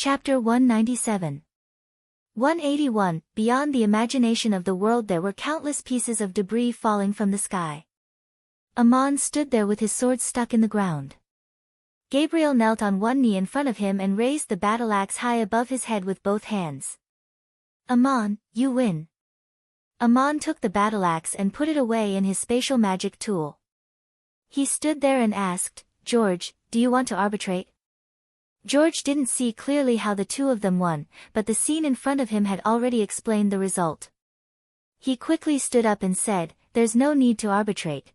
Chapter 197. 181. Beyond the imagination of the world there were countless pieces of debris falling from the sky. Aman stood there with his sword stuck in the ground. Gabriel knelt on one knee in front of him and raised the battle axe high above his head with both hands. Aman, you win. Aman took the battle axe and put it away in his spatial magic tool. He stood there and asked, George, do you want to arbitrate? George didn't see clearly how the two of them won, but the scene in front of him had already explained the result. He quickly stood up and said, there's no need to arbitrate.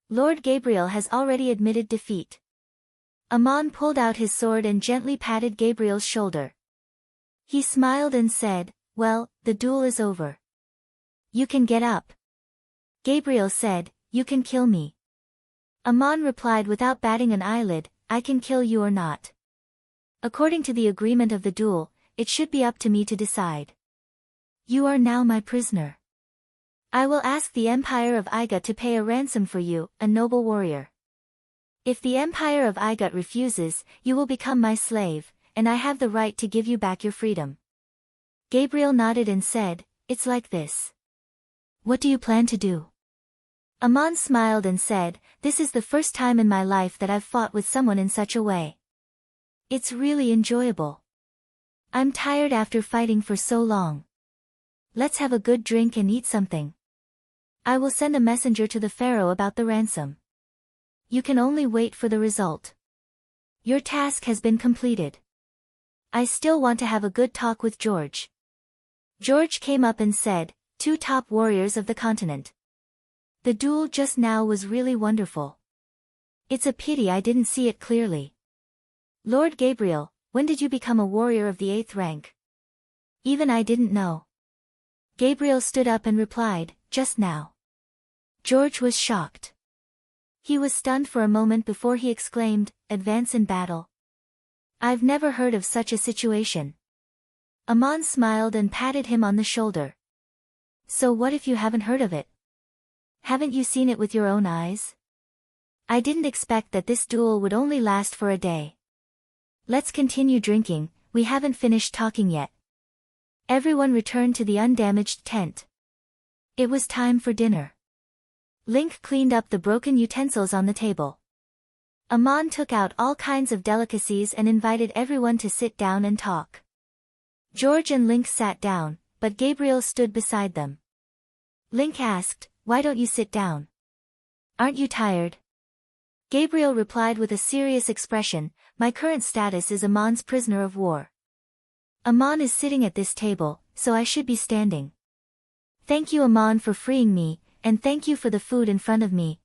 Lord Gabriel has already admitted defeat. Aman pulled out his sword and gently patted Gabriel's shoulder. He smiled and said, well, the duel is over. You can get up. Gabriel said, you can kill me. Aman replied without batting an eyelid, I can kill you or not. According to the agreement of the duel, it should be up to me to decide. You are now my prisoner. I will ask the Empire of Igut to pay a ransom for you, a noble warrior. If the Empire of Igut refuses, you will become my slave, and I have the right to give you back your freedom. Gabriel nodded and said, it's like this. What do you plan to do? Aman smiled and said, this is the first time in my life that I've fought with someone in such a way. It's really enjoyable. I'm tired after fighting for so long. Let's have a good drink and eat something. I will send a messenger to the pharaoh about the ransom. You can only wait for the result. Your task has been completed. I still want to have a good talk with George. George came up and said, two top warriors of the continent. The duel just now was really wonderful. It's a pity I didn't see it clearly. Lord Gabriel, when did you become a warrior of the 8th rank? Even I didn't know. Gabriel stood up and replied, just now. George was shocked. He was stunned for a moment before he exclaimed, advance in battle. I've never heard of such a situation. Aman smiled and patted him on the shoulder. So what if you haven't heard of it? Haven't you seen it with your own eyes? I didn't expect that this duel would only last for a day. Let's continue drinking, we haven't finished talking yet. Everyone returned to the undamaged tent. It was time for dinner. Link cleaned up the broken utensils on the table. Aman took out all kinds of delicacies and invited everyone to sit down and talk. George and Link sat down, but Gabriel stood beside them. Link asked, why don't you sit down? Aren't you tired? Gabriel replied with a serious expression, my current status is Aman's prisoner of war. Aman is sitting at this table, so I should be standing. Thank you Aman for freeing me, and thank you for the food in front of me.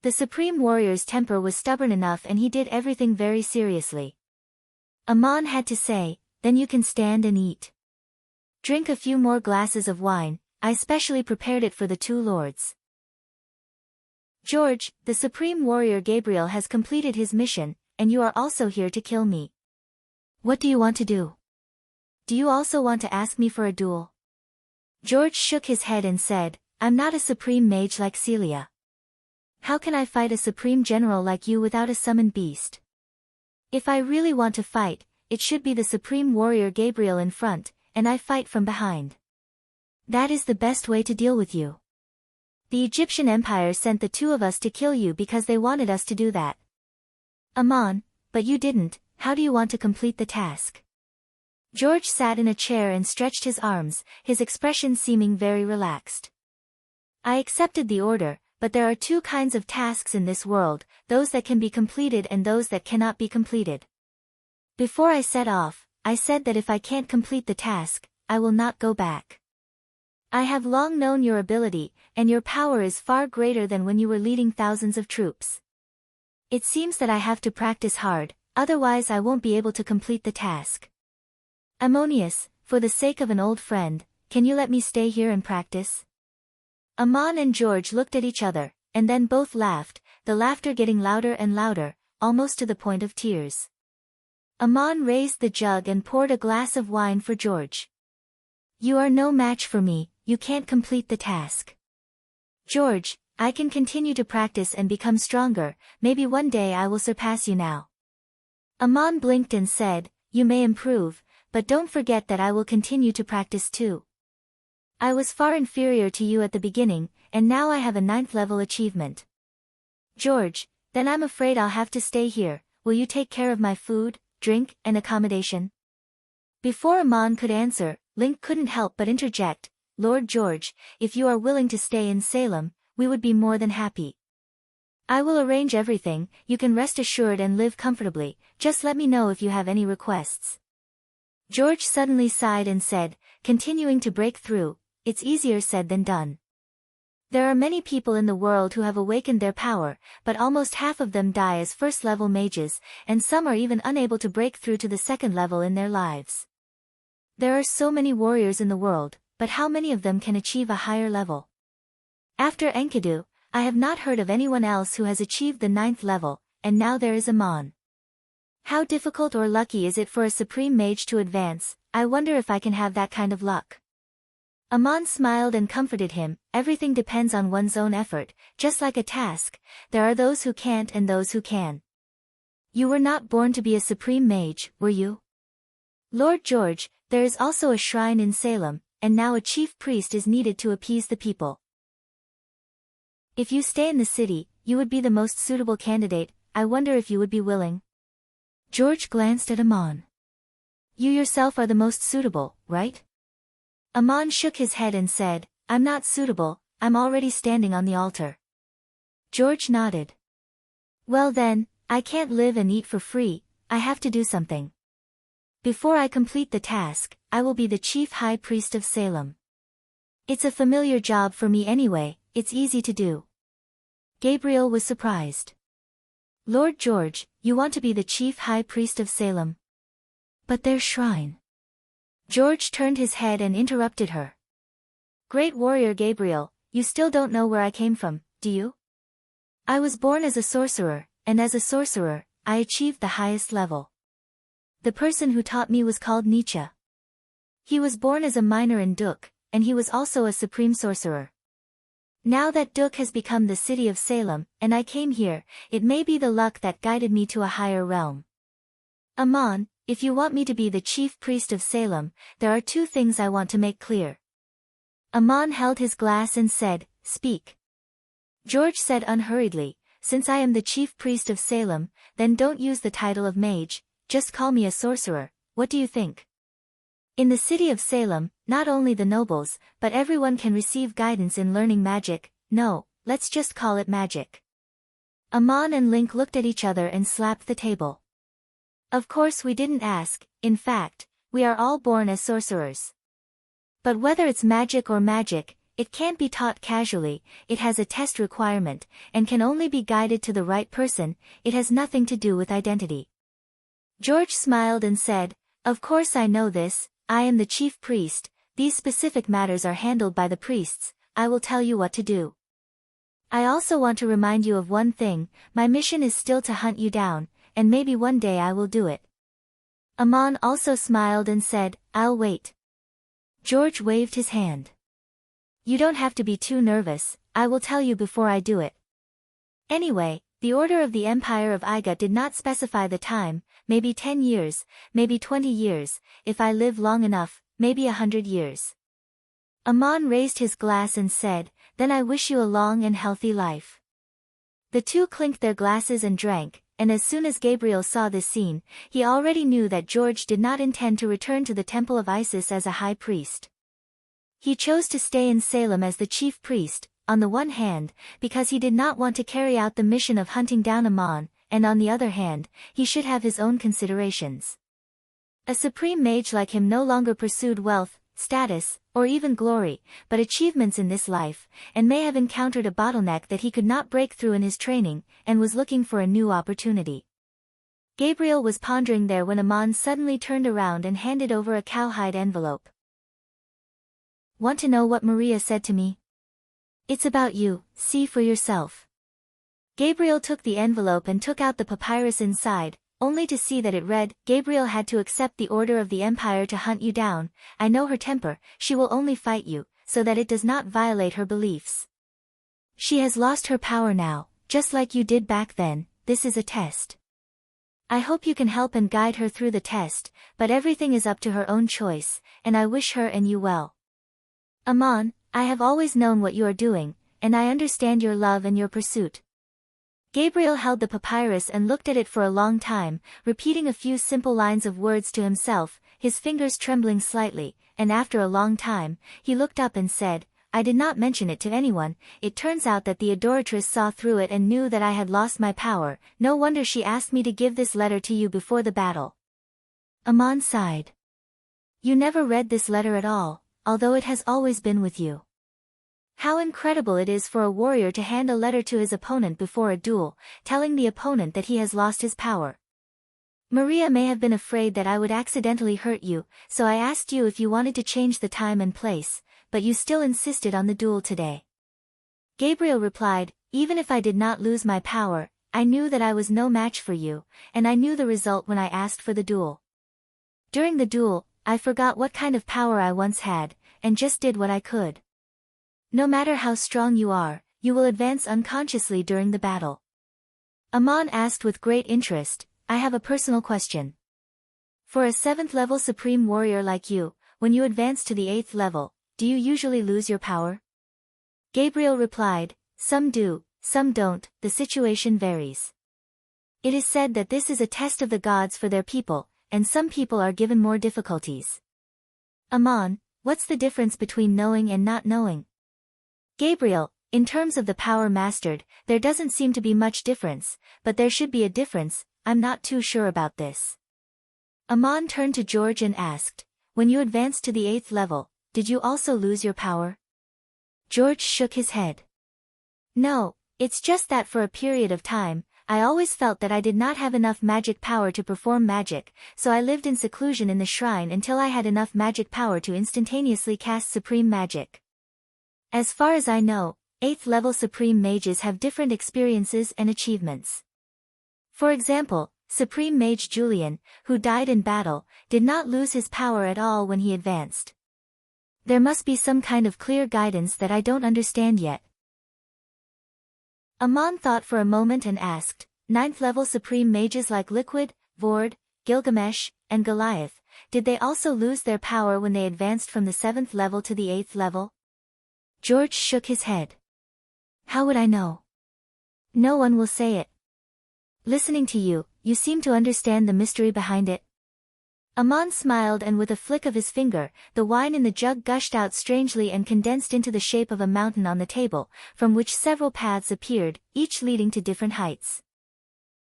The Supreme Warrior's temper was stubborn enough and he did everything very seriously. Aman had to say, then you can stand and eat. Drink a few more glasses of wine, I specially prepared it for the two lords. George, the Supreme Warrior Gabriel has completed his mission, and you are also here to kill me. What do you want to do? Do you also want to ask me for a duel? George shook his head and said, I'm not a supreme mage like Celia. How can I fight a supreme general like you without a summoned beast? If I really want to fight, it should be the Supreme Warrior Gabriel in front, and I fight from behind. That is the best way to deal with you. The Egyptian Empire sent the two of us to kill you because they wanted us to do that. Aman, but you didn't, how do you want to complete the task? George sat in a chair and stretched his arms, his expression seeming very relaxed. I accepted the order, but there are two kinds of tasks in this world, those that can be completed and those that cannot be completed. Before I set off, I said that if I can't complete the task, I will not go back. I have long known your ability, and your power is far greater than when you were leading thousands of troops. It seems that I have to practice hard, otherwise I won't be able to complete the task. Ammonius, for the sake of an old friend, can you let me stay here and practice? Aman and George looked at each other, and then both laughed, the laughter getting louder and louder, almost to the point of tears. Aman raised the jug and poured a glass of wine for George. You are no match for me, you can't complete the task. George, I can continue to practice and become stronger, maybe one day I will surpass you now. Aman blinked and said, you may improve, but don't forget that I will continue to practice too. I was far inferior to you at the beginning, and now I have a 9th level achievement. George, then I'm afraid I'll have to stay here. Will you take care of my food, drink, and accommodation? Before Amon could answer, Link couldn't help but interject, Lord George, if you are willing to stay in Salem, we would be more than happy. I will arrange everything, you can rest assured and live comfortably, just let me know if you have any requests. George suddenly sighed and said, continuing to break through, it's easier said than done. There are many people in the world who have awakened their power, but almost half of them die as first-level mages, and some are even unable to break through to the 2nd level in their lives. There are so many warriors in the world, but how many of them can achieve a higher level? After Enkidu, I have not heard of anyone else who has achieved the 9th level, and now there is Amon. How difficult or lucky is it for a supreme mage to advance? I wonder if I can have that kind of luck. Amon smiled and comforted him, everything depends on one's own effort, just like a task, there are those who can't and those who can. You were not born to be a supreme mage, were you? Lord George, there is also a shrine in Salem, and now a chief priest is needed to appease the people. If you stay in the city, you would be the most suitable candidate, I wonder if you would be willing. George glanced at Amon. You yourself are the most suitable, right? Amon shook his head and said, I'm not suitable, I'm already standing on the altar. George nodded. Well then, I can't live and eat for free, I have to do something. Before I complete the task, I will be the chief high priest of Salem. It's a familiar job for me anyway, it's easy to do. Gabriel was surprised. Lord George, you want to be the chief high priest of Salem? But their shrine. George turned his head and interrupted her. Great warrior Gabriel, you still don't know where I came from, do you? I was born as a sorcerer, and as a sorcerer, I achieved the highest level. The person who taught me was called Nietzsche. He was born as a miner in Duk, and he was also a supreme sorcerer. Now that Duk has become the city of Salem, and I came here, it may be the luck that guided me to a higher realm. Amon, if you want me to be the chief priest of Salem, there are 2 things I want to make clear. Amon held his glass and said, Speak. George said unhurriedly, Since I am the chief priest of Salem, then don't use the title of mage, just call me a sorcerer, what do you think? In the city of Salem, not only the nobles, but everyone can receive guidance in learning magic, no, let's just call it magic. Amon and Link looked at each other and slapped the table. Of course we didn't ask, in fact, we are all born as sorcerers. But whether it's magic or magic, it can't be taught casually, it has a test requirement, and can only be guided to the right person, it has nothing to do with identity. George smiled and said, Of course I know this, I am the chief priest, these specific matters are handled by the priests, I will tell you what to do. I also want to remind you of one thing, my mission is still to hunt you down, and maybe one day I will do it. Amon also smiled and said, I'll wait. George waved his hand. You don't have to be too nervous, I will tell you before I do it. Anyway, the Order of the Empire of Iga did not specify the time, maybe 10 years, maybe 20 years, if I live long enough, maybe 100 years. Amon raised his glass and said, Then I wish you a long and healthy life. The 2 clinked their glasses and drank, and as soon as Gabriel saw this scene, he already knew that George did not intend to return to the Temple of Isis as a high priest. He chose to stay in Salem as the chief priest, on the one hand, because he did not want to carry out the mission of hunting down Amon, and on the other hand, he should have his own considerations. A supreme mage like him no longer pursued wealth, status, or even glory, but achievements in this life, and may have encountered a bottleneck that he could not break through in his training, and was looking for a new opportunity. Gabriel was pondering there when Amon suddenly turned around and handed over a cowhide envelope. Want to know what Maria said to me? It's about you, see for yourself. Gabriel took the envelope and took out the papyrus inside, only to see that it read, Gabriel had to accept the order of the Empire to hunt you down, I know her temper, she will only fight you, so that it does not violate her beliefs. She has lost her power now, just like you did back then, this is a test. I hope you can help and guide her through the test, but everything is up to her own choice, and I wish her and you well. Amon, I have always known what you are doing, and I understand your love and your pursuit. Gabriel held the papyrus and looked at it for a long time, repeating a few simple lines of words to himself, his fingers trembling slightly, and after a long time, he looked up and said, I did not mention it to anyone. It turns out that the adoratress saw through it and knew that I had lost my power. No wonder she asked me to give this letter to you before the battle. Amon sighed. You never read this letter at all, although it has always been with you. How incredible it is for a warrior to hand a letter to his opponent before a duel, telling the opponent that he has lost his power. Maria may have been afraid that I would accidentally hurt you, so I asked you if you wanted to change the time and place, but you still insisted on the duel today. Gabriel replied, even if I did not lose my power, I knew that I was no match for you, and I knew the result when I asked for the duel. During the duel, I forgot what kind of power I once had, and just did what I could. No matter how strong you are, you will advance unconsciously during the battle. Amon asked with great interest, I have a personal question. For a 7th level supreme warrior like you, when you advance to the 8th level, do you usually lose your power? Gabriel replied, some do, some don't, the situation varies. It is said that this is a test of the gods for their people, and some people are given more difficulties. Amon, what's the difference between knowing and not knowing? Gabriel, in terms of the power mastered, there doesn't seem to be much difference, but there should be a difference, I'm not too sure about this. Amon turned to George and asked, when you advanced to the 8th level, did you also lose your power? George shook his head. No, it's just that for a period of time, I always felt that I did not have enough magic power to perform magic, so I lived in seclusion in the shrine until I had enough magic power to instantaneously cast supreme magic. As far as I know, 8th level supreme mages have different experiences and achievements. For example, Supreme Mage Julian, who died in battle, did not lose his power at all when he advanced. There must be some kind of clear guidance that I don't understand yet. Amon thought for a moment and asked, 9th level supreme mages like Liquid, Vord, Gilgamesh, and Goliath, did they also lose their power when they advanced from the 7th level to the 8th level? George shook his head. How would I know? No one will say it. Listening to you, you seem to understand the mystery behind it. Amon smiled and with a flick of his finger, the wine in the jug gushed out strangely and condensed into the shape of a mountain on the table, from which several paths appeared, each leading to different heights.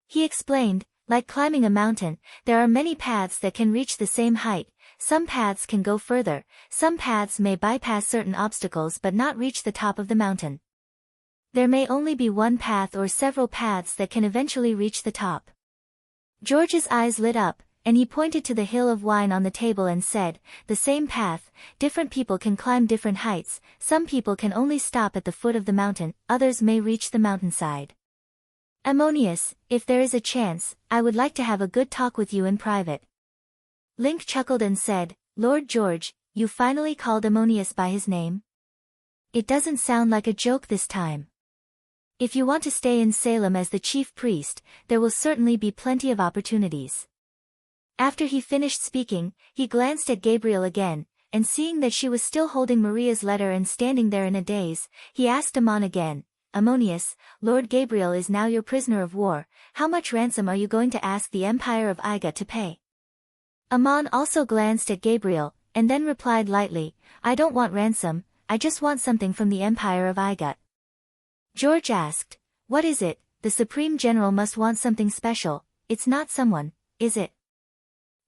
He explained, like climbing a mountain, there are many paths that can reach the same height, some paths can go further, some paths may bypass certain obstacles but not reach the top of the mountain. There may only be one path or several paths that can eventually reach the top. George's eyes lit up, and he pointed to the hill of wine on the table and said, the same path, different people can climb different heights, some people can only stop at the foot of the mountain, others may reach the mountainside. Ammonius, if there is a chance, I would like to have a good talk with you in private. Link chuckled and said, Lord George, you finally called Ammonius by his name? It doesn't sound like a joke this time. If you want to stay in Salem as the chief priest, there will certainly be plenty of opportunities. After he finished speaking, he glanced at Gabriel again, and seeing that she was still holding Maria's letter and standing there in a daze, he asked Amon again, Ammonius, Lord Gabriel is now your prisoner of war, how much ransom are you going to ask the Empire of Iga to pay? Amon also glanced at Gabriel, and then replied lightly, I don't want ransom, I just want something from the Empire of Iga. George asked, what is it? The Supreme General must want something special, it's not someone, is it?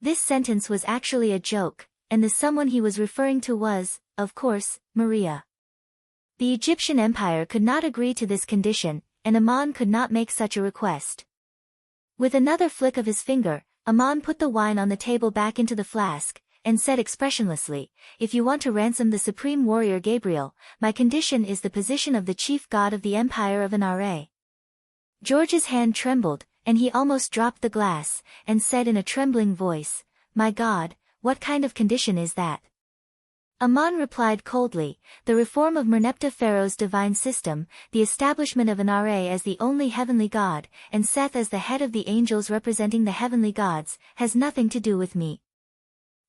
This sentence was actually a joke, and the someone he was referring to was, of course, Maria. The Egyptian Empire could not agree to this condition, and Amon could not make such a request. With another flick of his finger, Amon put the wine on the table back into the flask, and said expressionlessly, if you want to ransom the supreme warrior Gabriel, my condition is the position of the chief god of the Empire of Anare. George's hand trembled, and he almost dropped the glass, and said in a trembling voice, my God, what kind of condition is that? Aman replied coldly, the reform of Merneptah Pharaoh's divine system, the establishment of an Ra as the only heavenly god, and Seth as the head of the angels representing the heavenly gods, has nothing to do with me.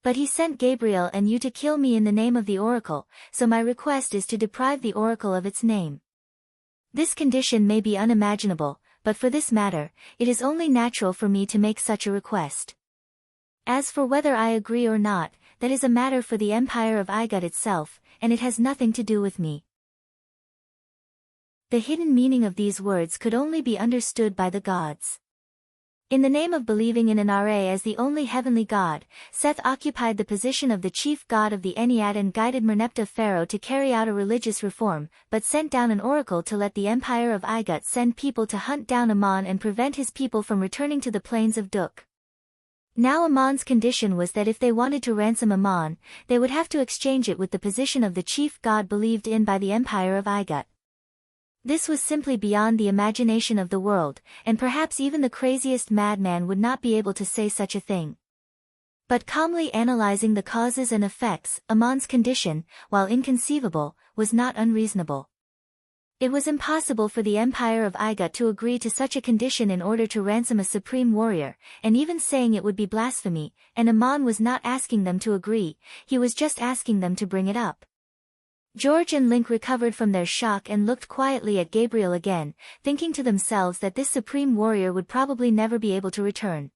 But he sent Gabriel and you to kill me in the name of the oracle, so my request is to deprive the oracle of its name. This condition may be unimaginable, but for this matter, it is only natural for me to make such a request. As for whether I agree or not, that is a matter for the empire of Igut itself, and it has nothing to do with me. The hidden meaning of these words could only be understood by the gods. In the name of believing in an Ra as the only heavenly god, Seth occupied the position of the chief god of the Ennead and guided Merneptah Pharaoh to carry out a religious reform, but sent down an oracle to let the empire of Igut send people to hunt down Aman and prevent his people from returning to the plains of Duk. Now Amon's condition was that if they wanted to ransom Aman, they would have to exchange it with the position of the chief god believed in by the empire of Igut. This was simply beyond the imagination of the world, and perhaps even the craziest madman would not be able to say such a thing. But calmly analyzing the causes and effects, Amon's condition, while inconceivable, was not unreasonable. It was impossible for the empire of Igut to agree to such a condition in order to ransom a supreme warrior, and even saying it would be blasphemy, and Aman was not asking them to agree, he was just asking them to bring it up. George and Link recovered from their shock and looked quietly at Gabriel again, thinking to themselves that this supreme warrior would probably never be able to return.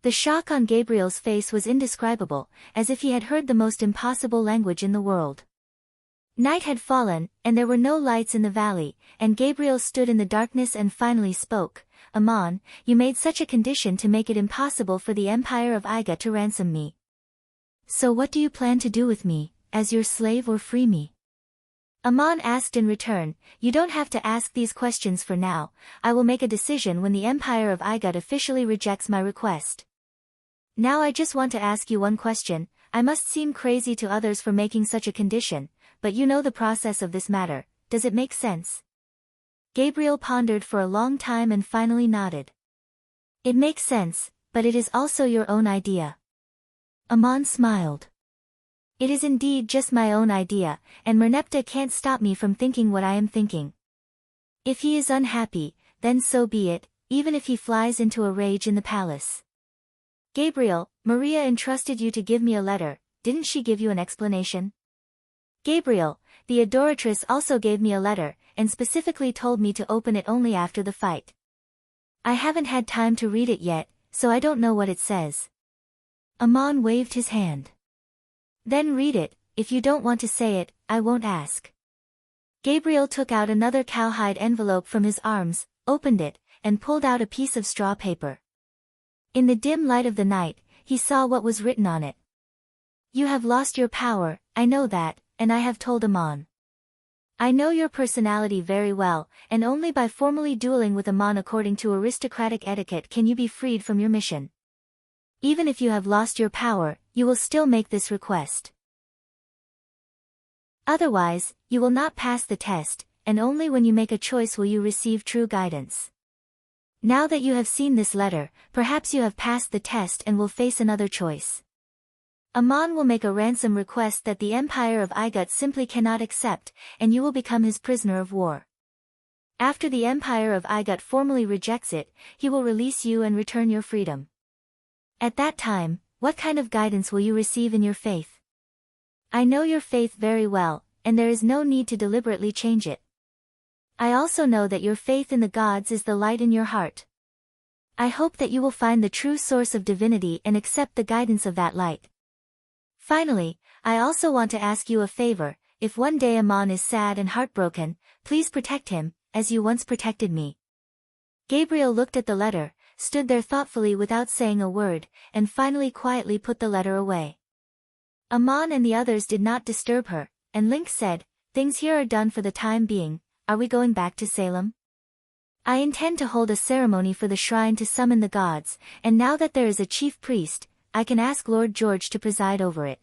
The shock on Gabriel's face was indescribable, as if he had heard the most impossible language in the world. Night had fallen, and there were no lights in the valley, and Gabriel stood in the darkness and finally spoke, Aman, you made such a condition to make it impossible for the empire of Igut to ransom me. So what do you plan to do with me, as your slave or free me? Aman asked in return, you don't have to ask these questions for now, I will make a decision when the empire of Igut officially rejects my request. Now I just want to ask you one question, I must seem crazy to others for making such a condition, but you know the process of this matter, does it make sense? Gabriel pondered for a long time and finally nodded. It makes sense, but it is also your own idea. Aman smiled. It is indeed just my own idea, and Merneptah can't stop me from thinking what I am thinking. If he is unhappy, then so be it, even if he flies into a rage in the palace. Gabriel, Maria entrusted you to give me a letter, didn't she give you an explanation? Gabriel, the adoratress also gave me a letter, and specifically told me to open it only after the fight. I haven't had time to read it yet, so I don't know what it says. Aman waved his hand. Then read it, if you don't want to say it, I won't ask. Gabriel took out another cowhide envelope from his arms, opened it, and pulled out a piece of straw paper. In the dim light of the night, he saw what was written on it. You have lost your power, I know that, and I have told Aman. I know your personality very well, and only by formally dueling with Aman according to aristocratic etiquette can you be freed from your mission. Even if you have lost your power, you will still make this request. Otherwise, you will not pass the test, and only when you make a choice will you receive true guidance. Now that you have seen this letter, perhaps you have passed the test and will face another choice. Aman will make a ransom request that the empire of Igut simply cannot accept, and you will become his prisoner of war. After the empire of Igut formally rejects it, he will release you and return your freedom. At that time, what kind of guidance will you receive in your faith? I know your faith very well, and there is no need to deliberately change it. I also know that your faith in the gods is the light in your heart. I hope that you will find the true source of divinity and accept the guidance of that light. Finally, I also want to ask you a favor, if one day Aman is sad and heartbroken, please protect him, as you once protected me. Gabriel looked at the letter, stood there thoughtfully without saying a word, and finally quietly put the letter away. Aman and the others did not disturb her, and Link said, things here are done for the time being, are we going back to Salem? I intend to hold a ceremony for the shrine to summon the gods, and now that there is a chief priest, I can ask Lord George to preside over it.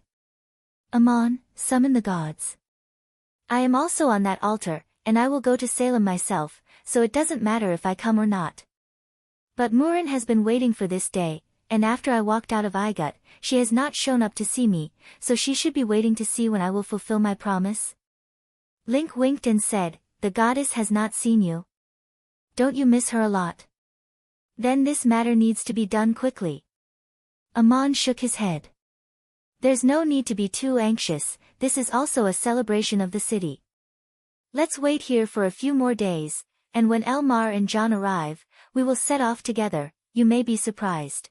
Aman, summon the gods. I am also on that altar, and I will go to Salem myself, so it doesn't matter if I come or not. But Murin has been waiting for this day, and after I walked out of Igut, she has not shown up to see me, so she should be waiting to see when I will fulfill my promise." Link winked and said, "The goddess has not seen you. Don't you miss her a lot? Then this matter needs to be done quickly." Amon shook his head. "There's no need to be too anxious, this is also a celebration of the city. Let's wait here for a few more days, and when Elmar and John arrive, we will set off together, you may be surprised."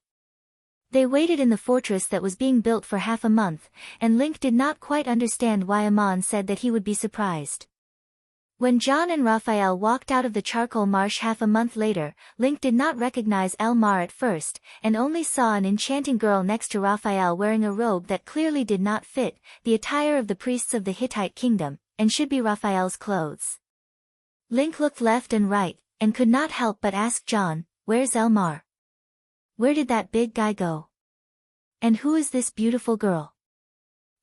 They waited in the fortress that was being built for half a month, and Link did not quite understand why Amon said that he would be surprised. When John and Raphael walked out of the charcoal marsh half a month later, Link did not recognize Elmar at first, and only saw an enchanting girl next to Raphael wearing a robe that clearly did not fit, the attire of the priests of the Hittite kingdom, and should be Raphael's clothes. Link looked left and right, and could not help but ask John, "Where's Elmar? Where did that big guy go? And who is this beautiful girl?"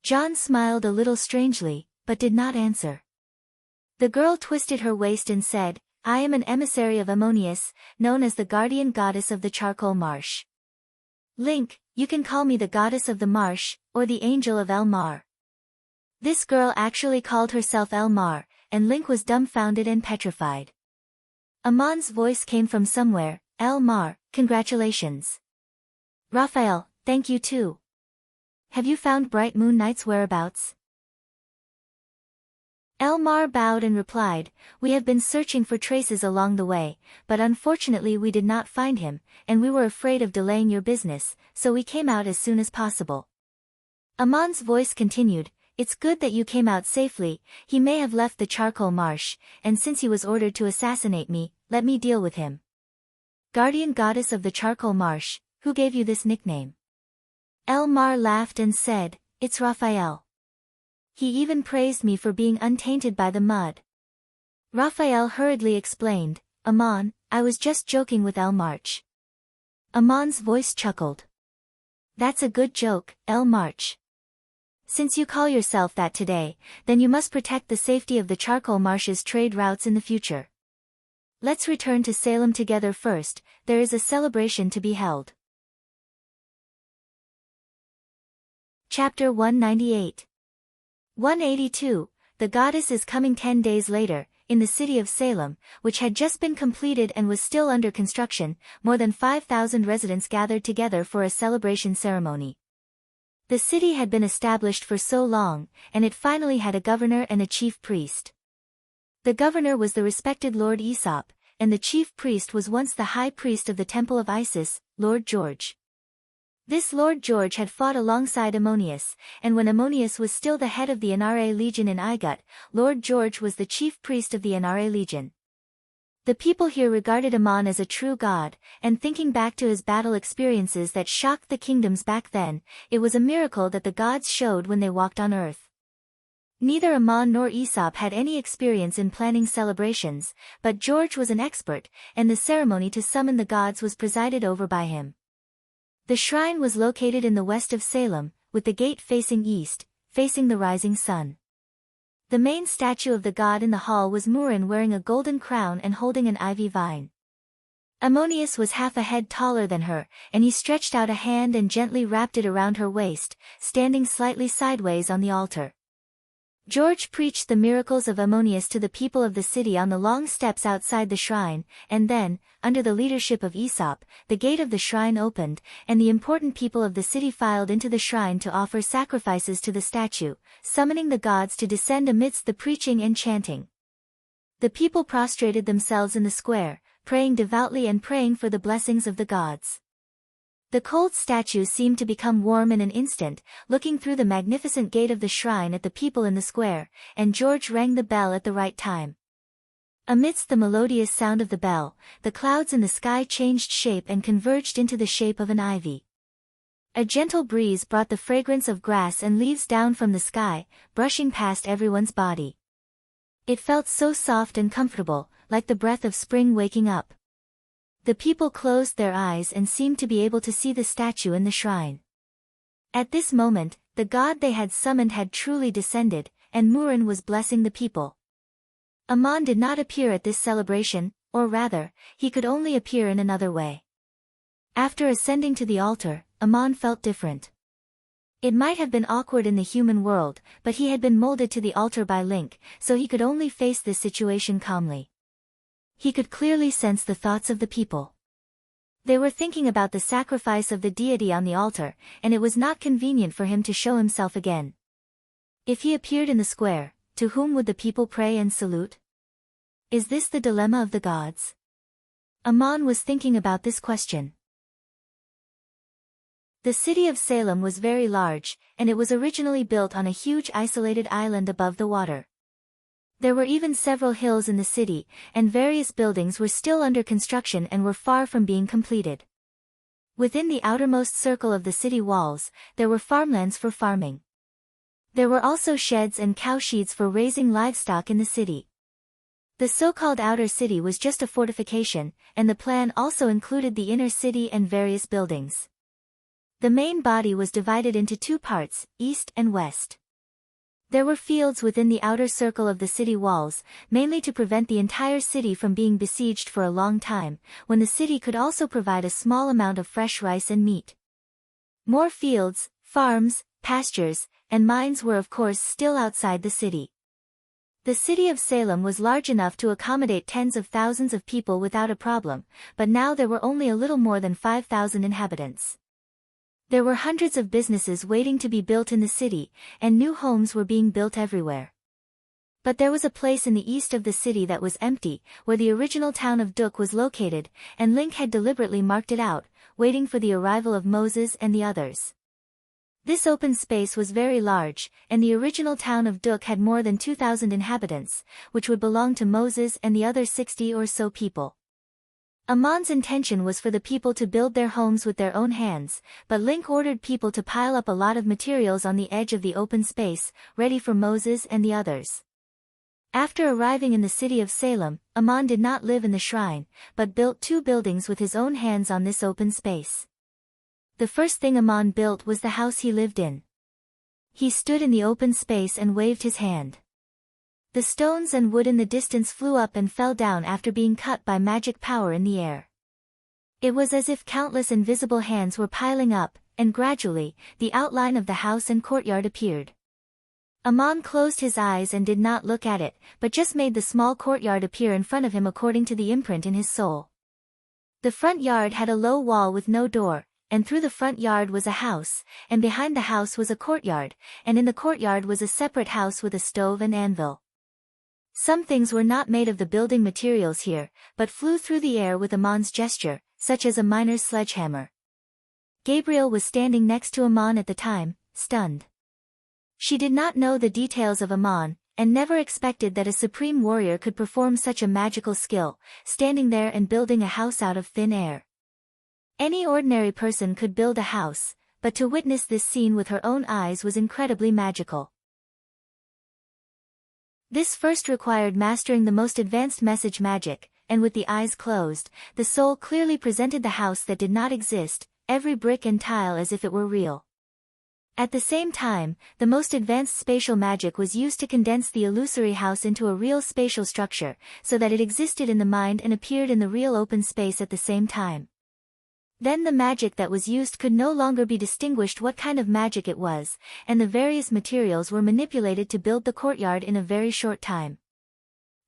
John smiled a little strangely, but did not answer. The girl twisted her waist and said, "I am an emissary of Ammonius, known as the guardian goddess of the charcoal marsh. Link, you can call me the goddess of the marsh, or the angel of Elmar." This girl actually called herself Elmar, and Link was dumbfounded and petrified. Amon's voice came from somewhere, "Elmar, congratulations. Raphael, thank you too. Have you found Bright Moon Knight's whereabouts?" Elmar bowed and replied, "We have been searching for traces along the way, but unfortunately we did not find him, and we were afraid of delaying your business, so we came out as soon as possible." Amon's voice continued, "It's good that you came out safely, he may have left the charcoal marsh, and since he was ordered to assassinate me, let me deal with him." "Guardian goddess of the charcoal marsh, who gave you this nickname?" Elmar laughed and said, "It's Raphael. He even praised me for being untainted by the mud." Raphael hurriedly explained, "Amon, I was just joking with Elmarch." Amon's voice chuckled. "That's a good joke, Elmarch. Since you call yourself that today, then you must protect the safety of the charcoal marsh's trade routes in the future. Let's return to Salem together first, there is a celebration to be held." Chapter 198. 182, The Goddess is Coming. 10 days later, in the city of Salem, which had just been completed and was still under construction, more than 5,000 residents gathered together for a celebration ceremony. The city had been established for so long, and it finally had a governor and a chief priest. The governor was the respected Lord Aesop, and the chief priest was once the high priest of the Temple of Isis, Lord George. This Lord George had fought alongside Ammonius, and when Ammonius was still the head of the Inare Legion in Igut, Lord George was the chief priest of the Inare Legion. The people here regarded Ammon as a true god, and thinking back to his battle experiences that shocked the kingdoms back then, it was a miracle that the gods showed when they walked on earth. Neither Ammon nor Aesop had any experience in planning celebrations, but George was an expert, and the ceremony to summon the gods was presided over by him. The shrine was located in the west of Salem, with the gate facing east, facing the rising sun. The main statue of the god in the hall was Murin wearing a golden crown and holding an ivy vine. Ammonius was half a head taller than her, and he stretched out a hand and gently wrapped it around her waist, standing slightly sideways on the altar. George preached the miracles of Ammonius to the people of the city on the long steps outside the shrine, and then, under the leadership of Aesop, the gate of the shrine opened, and the important people of the city filed into the shrine to offer sacrifices to the statue, summoning the gods to descend amidst the preaching and chanting. The people prostrated themselves in the square, praying devoutly and praying for the blessings of the gods. The cold statue seemed to become warm in an instant, looking through the magnificent gate of the shrine at the people in the square, and George rang the bell at the right time. Amidst the melodious sound of the bell, the clouds in the sky changed shape and converged into the shape of an ivy. A gentle breeze brought the fragrance of grass and leaves down from the sky, brushing past everyone's body. It felt so soft and comfortable, like the breath of spring waking up. The people closed their eyes and seemed to be able to see the statue in the shrine. At this moment, the god they had summoned had truly descended, and Murin was blessing the people. Ammon did not appear at this celebration, or rather, he could only appear in another way. After ascending to the altar, Aman felt different. It might have been awkward in the human world, but he had been molded to the altar by Link, so he could only face this situation calmly. He could clearly sense the thoughts of the people. They were thinking about the sacrifice of the deity on the altar, and it was not convenient for him to show himself again. If he appeared in the square, to whom would the people pray and salute? Is this the dilemma of the gods? Aman was thinking about this question. The city of Salem was very large, and it was originally built on a huge isolated island above the water. There were even several hills in the city, and various buildings were still under construction and were far from being completed. Within the outermost circle of the city walls, there were farmlands for farming. There were also sheds and cow sheds for raising livestock in the city. The so-called outer city was just a fortification, and the plan also included the inner city and various buildings. The main body was divided into two parts, east and west. There were fields within the outer circle of the city walls, mainly to prevent the entire city from being besieged for a long time, when the city could also provide a small amount of fresh rice and meat. More fields, farms, pastures, and mines were of course still outside the city. The city of Salem was large enough to accommodate tens of thousands of people without a problem, but now there were only a little more than 5,000 inhabitants. There were hundreds of businesses waiting to be built in the city, and new homes were being built everywhere. But there was a place in the east of the city that was empty, where the original town of Duk was located, and Link had deliberately marked it out, waiting for the arrival of Moses and the others. This open space was very large, and the original town of Duk had more than 2,000 inhabitants, which would belong to Moses and the other 60 or so people. Amon's intention was for the people to build their homes with their own hands, but Link ordered people to pile up a lot of materials on the edge of the open space, ready for Moses and the others. After arriving in the city of Salem, Amon did not live in the shrine, but built 2 buildings with his own hands on this open space. The first thing Amon built was the house he lived in. He stood in the open space and waved his hand. The stones and wood in the distance flew up and fell down after being cut by magic power in the air. It was as if countless invisible hands were piling up, and gradually, the outline of the house and courtyard appeared. Amon closed his eyes and did not look at it, but just made the small courtyard appear in front of him according to the imprint in his soul. The front yard had a low wall with no door, and through the front yard was a house, and behind the house was a courtyard, and in the courtyard was a separate house with a stove and anvil. Some things were not made of the building materials here, but flew through the air with Amon's gesture, such as a miner's sledgehammer. Gabriel was standing next to Amon at the time, stunned. She did not know the details of Amon, and never expected that a supreme warrior could perform such a magical skill, standing there and building a house out of thin air. Any ordinary person could build a house, but to witness this scene with her own eyes was incredibly magical. This first required mastering the most advanced message magic, and with the eyes closed, the soul clearly presented the house that did not exist, every brick and tile as if it were real. At the same time, the most advanced spatial magic was used to condense the illusory house into a real spatial structure, so that it existed in the mind and appeared in the real open space at the same time. Then the magic that was used could no longer be distinguished what kind of magic it was, and the various materials were manipulated to build the courtyard in a very short time.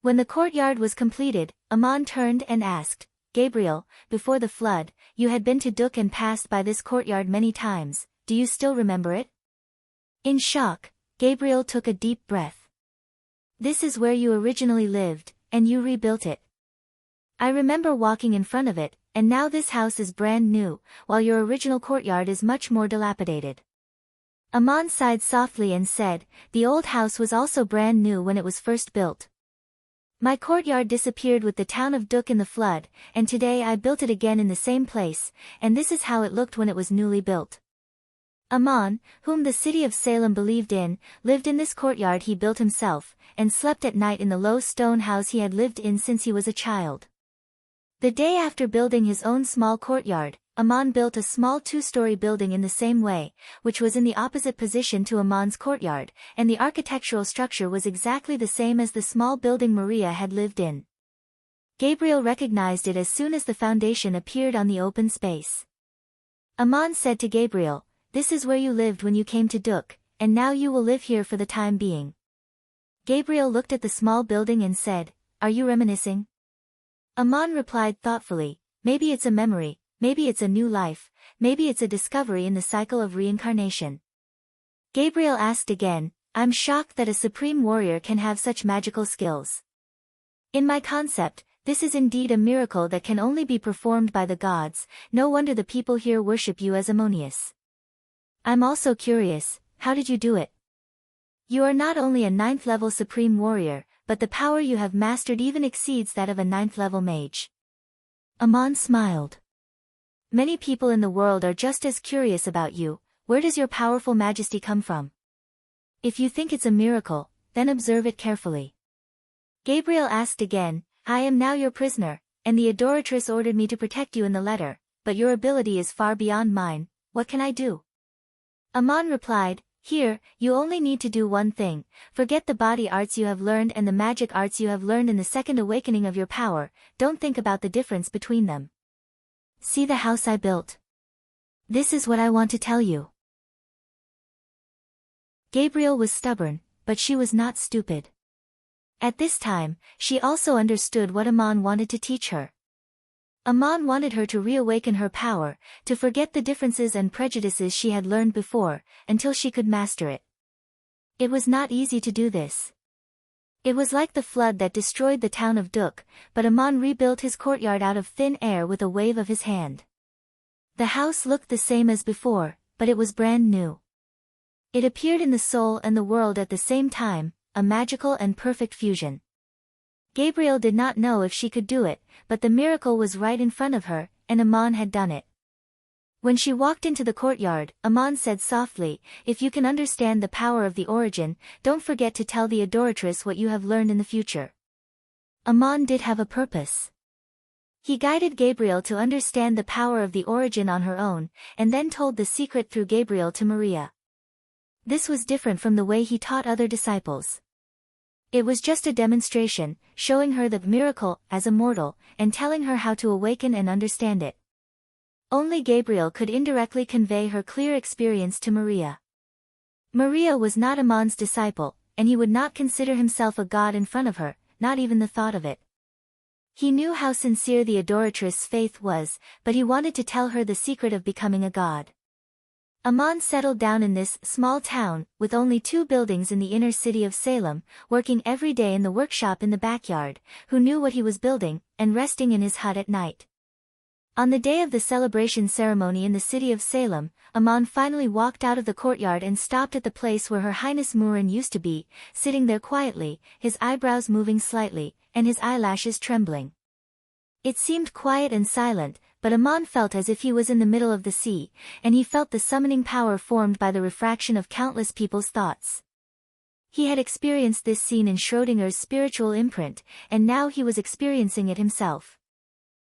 When the courtyard was completed, Amon turned and asked, "Gabriel, before the flood, you had been to Duk and passed by this courtyard many times, do you still remember it?" In shock, Gabriel took a deep breath. "This is where you originally lived, and you rebuilt it. I remember walking in front of it, and now this house is brand new, while your original courtyard is much more dilapidated." Amon sighed softly and said, "The old house was also brand new when it was first built. My courtyard disappeared with the town of Duk in the flood, and today I built it again in the same place, and this is how it looked when it was newly built." Amon, whom the city of Salem believed in, lived in this courtyard he built himself, and slept at night in the low stone house he had lived in since he was a child. The day after building his own small courtyard, Amon built a small 2-story building in the same way, which was in the opposite position to Amon's courtyard, and the architectural structure was exactly the same as the small building Maria had lived in. Gabriel recognized it as soon as the foundation appeared on the open space. Aman said to Gabriel, "This is where you lived when you came to Duk, and now you will live here for the time being." Gabriel looked at the small building and said, "Are you reminiscing?" Aman replied thoughtfully, "Maybe it's a memory, maybe it's a new life, maybe it's a discovery in the cycle of reincarnation." Gabriel asked again, "I'm shocked that a supreme warrior can have such magical skills. In my concept, this is indeed a miracle that can only be performed by the gods. No wonder the people here worship you as Ammonius. I'm also curious, how did you do it? You are not only a 9th-level supreme warrior, but the power you have mastered even exceeds that of a 9th-level mage." Aman smiled. "Many people in the world are just as curious about you. Where does your powerful majesty come from? If you think it's a miracle, then observe it carefully." Gabriel asked again, "I am now your prisoner, and the adoratress ordered me to protect you in the letter, but your ability is far beyond mine. What can I do?" Aman replied, "Here, you only need to do one thing. Forget the body arts you have learned and the magic arts you have learned in the second awakening of your power. Don't think about the difference between them. See the house I built. This is what I want to tell you." Gabriel was stubborn, but she was not stupid. At this time, she also understood what Aman wanted to teach her. Aman wanted her to reawaken her power, to forget the differences and prejudices she had learned before, until she could master it. It was not easy to do this. It was like the flood that destroyed the town of Duk, but Aman rebuilt his courtyard out of thin air with a wave of his hand. The house looked the same as before, but it was brand new. It appeared in the soul and the world at the same time, a magical and perfect fusion. Gabriel did not know if she could do it, but the miracle was right in front of her, and Aman had done it. When she walked into the courtyard, Aman said softly, "If you can understand the power of the origin, don't forget to tell the adoratress what you have learned in the future." Aman did have a purpose. He guided Gabriel to understand the power of the origin on her own, and then told the secret through Gabriel to Maria. This was different from the way he taught other disciples. It was just a demonstration, showing her the miracle as a mortal, and telling her how to awaken and understand it. Only Gabriel could indirectly convey her clear experience to Maria. Maria was not Aman's disciple, and he would not consider himself a god in front of her, not even the thought of it. He knew how sincere the adoratress' faith was, but he wanted to tell her the secret of becoming a god. Aman settled down in this small town, with only 2 buildings in the inner city of Salem, working every day in the workshop in the backyard, who knew what he was building, and resting in his hut at night. On the day of the celebration ceremony in the city of Salem, Aman finally walked out of the courtyard and stopped at the place where Her Highness Murin used to be, sitting there quietly, his eyebrows moving slightly, and his eyelashes trembling. It seemed quiet and silent, but Aman felt as if he was in the middle of the sea, and he felt the summoning power formed by the refraction of countless people's thoughts. He had experienced this scene in Schrödinger's spiritual imprint, and now he was experiencing it himself.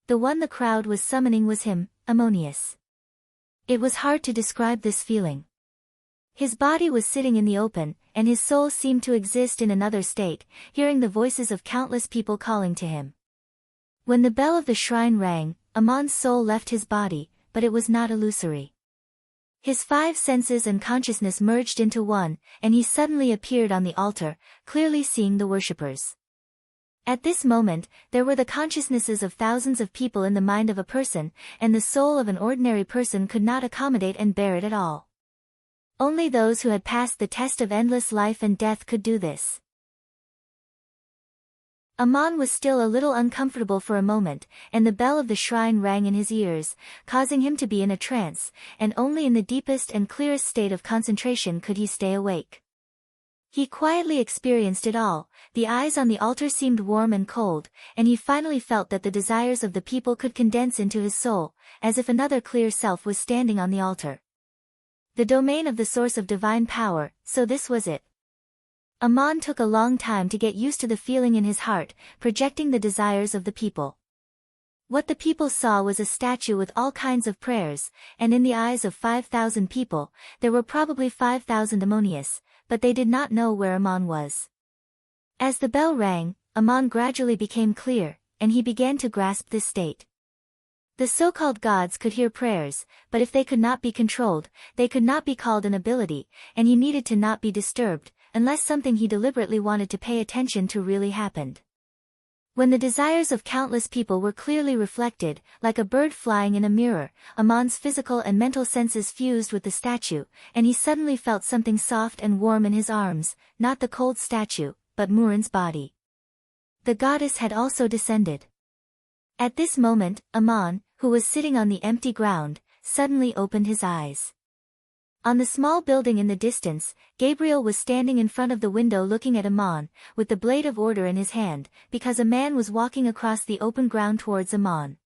The one the crowd was summoning was him, Ammonius. It was hard to describe this feeling. His body was sitting in the open, and his soul seemed to exist in another state, hearing the voices of countless people calling to him. When the bell of the shrine rang, Aman's soul left his body, but it was not illusory. His 5 senses and consciousness merged into one, and he suddenly appeared on the altar, clearly seeing the worshippers. At this moment, there were the consciousnesses of thousands of people in the mind of a person, and the soul of an ordinary person could not accommodate and bear it at all. Only those who had passed the test of endless life and death could do this. Aman was still a little uncomfortable for a moment, and the bell of the shrine rang in his ears, causing him to be in a trance, and only in the deepest and clearest state of concentration could he stay awake. He quietly experienced it all. The eyes on the altar seemed warm and cold, and he finally felt that the desires of the people could condense into his soul, as if another clear self was standing on the altar. The domain of the source of divine power, so this was it. Aman took a long time to get used to the feeling in his heart, projecting the desires of the people. What the people saw was a statue with all kinds of prayers, and in the eyes of 5,000 people, there were probably 5,000 Ammonius, but they did not know where Aman was. As the bell rang, Aman gradually became clear, and he began to grasp this state. The so-called gods could hear prayers, but if they could not be controlled, they could not be called an ability, and he needed to not be disturbed, unless something he deliberately wanted to pay attention to really happened. When the desires of countless people were clearly reflected, like a bird flying in a mirror, Amon's physical and mental senses fused with the statue, and he suddenly felt something soft and warm in his arms, not the cold statue, but Murin's body. The goddess had also descended. At this moment, Amon, who was sitting on the empty ground, suddenly opened his eyes. On the small building in the distance, Gabriel was standing in front of the window looking at Amon, with the blade of order in his hand, because a man was walking across the open ground towards Amon.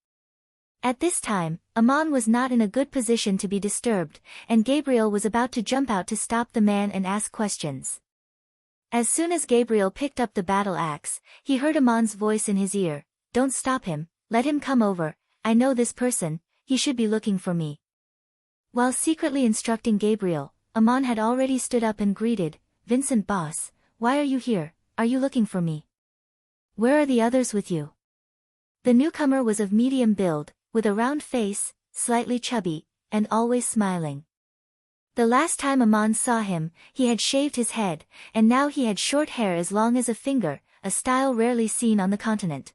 At this time, Amon was not in a good position to be disturbed, and Gabriel was about to jump out to stop the man and ask questions. As soon as Gabriel picked up the battle axe, he heard Amon's voice in his ear, "Don't stop him, let him come over, I know this person, he should be looking for me." While secretly instructing Gabriel, Amon had already stood up and greeted, "Vincent boss, why are you here, are you looking for me? Where are the others with you?" The newcomer was of medium build, with a round face, slightly chubby, and always smiling. The last time Amon saw him, he had shaved his head, and now he had short hair as long as a finger, a style rarely seen on the continent.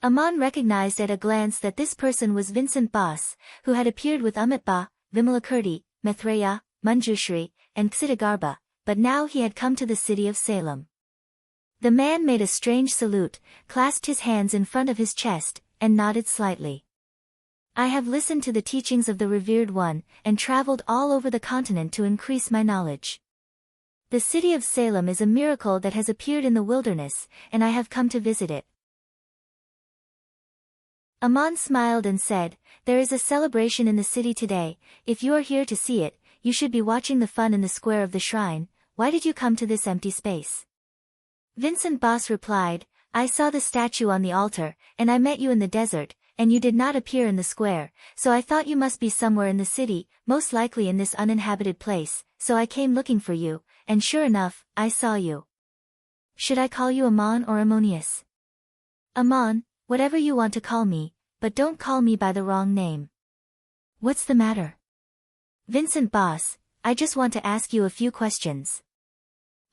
Amon recognized at a glance that this person was Vincent Boss, who had appeared with Amitba, Vimalakirti, Maithreya, Manjushri, and Ksitigarbha, but now he had come to the city of Salem. The man made a strange salute, clasped his hands in front of his chest, and nodded slightly. "I have listened to the teachings of the revered one, and traveled all over the continent to increase my knowledge. The city of Salem is a miracle that has appeared in the wilderness, and I have come to visit it." Amon smiled and said, "There is a celebration in the city today, if you are here to see it, you should be watching the fun in the square of the shrine, why did you come to this empty space?" Vincent Boss replied, "I saw the statue on the altar, and I met you in the desert, and you did not appear in the square, so I thought you must be somewhere in the city, most likely in this uninhabited place, so I came looking for you, and sure enough, I saw you. Should I call you Amon or Ammonius?" "Amon, whatever you want to call me, but don't call me by the wrong name." "What's the matter?" "Vincent Boss, I just want to ask you a few questions.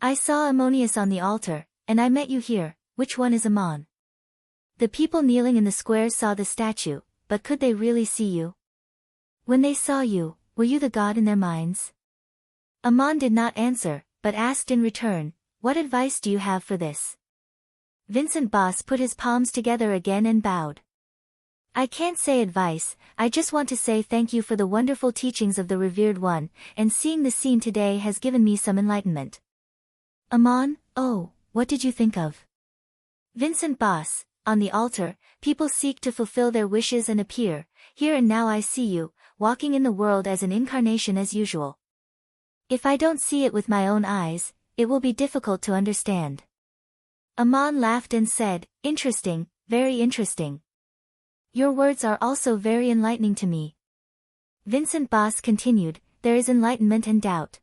I saw Ammonius on the altar, and I met you here, which one is Amon?" The people kneeling in the square saw the statue, but could they really see you? When they saw you, were you the god in their minds? Amon did not answer, but asked in return, "What advice do you have for this?" Vincent Boss put his palms together again and bowed. "I can't say advice, I just want to say thank you for the wonderful teachings of the revered one, and seeing the scene today has given me some enlightenment." Amon, "Oh, what did you think of?" Vincent Boss, "On the altar, people seek to fulfill their wishes and appear, here and now I see you, walking in the world as an incarnation as usual. If I don't see it with my own eyes, it will be difficult to understand." Amon laughed and said, "Interesting, very interesting. Your words are also very enlightening to me." Vincent Boss continued, "There is enlightenment and doubt.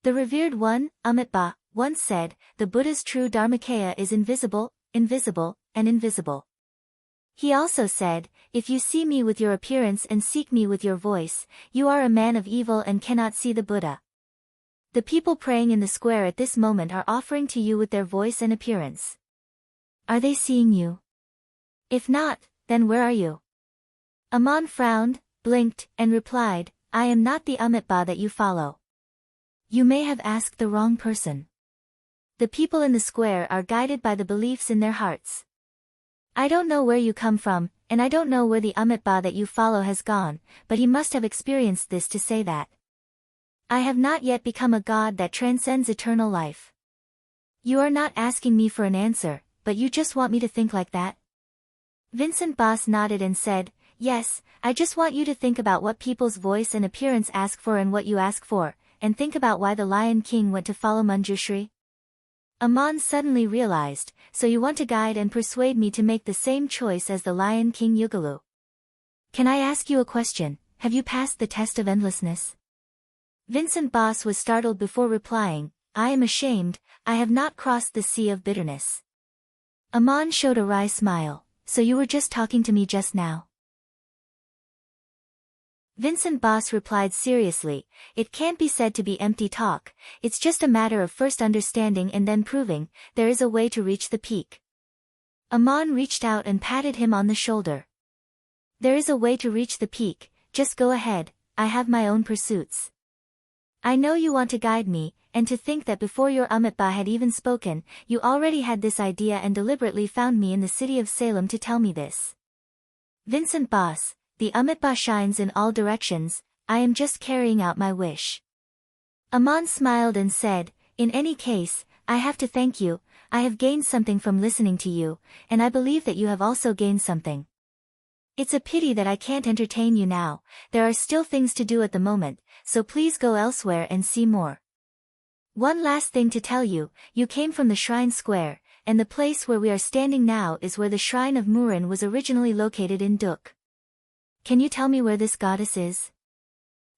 The revered one, Amitba, once said, the Buddha's true Dharmakaya is invisible, invisible, and invisible. He also said, if you see me with your appearance and seek me with your voice, you are a man of evil and cannot see the Buddha. The people praying in the square at this moment are offering to you with their voice and appearance. Are they seeing you? If not, then where are you?" Amon frowned, blinked, and replied, "I am not the Amitba that you follow. You may have asked the wrong person. The people in the square are guided by the beliefs in their hearts. I don't know where you come from, and I don't know where the Amitba that you follow has gone, but he must have experienced this to say that. I have not yet become a god that transcends eternal life. You are not asking me for an answer, but you just want me to think like that?" Vincent Boss nodded and said, "Yes, I just want you to think about what people's voice and appearance ask for and what you ask for, and think about why the Lion King went to follow Manjushri." Amon suddenly realized, "So you want to guide and persuade me to make the same choice as the Lion King Yugalu. Can I ask you a question, have you passed the test of endlessness?" Vincent Boss was startled before replying, "I am ashamed, I have not crossed the sea of bitterness." Amon showed a wry smile, "So you were just talking to me just now?" Vincent Boss replied seriously, "It can't be said to be empty talk, it's just a matter of first understanding and then proving. There is a way to reach the peak." Amon reached out and patted him on the shoulder. "There is a way to reach the peak, just go ahead, I have my own pursuits. I know you want to guide me, and to think that before your Amitba had even spoken, you already had this idea and deliberately found me in the city of Salem to tell me this. Vincent Boss, the Amitba shines in all directions, I am just carrying out my wish." Amon smiled and said, "In any case, I have to thank you, I have gained something from listening to you, and I believe that you have also gained something. It's a pity that I can't entertain you now, there are still things to do at the moment, so please go elsewhere and see more. One last thing to tell you, you came from the Shrine Square, and the place where we are standing now is where the Shrine of Murin was originally located in Duk. Can you tell me where this goddess is?"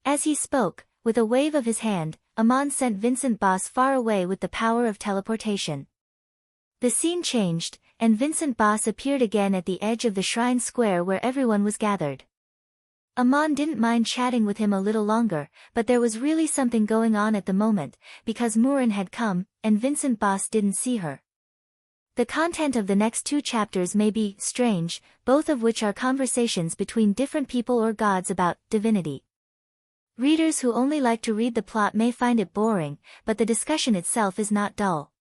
As he spoke, with a wave of his hand, Amon sent Vincent Boss far away with the power of teleportation. The scene changed, and Vincent Boss appeared again at the edge of the Shrine Square where everyone was gathered. Amon didn't mind chatting with him a little longer, but there was really something going on at the moment, because Murin had come, and Vincent Boss didn't see her. The content of the next 2 chapters may be strange, both of which are conversations between different people or gods about divinity. Readers who only like to read the plot may find it boring, but the discussion itself is not dull.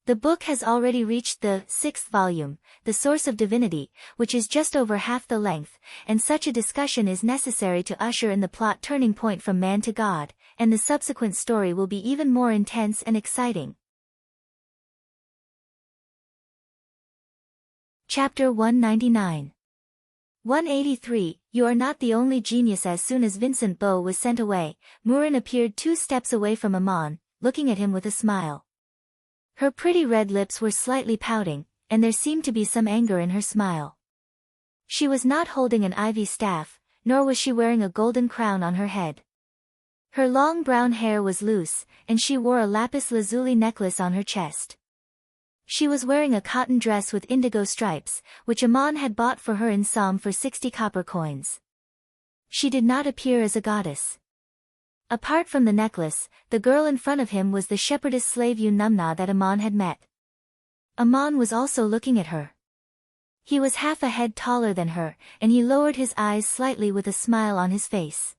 The book has already reached the 6th volume, The Source of Divinity, which is just over half the length, and such a discussion is necessary to usher in the plot turning point from man to God, and the subsequent story will be even more intense and exciting. Chapter 199. 183, You are not the only genius. As soon as Vincent Beau was sent away, Murin appeared 2 steps away from Amon, looking at him with a smile. Her pretty red lips were slightly pouting, and there seemed to be some anger in her smile. She was not holding an ivy staff, nor was she wearing a golden crown on her head. Her long brown hair was loose, and she wore a lapis lazuli necklace on her chest. She was wearing a cotton dress with indigo stripes, which Amon had bought for her in Somme for 60 copper coins. She did not appear as a goddess. Apart from the necklace, the girl in front of him was the shepherdess slave Unumna that Amon had met. Amon was also looking at her. He was half a head taller than her, and he lowered his eyes slightly with a smile on his face.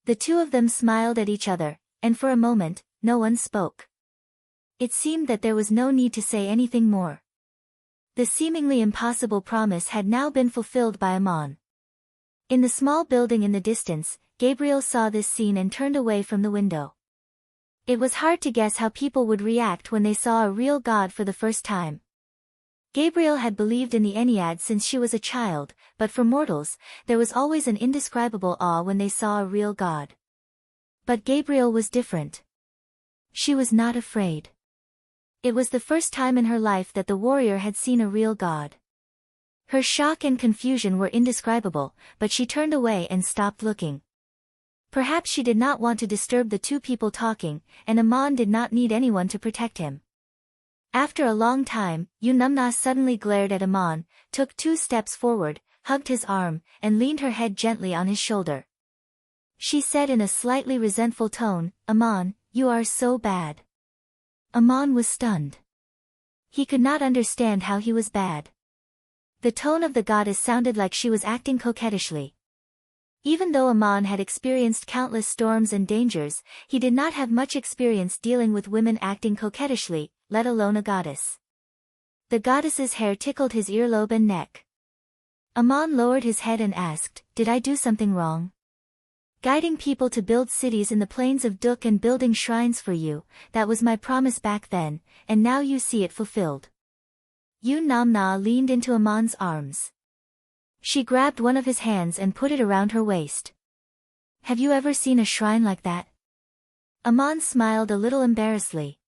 The 2 of them smiled at each other, and for a moment, no one spoke. It seemed that there was no need to say anything more. The seemingly impossible promise had now been fulfilled by Amon. In the small building in the distance, Gabriel saw this scene and turned away from the window. It was hard to guess how people would react when they saw a real god for the first time. Gabriel had believed in the Ennead since she was a child, but for mortals, there was always an indescribable awe when they saw a real god. But Gabriel was different. She was not afraid. It was the first time in her life that the warrior had seen a real god. Her shock and confusion were indescribable, but she turned away and stopped looking. Perhaps she did not want to disturb the 2 people talking, and Amon did not need anyone to protect him. After a long time, Unumna suddenly glared at Amon, took 2 steps forward, hugged his arm, and leaned her head gently on his shoulder. She said in a slightly resentful tone, "Amon, you are so bad." Amon was stunned. He could not understand how he was bad. The tone of the goddess sounded like she was acting coquettishly. Even though Amon had experienced countless storms and dangers, he did not have much experience dealing with women acting coquettishly, let alone a goddess. The goddess's hair tickled his earlobe and neck. Amon lowered his head and asked, "Did I do something wrong?" "Guiding people to build cities in the plains of Duk and building shrines for you, that was my promise back then, and now you see it fulfilled." Unumna leaned into Amon's arms. She grabbed one of his hands and put it around her waist. "Have you ever seen a shrine like that?" Amon smiled a little embarrassedly.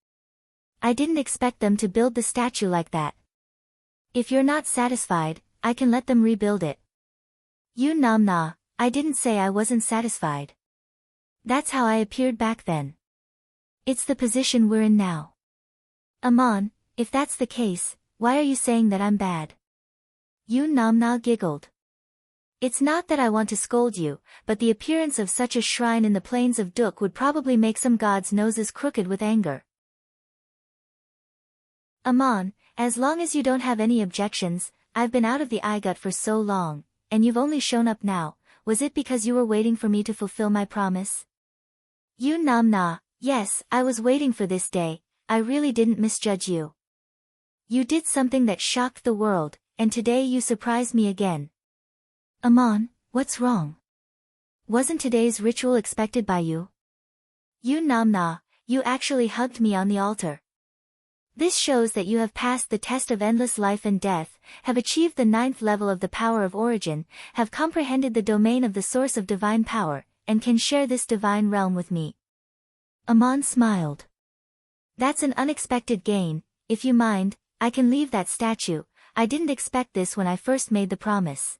"I didn't expect them to build the statue like that. If you're not satisfied, I can let them rebuild it." Unumna, I didn't say I wasn't satisfied. That's how I appeared back then. It's the position we're in now. Amon, if that's the case, why are you saying that I'm bad? Unumna giggled. It's not that I want to scold you, but the appearance of such a shrine in the plains of Duk would probably make some gods' noses crooked with anger. Amon, as long as you don't have any objections, I've been out of the Igut for so long, and you've only shown up now. Was it because you were waiting for me to fulfill my promise? Yun Namna, yes, I was waiting for this day. I really didn't misjudge you. You did something that shocked the world, and today you surprised me again. Amon, what's wrong? Wasn't today's ritual expected by you? Yun Namna, you actually hugged me on the altar. This shows that you have passed the test of endless life and death, have achieved the 9th level of the power of origin, have comprehended the domain of the source of divine power, and can share this divine realm with me. Amon smiled. That's an unexpected gain. If you mind, I can leave that statue. I didn't expect this when I first made the promise.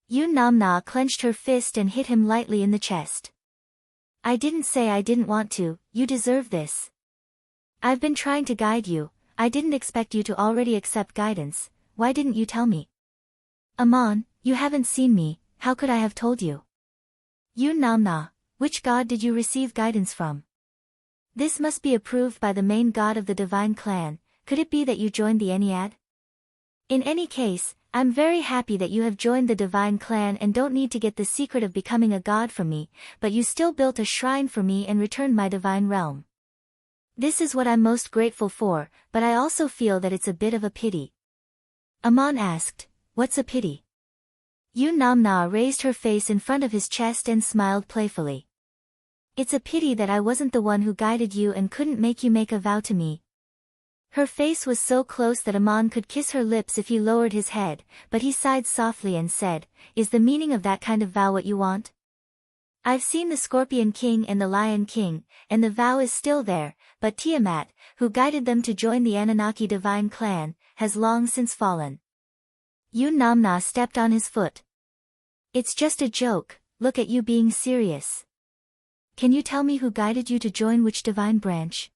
Yun Namna clenched her fist and hit him lightly in the chest. I didn't say I didn't want to. You deserve this. I've been trying to guide you. I didn't expect you to already accept guidance. Why didn't you tell me? Amon, you haven't seen me. How could I have told you? Yun Namna, which god did you receive guidance from? This must be approved by the main god of the divine clan. Could it be that you joined the Ennead? In any case, I'm very happy that you have joined the divine clan and don't need to get the secret of becoming a god from me, but you still built a shrine for me and returned my divine realm. This is what I'm most grateful for, but I also feel that it's a bit of a pity. Amon asked, what's a pity? Yun Namna raised her face in front of his chest and smiled playfully. It's a pity that I wasn't the one who guided you and couldn't make you make a vow to me. Her face was so close that Amon could kiss her lips if he lowered his head, but he sighed softly and said, is the meaning of that kind of vow what you want? I've seen the Scorpion King and the Lion King, and the vow is still there, but Tiamat, who guided them to join the Anunnaki divine clan, has long since fallen. Yun Namna stepped on his foot. It's just a joke, look at you being serious. Can you tell me who guided you to join which divine branch?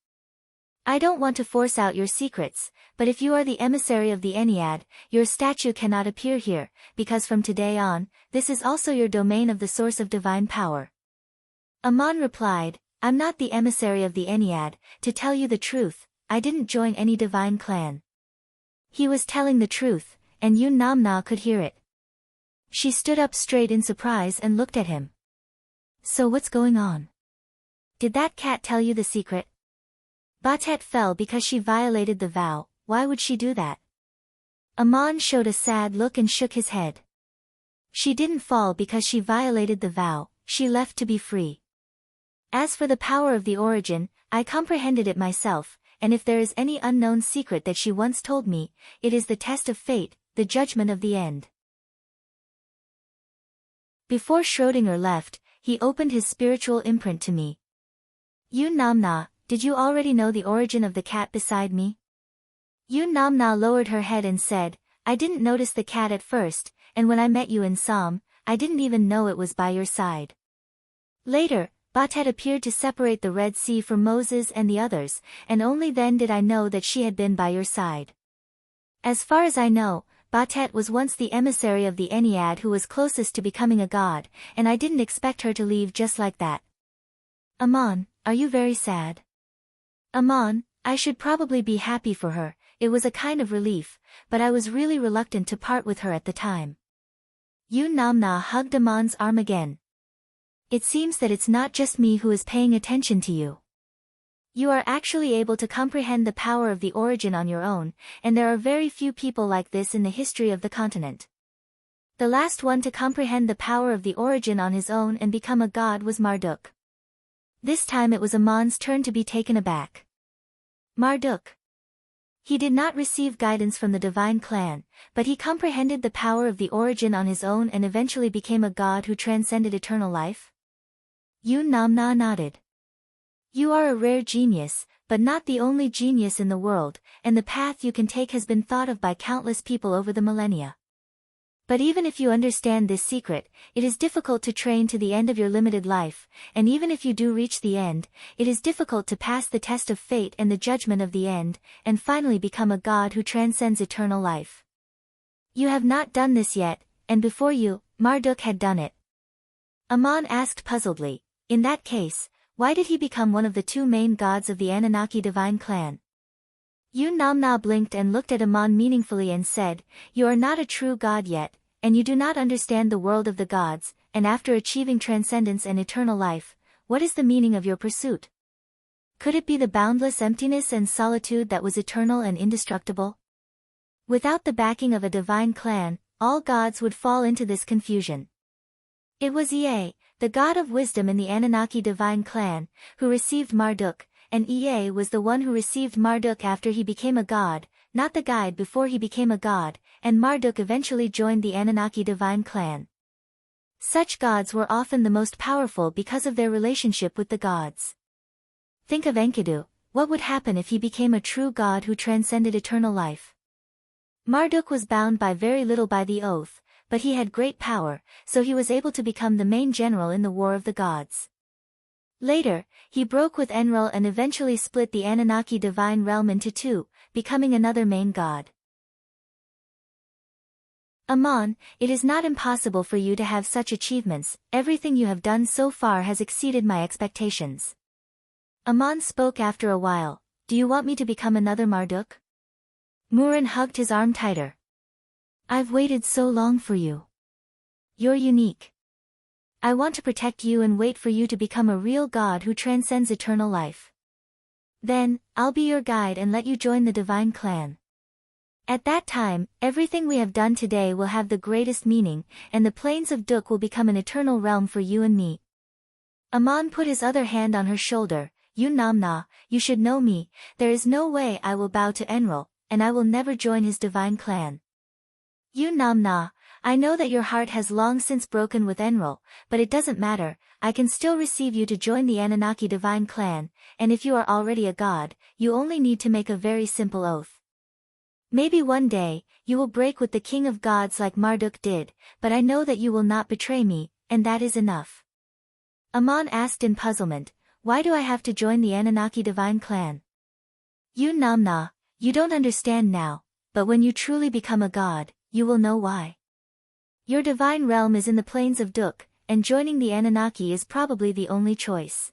I don't want to force out your secrets, but if you are the emissary of the Ennead, your statue cannot appear here, because from today on, this is also your domain of the source of divine power. Amon replied, I'm not the emissary of the Ennead. To tell you the truth, I didn't join any divine clan. He was telling the truth, and Yun Namna could hear it. She stood up straight in surprise and looked at him. So what's going on? Did that cat tell you the secret? Batet fell because she violated the vow. Why would she do that? Amon showed a sad look and shook his head. She didn't fall because she violated the vow, she left to be free. As for the power of the origin, I comprehended it myself, and if there is any unknown secret that she once told me, it is the test of fate, the judgment of the end. Before Schrödinger left, he opened his spiritual imprint to me. Yun Namna, did you already know the origin of the cat beside me? Yun Namna lowered her head and said, I didn't notice the cat at first, and when I met you in Som, I didn't even know it was by your side. Later, Batet appeared to separate the Red Sea from Moses and the others, and only then did I know that she had been by your side. As far as I know, Batet was once the emissary of the Ennead who was closest to becoming a god, and I didn't expect her to leave just like that. Amon, are you very sad? Amon, I should probably be happy for her, it was a kind of relief, but I was really reluctant to part with her at the time. Yun Namna hugged Amon's arm again. It seems that it's not just me who is paying attention to you. You are actually able to comprehend the power of the origin on your own, and there are very few people like this in the history of the continent. The last one to comprehend the power of the origin on his own and become a god was Marduk. This time it was Amon's turn to be taken aback. Marduk. He did not receive guidance from the divine clan, but he comprehended the power of the origin on his own and eventually became a god who transcended eternal life? Yun Namna nodded. You are a rare genius, but not the only genius in the world, and the path you can take has been thought of by countless people over the millennia. But even if you understand this secret, it is difficult to train to the end of your limited life, and even if you do reach the end, it is difficult to pass the test of fate and the judgment of the end, and finally become a god who transcends eternal life. You have not done this yet, and before you, Marduk had done it. Aman asked puzzledly, in that case, why did he become one of the two main gods of the Anunnaki divine clan? Namna blinked and looked at Aman meaningfully and said, you are not a true god yet, and you do not understand the world of the gods, and after achieving transcendence and eternal life, what is the meaning of your pursuit? Could it be the boundless emptiness and solitude that was eternal and indestructible? Without the backing of a divine clan, all gods would fall into this confusion. It was Ea, the god of wisdom in the Anunnaki divine clan, who received Marduk, and Ea was the one who received Marduk after he became a god, not the guide before he became a god, and Marduk eventually joined the Anunnaki divine clan. Such gods were often the most powerful because of their relationship with the gods. Think of Enkidu, what would happen if he became a true god who transcended eternal life? Marduk was bound by very little by the oath, but he had great power, so he was able to become the main general in the War of the Gods. Later, he broke with Enlil and eventually split the Anunnaki divine realm into two, becoming another main god. Aman, it is not impossible for you to have such achievements, everything you have done so far has exceeded my expectations. Aman spoke after a while, do you want me to become another Marduk? Murin hugged his arm tighter. I've waited so long for you. You're unique. I want to protect you and wait for you to become a real god who transcends eternal life. Then, I'll be your guide and let you join the divine clan. At that time, everything we have done today will have the greatest meaning, and the plains of Duk will become an eternal realm for you and me. Aman put his other hand on her shoulder, Namna, you should know me, there is no way I will bow to Enlil, and I will never join his divine clan. Namna, I know that your heart has long since broken with Enlil, but it doesn't matter, I can still receive you to join the Anunnaki divine clan, and if you are already a god, you only need to make a very simple oath. Maybe one day, you will break with the king of gods like Marduk did, but I know that you will not betray me, and that is enough. Aman asked in puzzlement, why do I have to join the Anunnaki divine clan? Namna, you don't understand now, but when you truly become a god, you will know why. Your divine realm is in the plains of Duk, and joining the Anunnaki is probably the only choice.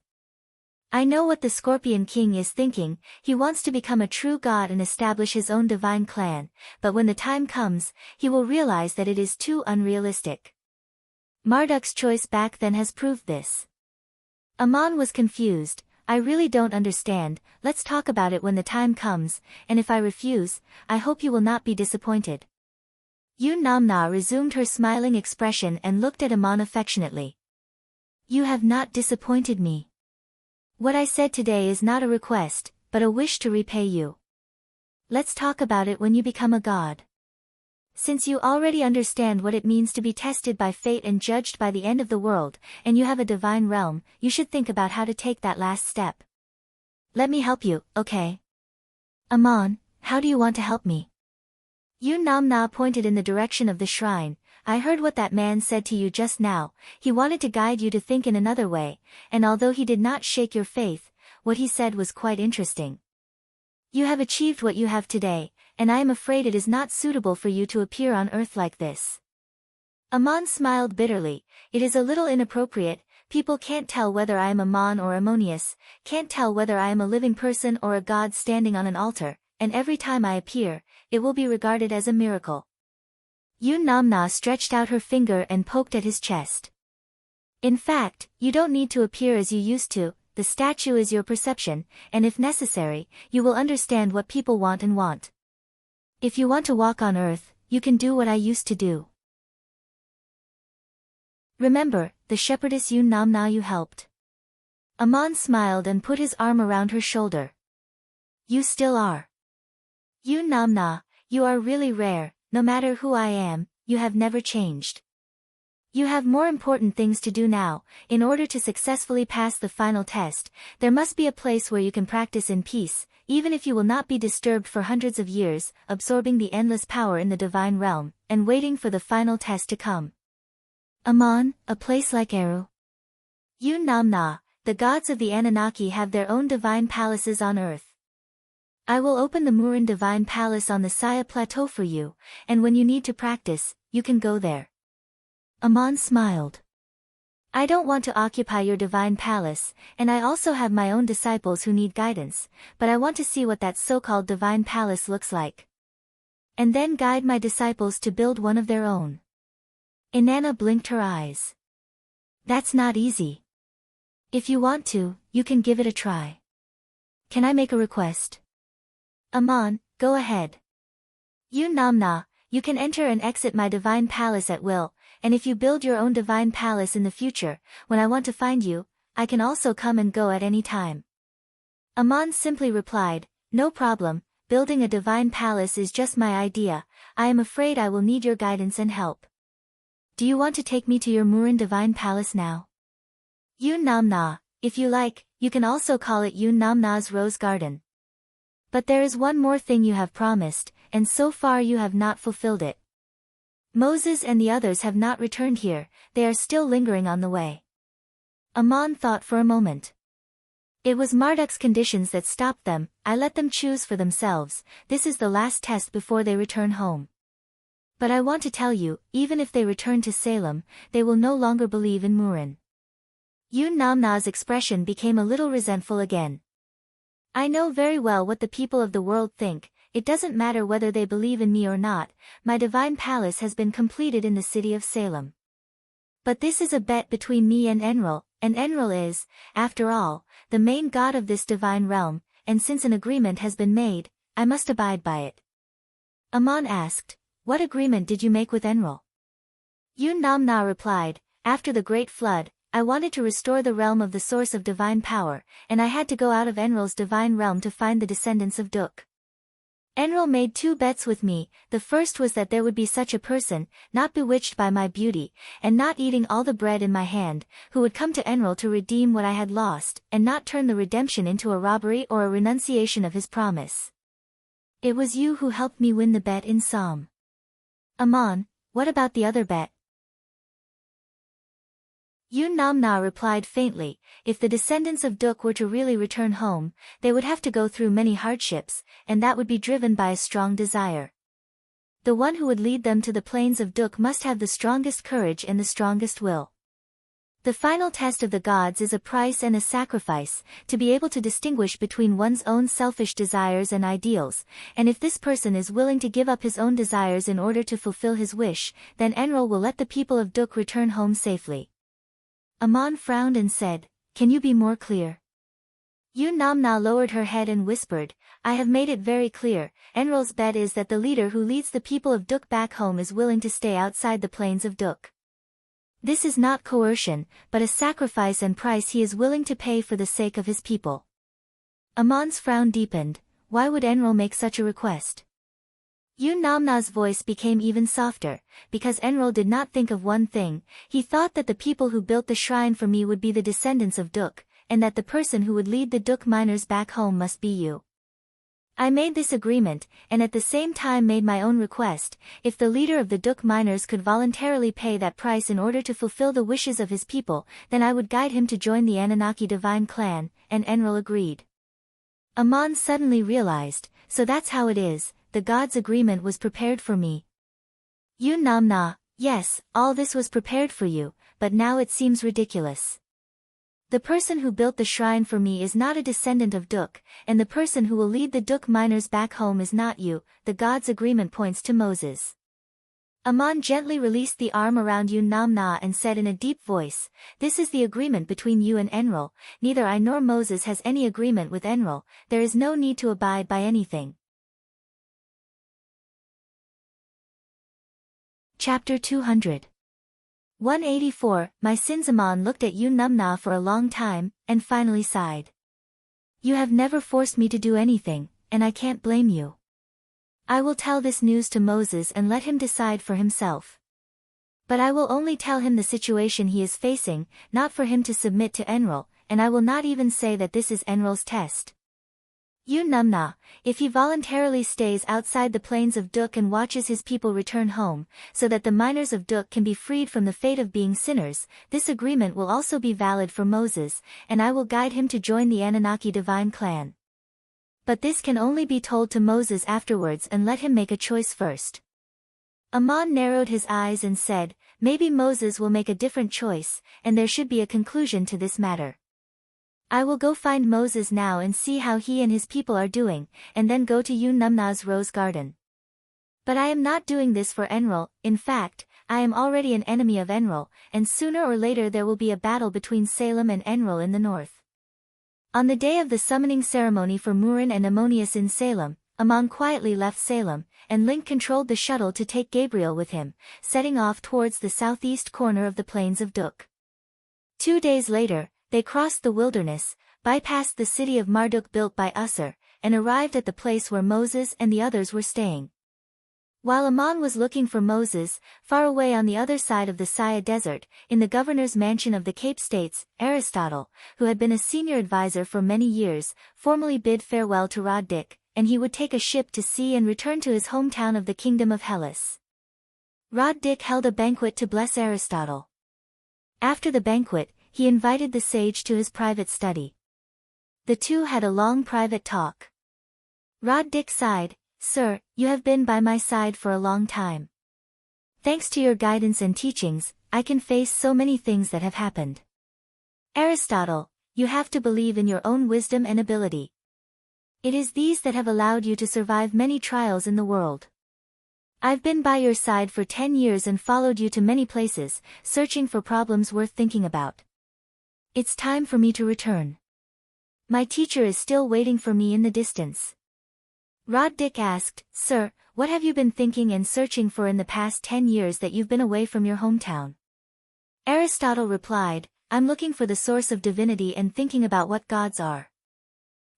I know what the Scorpion King is thinking, he wants to become a true god and establish his own divine clan, but when the time comes, he will realize that it is too unrealistic. Marduk's choice back then has proved this. Aman was confused, I really don't understand, let's talk about it when the time comes, and if I refuse, I hope you will not be disappointed. Namna resumed her smiling expression and looked at Aman affectionately. You have not disappointed me. What I said today is not a request, but a wish to repay you. Let's talk about it when you become a god. Since you already understand what it means to be tested by fate and judged by the end of the world, and you have a divine realm, you should think about how to take that last step. Let me help you, okay? Aman, how do you want to help me? Namna pointed in the direction of the shrine, I heard what that man said to you just now, he wanted to guide you to think in another way, and although he did not shake your faith, what he said was quite interesting. You have achieved what you have today, and I am afraid it is not suitable for you to appear on earth like this. Aman smiled bitterly, it is a little inappropriate, people can't tell whether I am Aman or Ammonius, can't tell whether I am a living person or a god standing on an altar, and every time I appear, it will be regarded as a miracle. Namna stretched out her finger and poked at his chest. In fact, you don't need to appear as you used to, the statue is your perception, and if necessary, you will understand what people want and want. If you want to walk on earth, you can do what I used to do. Remember, the shepherdess Namna you helped. Aman smiled and put his arm around her shoulder. You still are. Namna, you are really rare, no matter who I am, you have never changed. You have more important things to do now, in order to successfully pass the final test, there must be a place where you can practice in peace, even if you will not be disturbed for hundreds of years, absorbing the endless power in the divine realm, and waiting for the final test to come. Aman, a place like Eru? Namna, the gods of the Anunnaki have their own divine palaces on earth. I will open the Murin Divine Palace on the Saya Plateau for you, and when you need to practice, you can go there. Aman smiled. I don't want to occupy your divine palace, and I also have my own disciples who need guidance, but I want to see what that so-called divine palace looks like. And then guide my disciples to build one of their own. Inanna blinked her eyes. That's not easy. If you want to, you can give it a try. Can I make a request? Aman, go ahead. Namna, you can enter and exit my divine palace at will, and if you build your own divine palace in the future, when I want to find you, I can also come and go at any time. Aman simply replied, no problem, building a divine palace is just my idea, I am afraid I will need your guidance and help. Do you want to take me to your Murin divine palace now? Namna, if you like, you can also call it Namna's Rose Garden. But there is one more thing you have promised, and so far you have not fulfilled it. Moses and the others have not returned here, they are still lingering on the way. Aman thought for a moment. It was Marduk's conditions that stopped them, I let them choose for themselves, this is the last test before they return home. But I want to tell you, even if they return to Salem, they will no longer believe in Murin. Namna's expression became a little resentful again. I know very well what the people of the world think, it doesn't matter whether they believe in me or not, my divine palace has been completed in the city of Salem. But this is a bet between me and Enlil is, after all, the main god of this divine realm, and since an agreement has been made, I must abide by it. Aman asked, what agreement did you make with Enlil? Namna replied, after the great flood, I wanted to restore the realm of the source of divine power, and I had to go out of Enlil's divine realm to find the descendants of Duk. Enlil made 2 bets with me, the first was that there would be such a person, not bewitched by my beauty, and not eating all the bread in my hand, who would come to Enlil to redeem what I had lost, and not turn the redemption into a robbery or a renunciation of his promise. It was you who helped me win the bet in Psalm. Aman, what about the other bet? Namna replied faintly, if the descendants of Duk were to really return home, they would have to go through many hardships, and that would be driven by a strong desire. The one who would lead them to the plains of Duk must have the strongest courage and the strongest will. The final test of the gods is a price and a sacrifice, to be able to distinguish between one's own selfish desires and ideals, and if this person is willing to give up his own desires in order to fulfill his wish, then Enlil will let the people of Duk return home safely. Aman frowned and said, can you be more clear? Namna lowered her head and whispered, I have made it very clear, Enlil's bet is that the leader who leads the people of Duk back home is willing to stay outside the plains of Duk. This is not coercion, but a sacrifice and price he is willing to pay for the sake of his people. Aman's frown deepened, why would Enlil make such a request? Namna's voice became even softer, because Enlil did not think of one thing, he thought that the people who built the shrine for me would be the descendants of Duk, and that the person who would lead the Duk miners back home must be you. I made this agreement, and at the same time made my own request, if the leader of the Duk miners could voluntarily pay that price in order to fulfill the wishes of his people, then I would guide him to join the Anunnaki divine clan, and Enlil agreed. Aman suddenly realized, so that's how it is, the god's agreement was prepared for me. Namna, yes, all this was prepared for you, but now it seems ridiculous. The person who built the shrine for me is not a descendant of Duk, and the person who will lead the Duk miners back home is not you, the god's agreement points to Moses. Aman gently released the arm around Namna and said in a deep voice, this is the agreement between you and Enlil, neither I nor Moses has any agreement with Enlil, there is no need to abide by anything. Chapter 200 184, My sins. Aman looked at Namna for a long time, and finally sighed. You have never forced me to do anything, and I can't blame you. I will tell this news to Moses and let him decide for himself. But I will only tell him the situation he is facing, not for him to submit to Enlil, and I will not even say that this is Enlil's test. Namna, if he voluntarily stays outside the plains of Duk and watches his people return home, so that the miners of Duk can be freed from the fate of being sinners, this agreement will also be valid for Moses, and I will guide him to join the Anunnaki divine clan. But this can only be told to Moses afterwards and let him make a choice first. Ammon narrowed his eyes and said, maybe Moses will make a different choice, and there should be a conclusion to this matter. I will go find Moses now and see how he and his people are doing, and then go to Numna's rose garden. But I am not doing this for Enlil. In fact, I am already an enemy of Enlil, and sooner or later there will be a battle between Salem and Enlil in the north. On the day of the summoning ceremony for Murin and Ammonius in Salem, Ammon quietly left Salem, and Link controlled the shuttle to take Gabriel with him, setting off towards the southeast corner of the plains of Duk. 2 days later, they crossed the wilderness, bypassed the city of Marduk built by Usser, and arrived at the place where Moses and the others were staying. While Ammon was looking for Moses, far away on the other side of the Siyah Desert, in the governor's mansion of the Cape States, Aristotle, who had been a senior advisor for many years, formally bid farewell to Rod-Dik, and he would take a ship to sea and return to his hometown of the Kingdom of Hellas. Rod-Dik held a banquet to bless Aristotle. After the banquet, he invited the sage to his private study. The two had a long private talk. Rod-Dik sighed, "Sir, you have been by my side for a long time. Thanks to your guidance and teachings, I can face so many things that have happened. Aristotle, you have to believe in your own wisdom and ability. It is these that have allowed you to survive many trials in the world. I've been by your side for 10 years and followed you to many places, searching for problems worth thinking about. It's time for me to return. My teacher is still waiting for me in the distance." Rod-Dik asked, "Sir, what have you been thinking and searching for in the past 10 years that you've been away from your hometown?" Aristotle replied, "I'm looking for the source of divinity and thinking about what gods are.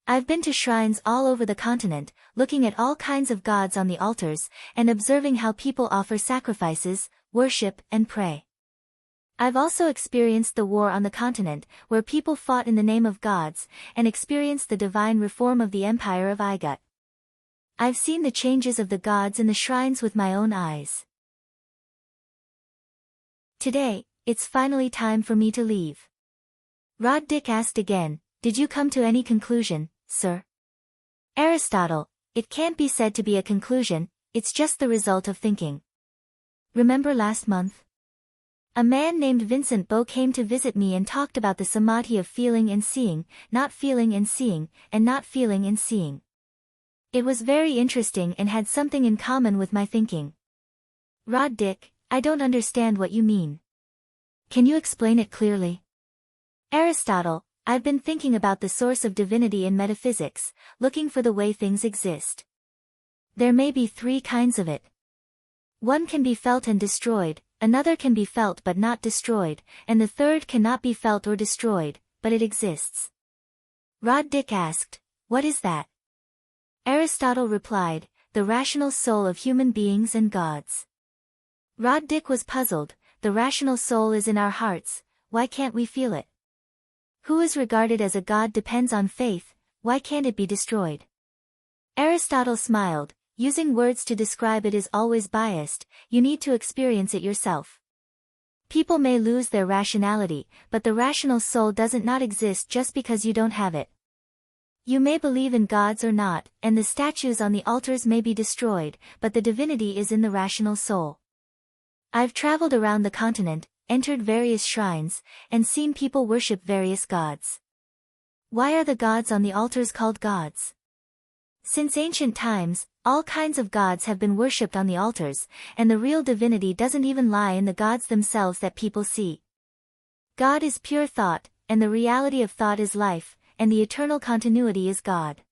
I've been to shrines all over the continent, looking at all kinds of gods on the altars, and observing how people offer sacrifices, worship, and pray. I've also experienced the war on the continent, where people fought in the name of gods, and experienced the divine reform of the empire of Igut. I've seen the changes of the gods in the shrines with my own eyes. Today, it's finally time for me to leave." Rod-Dik asked again, "Did you come to any conclusion, sir?" Aristotle, "It can't be said to be a conclusion, it's just the result of thinking. Remember last month? A man named Vincent Beau came to visit me and talked about the samadhi of feeling and seeing, not feeling and seeing, and not feeling and seeing. It was very interesting and had something in common with my thinking." Rod-Dik, "I don't understand what you mean. Can you explain it clearly?" Aristotle, "I've been thinking about the source of divinity in metaphysics, looking for the way things exist. There may be 3 kinds of it. One can be felt and destroyed, another can be felt but not destroyed, and the third cannot be felt or destroyed, but it exists." Rod-Dik asked, "What is that?" Aristotle replied, "The rational soul of human beings and gods." Rod-Dik was puzzled. The rational soul is in our hearts, why can't we feel it? Who is regarded as a god depends on faith, why can't it be destroyed? Aristotle smiled, "Using words to describe it is always biased, you need to experience it yourself. People may lose their rationality, but the rational soul doesn't not exist just because you don't have it. You may believe in gods or not, and the statues on the altars may be destroyed, but the divinity is in the rational soul. I've traveled around the continent, entered various shrines, and seen people worship various gods. Why are the gods on the altars called gods? Since ancient times, all kinds of gods have been worshipped on the altars, and the real divinity doesn't even lie in the gods themselves that people see. God is pure thought, and the reality of thought is life, and the eternal continuity is God.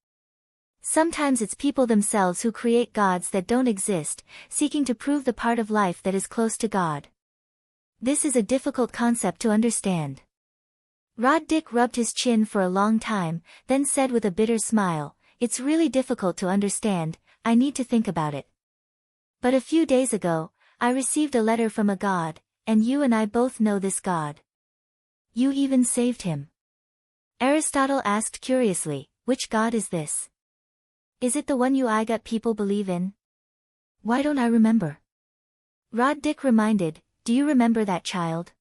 Sometimes it's people themselves who create gods that don't exist, seeking to prove the part of life that is close to God. This is a difficult concept to understand." Rod-Dik rubbed his chin for a long time, then said with a bitter smile, "It's really difficult to understand, I need to think about it. But a few days ago, I received a letter from a god, and you and I both know this god. You even saved him." Aristotle asked curiously, "Which god is this? Is it the one you Igut people believe in?" "Why don't I remember?" Rod-Dik reminded, "Do you remember that child?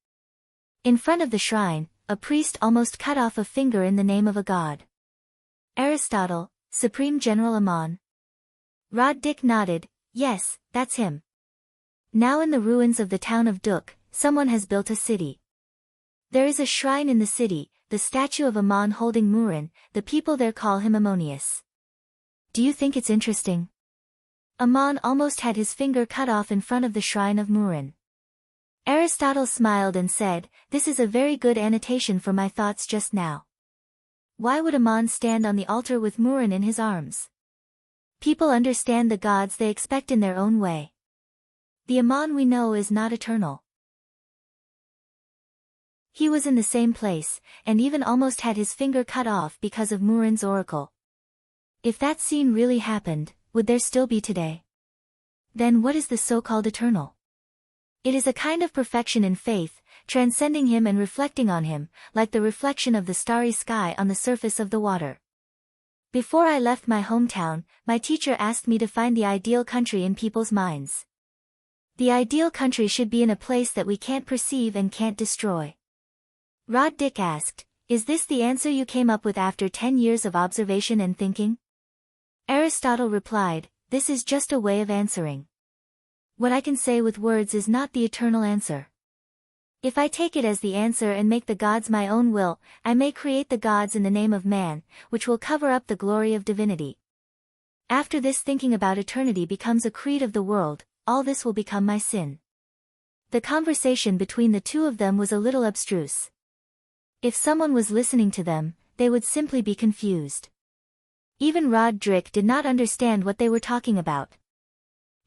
In front of the shrine, a priest almost cut off a finger in the name of a god." Aristotle, "Supreme General Ammon?" Rod-Dik nodded, "Yes, that's him. Now in the ruins of the town of Duk, someone has built a city. There is a shrine in the city, the statue of Ammon holding Murin, the people there call him Ammonius. Do you think it's interesting? Ammon almost had his finger cut off in front of the shrine of Murin. Aristotle smiled and said, "This is a very good annotation for my thoughts just now. Why would Ammon stand on the altar with Murin in his arms? People understand the gods they expect in their own way. The Ammon we know is not eternal. He was in the same place, and even almost had his finger cut off because of Murin's oracle. If that scene really happened, would there still be today? Then what is the so-called eternal? It is a kind of perfection in faith, transcending him and reflecting on him, like the reflection of the starry sky on the surface of the water. Before I left my hometown, my teacher asked me to find the ideal country in people's minds. The ideal country should be in a place that we can't perceive and can't destroy." Rod Dick asked, "Is this the answer you came up with after 10 years of observation and thinking?" Aristotle replied, "This is just a way of answering. What I can say with words is not the eternal answer. If I take it as the answer and make the gods my own will, I may create the gods in the name of man, which will cover up the glory of divinity. After this, thinking about eternity becomes a creed of the world, all this will become my sin." The conversation between the two of them was a little abstruse. If someone was listening to them, they would simply be confused. Even Rod Dick did not understand what they were talking about.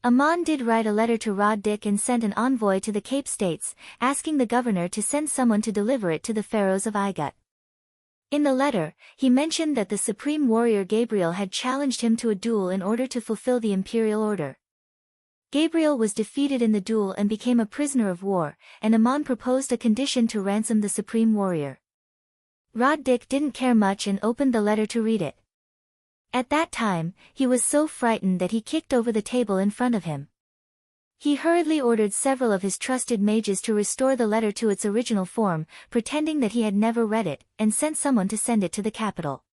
Ammon did write a letter to Rod Dick and sent an envoy to the Cape States, asking the governor to send someone to deliver it to the pharaohs of Igut. In the letter, he mentioned that the supreme warrior Gabriel had challenged him to a duel in order to fulfill the imperial order. Gabriel was defeated in the duel and became a prisoner of war, and Ammon proposed a condition to ransom the supreme warrior. Rod Dick didn't care much and opened the letter to read it. At that time, he was so frightened that he kicked over the table in front of him. He hurriedly ordered several of his trusted mages to restore the letter to its original form, pretending that he had never read it, and sent someone to send it to the capital.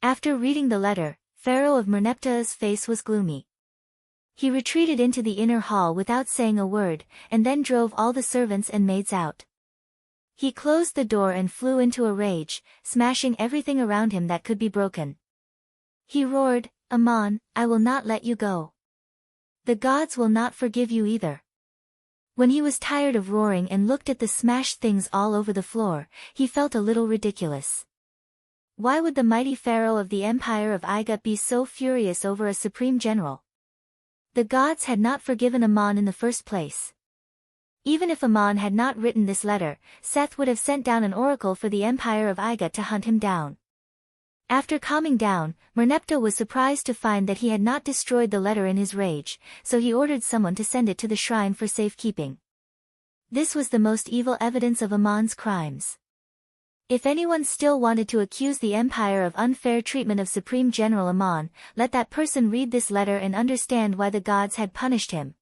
After reading the letter, Pharaoh of Merneptah's face was gloomy. He retreated into the inner hall without saying a word, and then drove all the servants and maids out. He closed the door and flew into a rage, smashing everything around him that could be broken. He roared, "Ammon, I will not let you go. The gods will not forgive you either." When he was tired of roaring and looked at the smashed things all over the floor, he felt a little ridiculous. Why would the mighty pharaoh of the empire of Igut be so furious over a supreme general? The gods had not forgiven Ammon in the first place. Even if Ammon had not written this letter, Seth would have sent down an oracle for the empire of Igut to hunt him down. After calming down, Merneptah was surprised to find that he had not destroyed the letter in his rage, so he ordered someone to send it to the shrine for safekeeping. This was the most evil evidence of Ammon's crimes. If anyone still wanted to accuse the empire of unfair treatment of Supreme General Ammon, let that person read this letter and understand why the gods had punished him.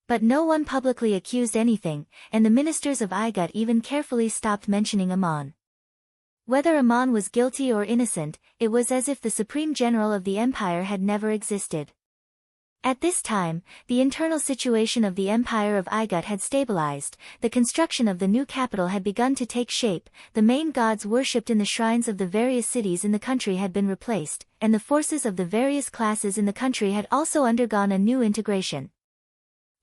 But no one publicly accused anything, and the ministers of Igut even carefully stopped mentioning Ammon. Whether Ammon was guilty or innocent, it was as if the supreme general of the empire had never existed. At this time, the internal situation of the empire of Igut had stabilized, the construction of the new capital had begun to take shape, the main gods worshipped in the shrines of the various cities in the country had been replaced, and the forces of the various classes in the country had also undergone a new integration.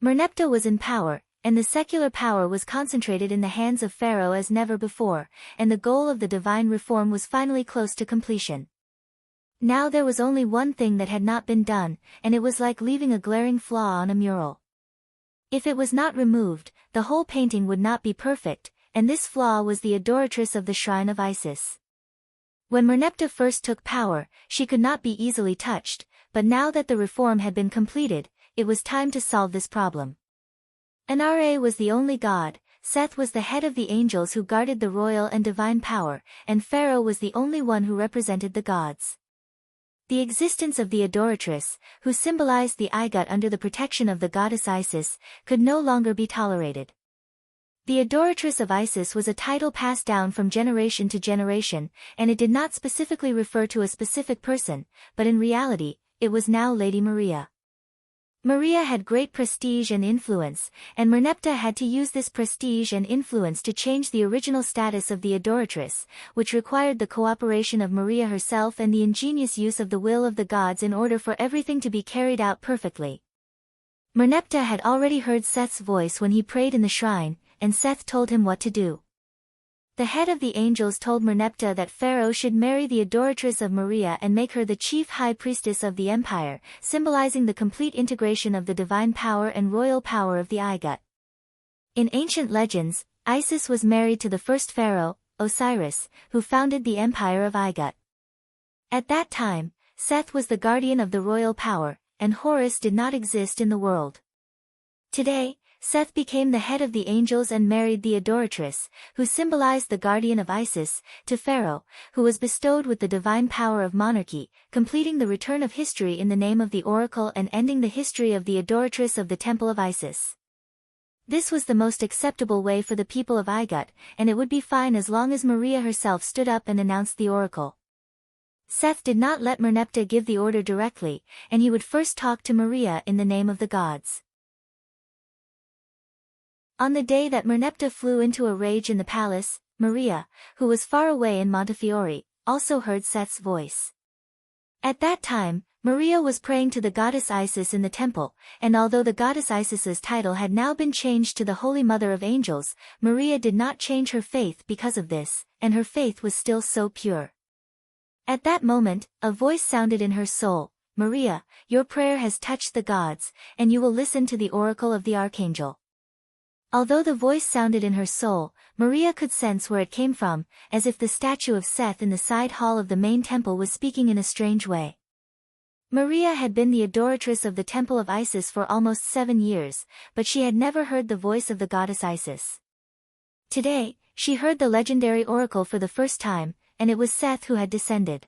Merneptah was in power, and the secular power was concentrated in the hands of Pharaoh as never before, and the goal of the divine reform was finally close to completion. Now there was only one thing that had not been done, and it was like leaving a glaring flaw on a mural. If it was not removed, the whole painting would not be perfect, and this flaw was the adoratress of the shrine of Isis. When Merneptah first took power, she could not be easily touched, but now that the reform had been completed, it was time to solve this problem. Anare was the only god, Seth was the head of the angels who guarded the royal and divine power, and Pharaoh was the only one who represented the gods. The existence of the adoratress, who symbolized the Igut under the protection of the goddess Isis, could no longer be tolerated. The adoratress of Isis was a title passed down from generation to generation, and it did not specifically refer to a specific person, but in reality, it was now Lady Maria. Maria had great prestige and influence, and Merneptah had to use this prestige and influence to change the original status of the adoratress, which required the cooperation of Maria herself and the ingenious use of the will of the gods in order for everything to be carried out perfectly. Merneptah had already heard Seth's voice when he prayed in the shrine, and Seth told him what to do. The head of the angels told Merneptah that Pharaoh should marry the adoratress of Maria and make her the chief high priestess of the empire, symbolizing the complete integration of the divine power and royal power of the Igut. In ancient legends, Isis was married to the first pharaoh, Osiris, who founded the empire of Igut. At that time, Seth was the guardian of the royal power, and Horus did not exist in the world. Today, Seth became the head of the angels and married the adoratress, who symbolized the guardian of Isis, to Pharaoh, who was bestowed with the divine power of monarchy, completing the return of history in the name of the oracle and ending the history of the adoratress of the temple of Isis. This was the most acceptable way for the people of Igut, and it would be fine as long as Maria herself stood up and announced the oracle. Seth did not let Merneptah give the order directly, and he would first talk to Maria in the name of the gods. On the day that Merneptah flew into a rage in the palace, Maria, who was far away in Montefiore, also heard Seth's voice. At that time, Maria was praying to the goddess Isis in the temple, and although the goddess Isis's title had now been changed to the Holy Mother of Angels, Maria did not change her faith because of this, and her faith was still so pure. At that moment, a voice sounded in her soul, "Maria, your prayer has touched the gods, and you will listen to the oracle of the archangel." Although the voice sounded in her soul, Maria could sense where it came from, as if the statue of Seth in the side hall of the main temple was speaking in a strange way. Maria had been the adoratress of the temple of Isis for almost 7 years, but she had never heard the voice of the goddess Isis. Today, she heard the legendary oracle for the first time, and it was Seth who had descended.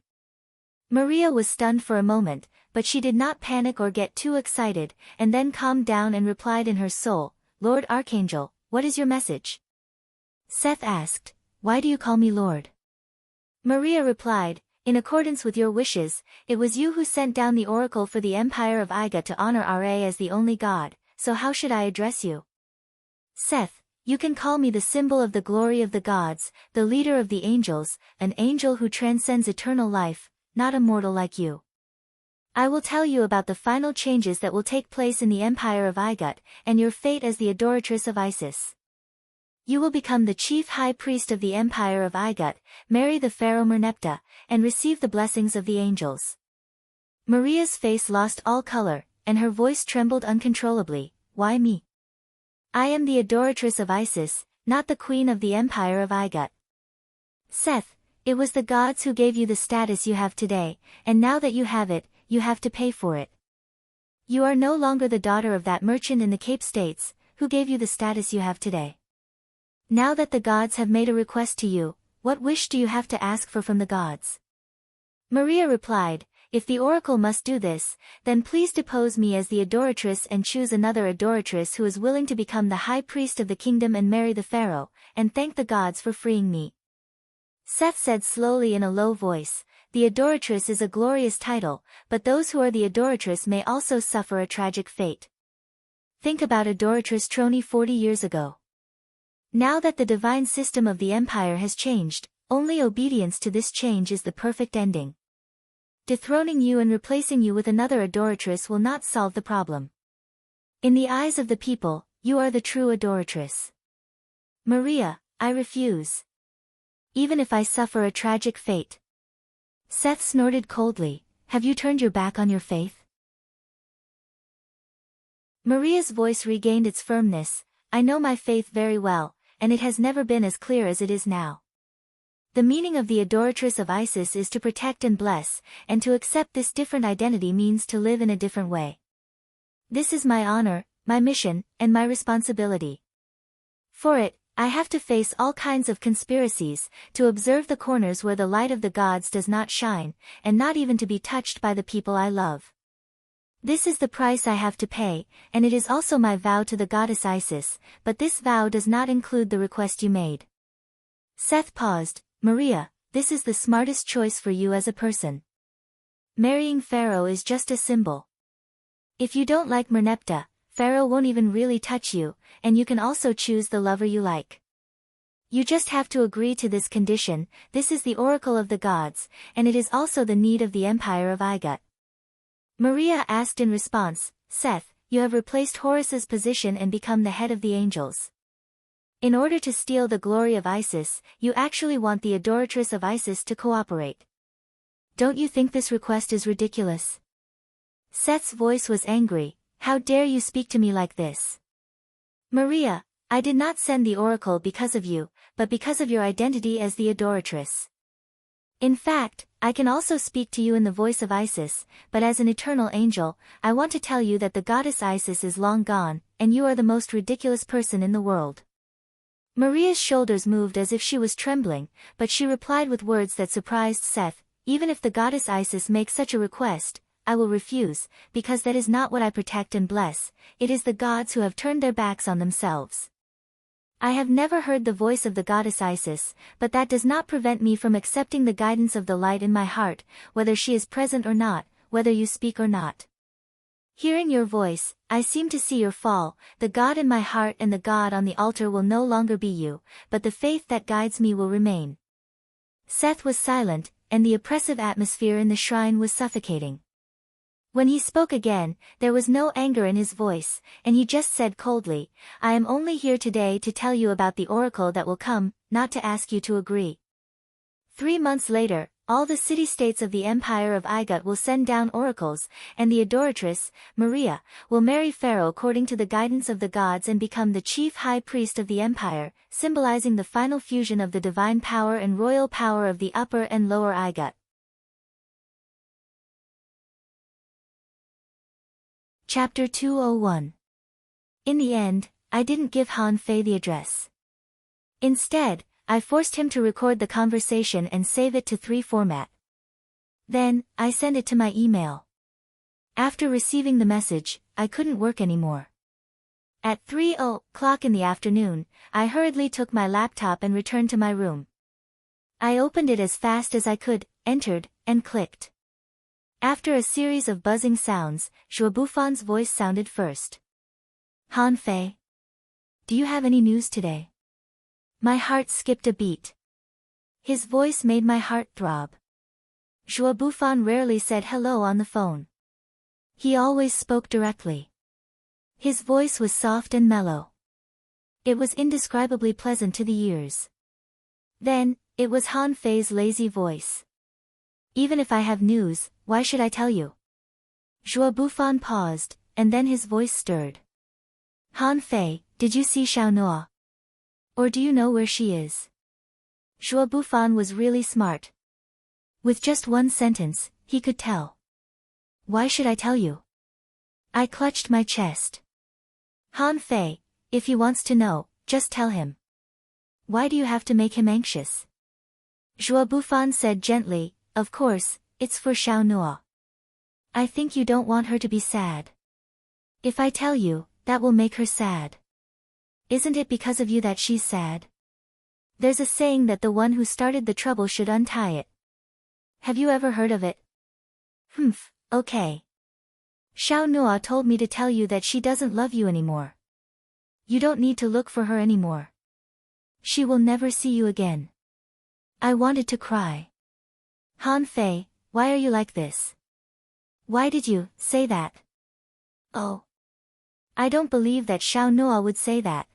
Maria was stunned for a moment, but she did not panic or get too excited, and then calmed down and replied in her soul, "Lord Archangel, what is your message?" Seth asked, "Why do you call me Lord?" Maria replied, "In accordance with your wishes, it was you who sent down the oracle for the empire of Iga to honor Ra as the only god, so how should I address you?" Seth, you can call me the symbol of the glory of the gods, the leader of the angels, an angel who transcends eternal life, not a mortal like you. I will tell you about the final changes that will take place in the empire of Igut, and your fate as the adoratress of Isis. You will become the chief high priest of the empire of Igut, marry the pharaoh Merneptah, and receive the blessings of the angels. Maria's face lost all color, and her voice trembled uncontrollably. "Why me? I am the adoratress of Isis, not the queen of the empire of Igut." Seth, it was the gods who gave you the status you have today, and now that you have it, you have to pay for it. You are no longer the daughter of that merchant in the Cape States, who gave you the status you have today. Now that the gods have made a request to you, what wish do you have to ask for from the gods? Maria replied, "If the oracle must do this, then please depose me as the adoratress and choose another adoratress who is willing to become the high priest of the kingdom and marry the pharaoh, and thank the gods for freeing me." Seth said slowly in a low voice, "The adoratress is a glorious title, but those who are the adoratress may also suffer a tragic fate. Think about adoratress Troni 40 years ago. Now that the divine system of the empire has changed, only obedience to this change is the perfect ending. Dethroning you and replacing you with another adoratress will not solve the problem. In the eyes of the people, you are the true adoratress." "Maria, I refuse. Even if I suffer a tragic fate." Seth snorted coldly, "Have you turned your back on your faith?" Maria's voice regained its firmness, "I know my faith very well, and it has never been as clear as it is now. The meaning of the adoratress of Isis is to protect and bless, and to accept this different identity means to live in a different way. This is my honor, my mission, and my responsibility. For it, I have to face all kinds of conspiracies, to observe the corners where the light of the gods does not shine, and not even to be touched by the people I love. This is the price I have to pay, and it is also my vow to the goddess Isis, but this vow does not include the request you made." Seth paused, "Maria, this is the smartest choice for you as a person. Marrying Pharaoh is just a symbol. If you don't like Merneptah, Pharaoh won't even really touch you, and you can also choose the lover you like. You just have to agree to this condition. This is the oracle of the gods, and it is also the need of the empire of Igut. Maria asked in response, Seth, you have replaced Horus's position and become the head of the angels. In order to steal the glory of Isis, you actually want the adoratress of Isis to cooperate. Don't you think this request is ridiculous? Seth's voice was angry. How dare you speak to me like this? Maria, I did not send the oracle because of you, but because of your identity as the adoratress. In fact, I can also speak to you in the voice of Isis, but as an eternal angel, I want to tell you that the goddess Isis is long gone, and you are the most ridiculous person in the world. Maria's shoulders moved as if she was trembling, but she replied with words that surprised Seth, even if the goddess Isis makes such a request, I will refuse, because that is not what I protect and bless, it is the gods who have turned their backs on themselves. I have never heard the voice of the goddess Isis, but that does not prevent me from accepting the guidance of the light in my heart, whether she is present or not, whether you speak or not. Hearing your voice, I seem to see your fall, the God in my heart and the God on the altar will no longer be you, but the faith that guides me will remain. Seth was silent, and the oppressive atmosphere in the shrine was suffocating. When he spoke again, there was no anger in his voice, and he just said coldly, I am only here today to tell you about the oracle that will come, not to ask you to agree. 3 months later, all the city-states of the empire of Igut will send down oracles, and the adoratress, Maria, will marry Pharaoh according to the guidance of the gods and become the chief high priest of the empire, symbolizing the final fusion of the divine power and royal power of the upper and lower Igut. Chapter 201. In the end, I didn't give Han Fei the address. Instead, I forced him to record the conversation and save it to 3 format. Then, I sent it to my email. After receiving the message, I couldn't work anymore. At 3:00 in the afternoon, I hurriedly took my laptop and returned to my room. I opened it as fast as I could, entered, and clicked. After a series of buzzing sounds, Zhuobufan's voice sounded first. Han Fei. Do you have any news today? My heart skipped a beat. His voice made my heart throb. Zhuobufan rarely said hello on the phone. He always spoke directly. His voice was soft and mellow. It was indescribably pleasant to the ears. Then, it was Han Fei's lazy voice. Even if I have news, why should I tell you? Zhuobufan paused, and then his voice stirred. Han Fei, did you see Xiao Noa? Or do you know where she is? Zhuobufan was really smart. With just one sentence, he could tell. Why should I tell you? I clutched my chest. Han Fei, if he wants to know, just tell him. Why do you have to make him anxious? Zhuobufan said gently, of course, it's for Xiao Noa. I think you don't want her to be sad. If I tell you, that will make her sad. Isn't it because of you that she's sad? There's a saying that the one who started the trouble should untie it. Have you ever heard of it? Humph, okay. Xiao Noa told me to tell you that she doesn't love you anymore. You don't need to look for her anymore. She will never see you again. I wanted to cry. Han Fei, why are you like this? Why did you say that? Oh. I don't believe that Xiao Noa would say that.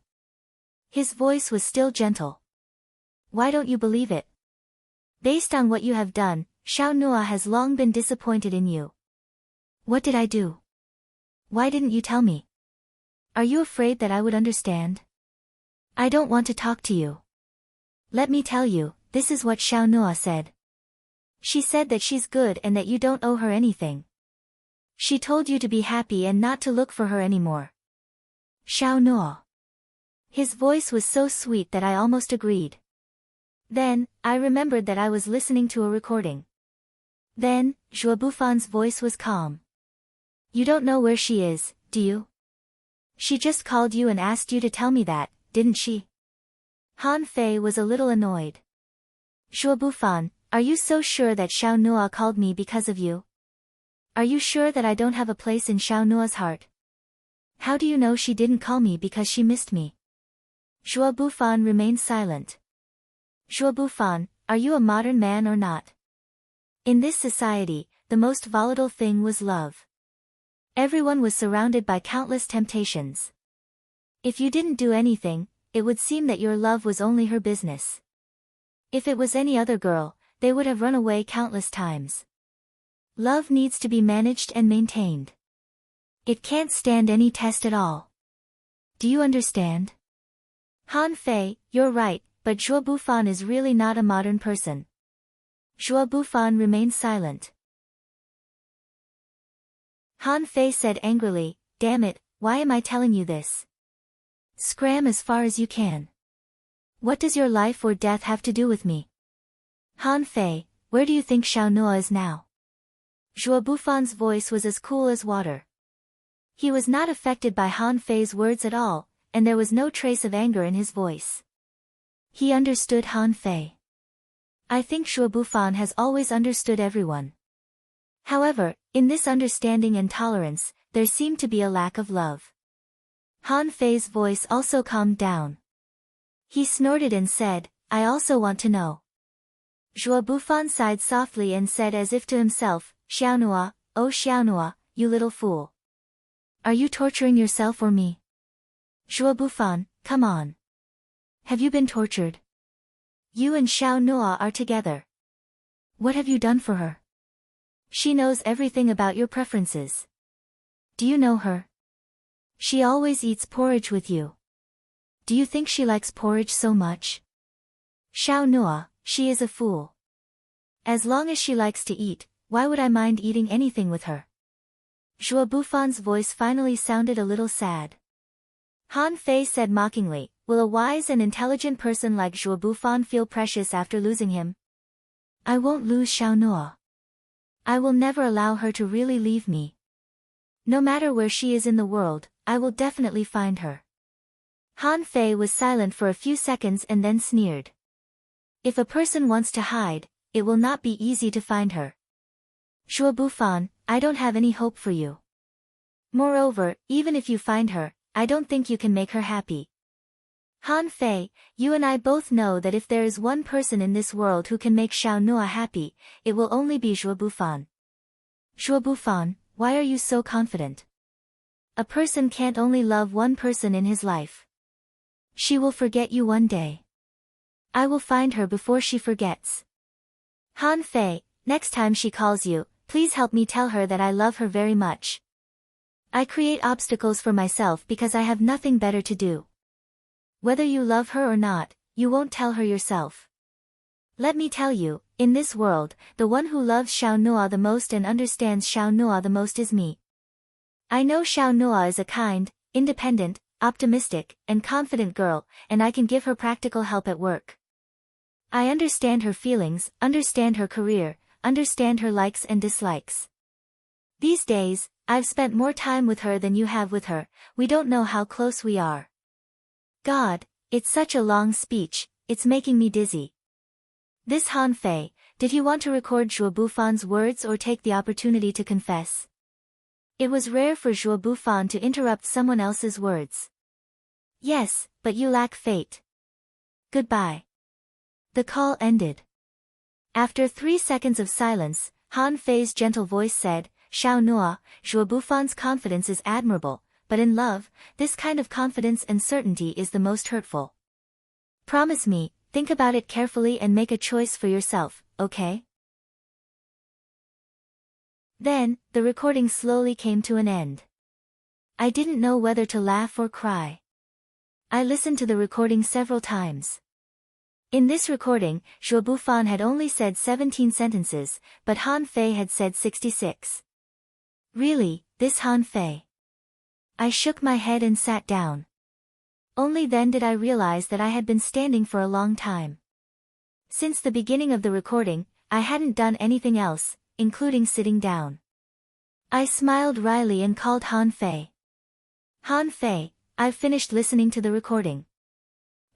His voice was still gentle. Why don't you believe it? Based on what you have done, Xiao Noa has long been disappointed in you. What did I do? Why didn't you tell me? Are you afraid that I would understand? I don't want to talk to you. Let me tell you, this is what Xiao Noa said. She said that she's good and that you don't owe her anything. She told you to be happy and not to look for her anymore. Xiao Noa. His voice was so sweet that I almost agreed. Then, I remembered that I was listening to a recording. Then, Zhuobufan's voice was calm. You don't know where she is, do you? She just called you and asked you to tell me that, didn't she? Han Fei was a little annoyed. Zhuobufan, are you so sure that Xiao Noa called me because of you? Are you sure that I don't have a place in Xiao Nua's heart? How do you know she didn't call me because she missed me? Zhuo Bufan remained silent. Zhuo Bufan, are you a modern man or not? In this society, the most volatile thing was love. Everyone was surrounded by countless temptations. If you didn't do anything, it would seem that your love was only her business. If it was any other girl, they would have run away countless times. Love needs to be managed and maintained. It can't stand any test at all. Do you understand? Han Fei, you're right, but Zhuo Bufan is really not a modern person. Zhuo Bufan remained silent. Han Fei said angrily, damn it, why am I telling you this? Scram as far as you can. What does your life or death have to do with me? Han Fei, where do you think Xiao Nua is now? Zhuo Bufan's voice was as cool as water. He was not affected by Han Fei's words at all, and there was no trace of anger in his voice. He understood Han Fei. I think Zhuo Bufan has always understood everyone. However, in this understanding and tolerance, there seemed to be a lack of love. Han Fei's voice also calmed down. He snorted and said, I also want to know. Zhuo Bufan sighed softly and said as if to himself, Xiaonua, oh Xiaonua, you little fool. Are you torturing yourself or me? Zhuo Bufan, come on. Have you been tortured? You and Xiaonua are together. What have you done for her? She knows everything about your preferences. Do you know her? She always eats porridge with you. Do you think she likes porridge so much? Xiaonua, she is a fool. As long as she likes to eat, why would I mind eating anything with her? Zhuo Bufan's voice finally sounded a little sad. Han Fei said mockingly, will a wise and intelligent person like Zhuo Bufan feel precious after losing him? I won't lose Xiaonua. I will never allow her to really leave me. No matter where she is in the world, I will definitely find her. Han Fei was silent for a few seconds and then sneered. If a person wants to hide, it will not be easy to find her. Zhuo Bufan, I don't have any hope for you. Moreover, even if you find her, I don't think you can make her happy. Han Fei, you and I both know that if there is one person in this world who can make Xiaonua happy, it will only be Zhuo Bufan. Zhuo Bufan, why are you so confident? A person can't only love one person in his life. She will forget you one day. I will find her before she forgets. Han Fei, next time she calls you, please help me tell her that I love her very much. I create obstacles for myself because I have nothing better to do. Whether you love her or not, you won't tell her yourself. Let me tell you, in this world, the one who loves Xiaonua the most and understands Xiaonua the most is me. I know Xiaonua is a kind, independent, optimistic, and confident girl, and I can give her practical help at work. I understand her feelings, understand her career, understand her likes and dislikes. These days, I've spent more time with her than you have with her, we don't know how close we are. God, it's such a long speech, it's making me dizzy. This Han Fei, did he want to record Zhuo Bufan's words or take the opportunity to confess? It was rare for Zhuo Bufan to interrupt someone else's words. Yes, but you lack fate. Goodbye. The call ended. After 3 seconds of silence, Han Fei's gentle voice said, Xiaonua, Zhuo Bufan's confidence is admirable, but in love, this kind of confidence and certainty is the most hurtful. Promise me, think about it carefully and make a choice for yourself, okay? Then, the recording slowly came to an end. I didn't know whether to laugh or cry. I listened to the recording several times. In this recording, Zhuo Bufan had only said 17 sentences, but Han Fei had said 66. Really, this Han Fei? I shook my head and sat down. Only then did I realize that I had been standing for a long time. Since the beginning of the recording, I hadn't done anything else, including sitting down. I smiled wryly and called Han Fei. Han Fei, I've finished listening to the recording.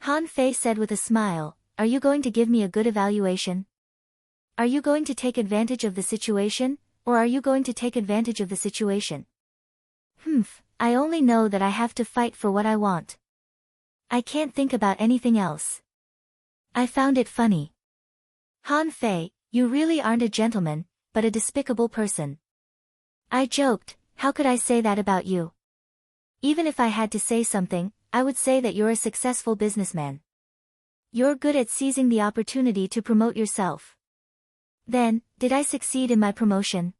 Han Fei said with a smile, are you going to give me a good evaluation? Are you going to take advantage of the situation, or are you going to take advantage of the situation? I only know that I have to fight for what I want. I can't think about anything else. I found it funny. Han Fei, you really aren't a gentleman, but a despicable person. I joked, how could I say that about you? Even if I had to say something, I would say that you're a successful businessman. You're good at seizing the opportunity to promote yourself. Then, did I succeed in my promotion?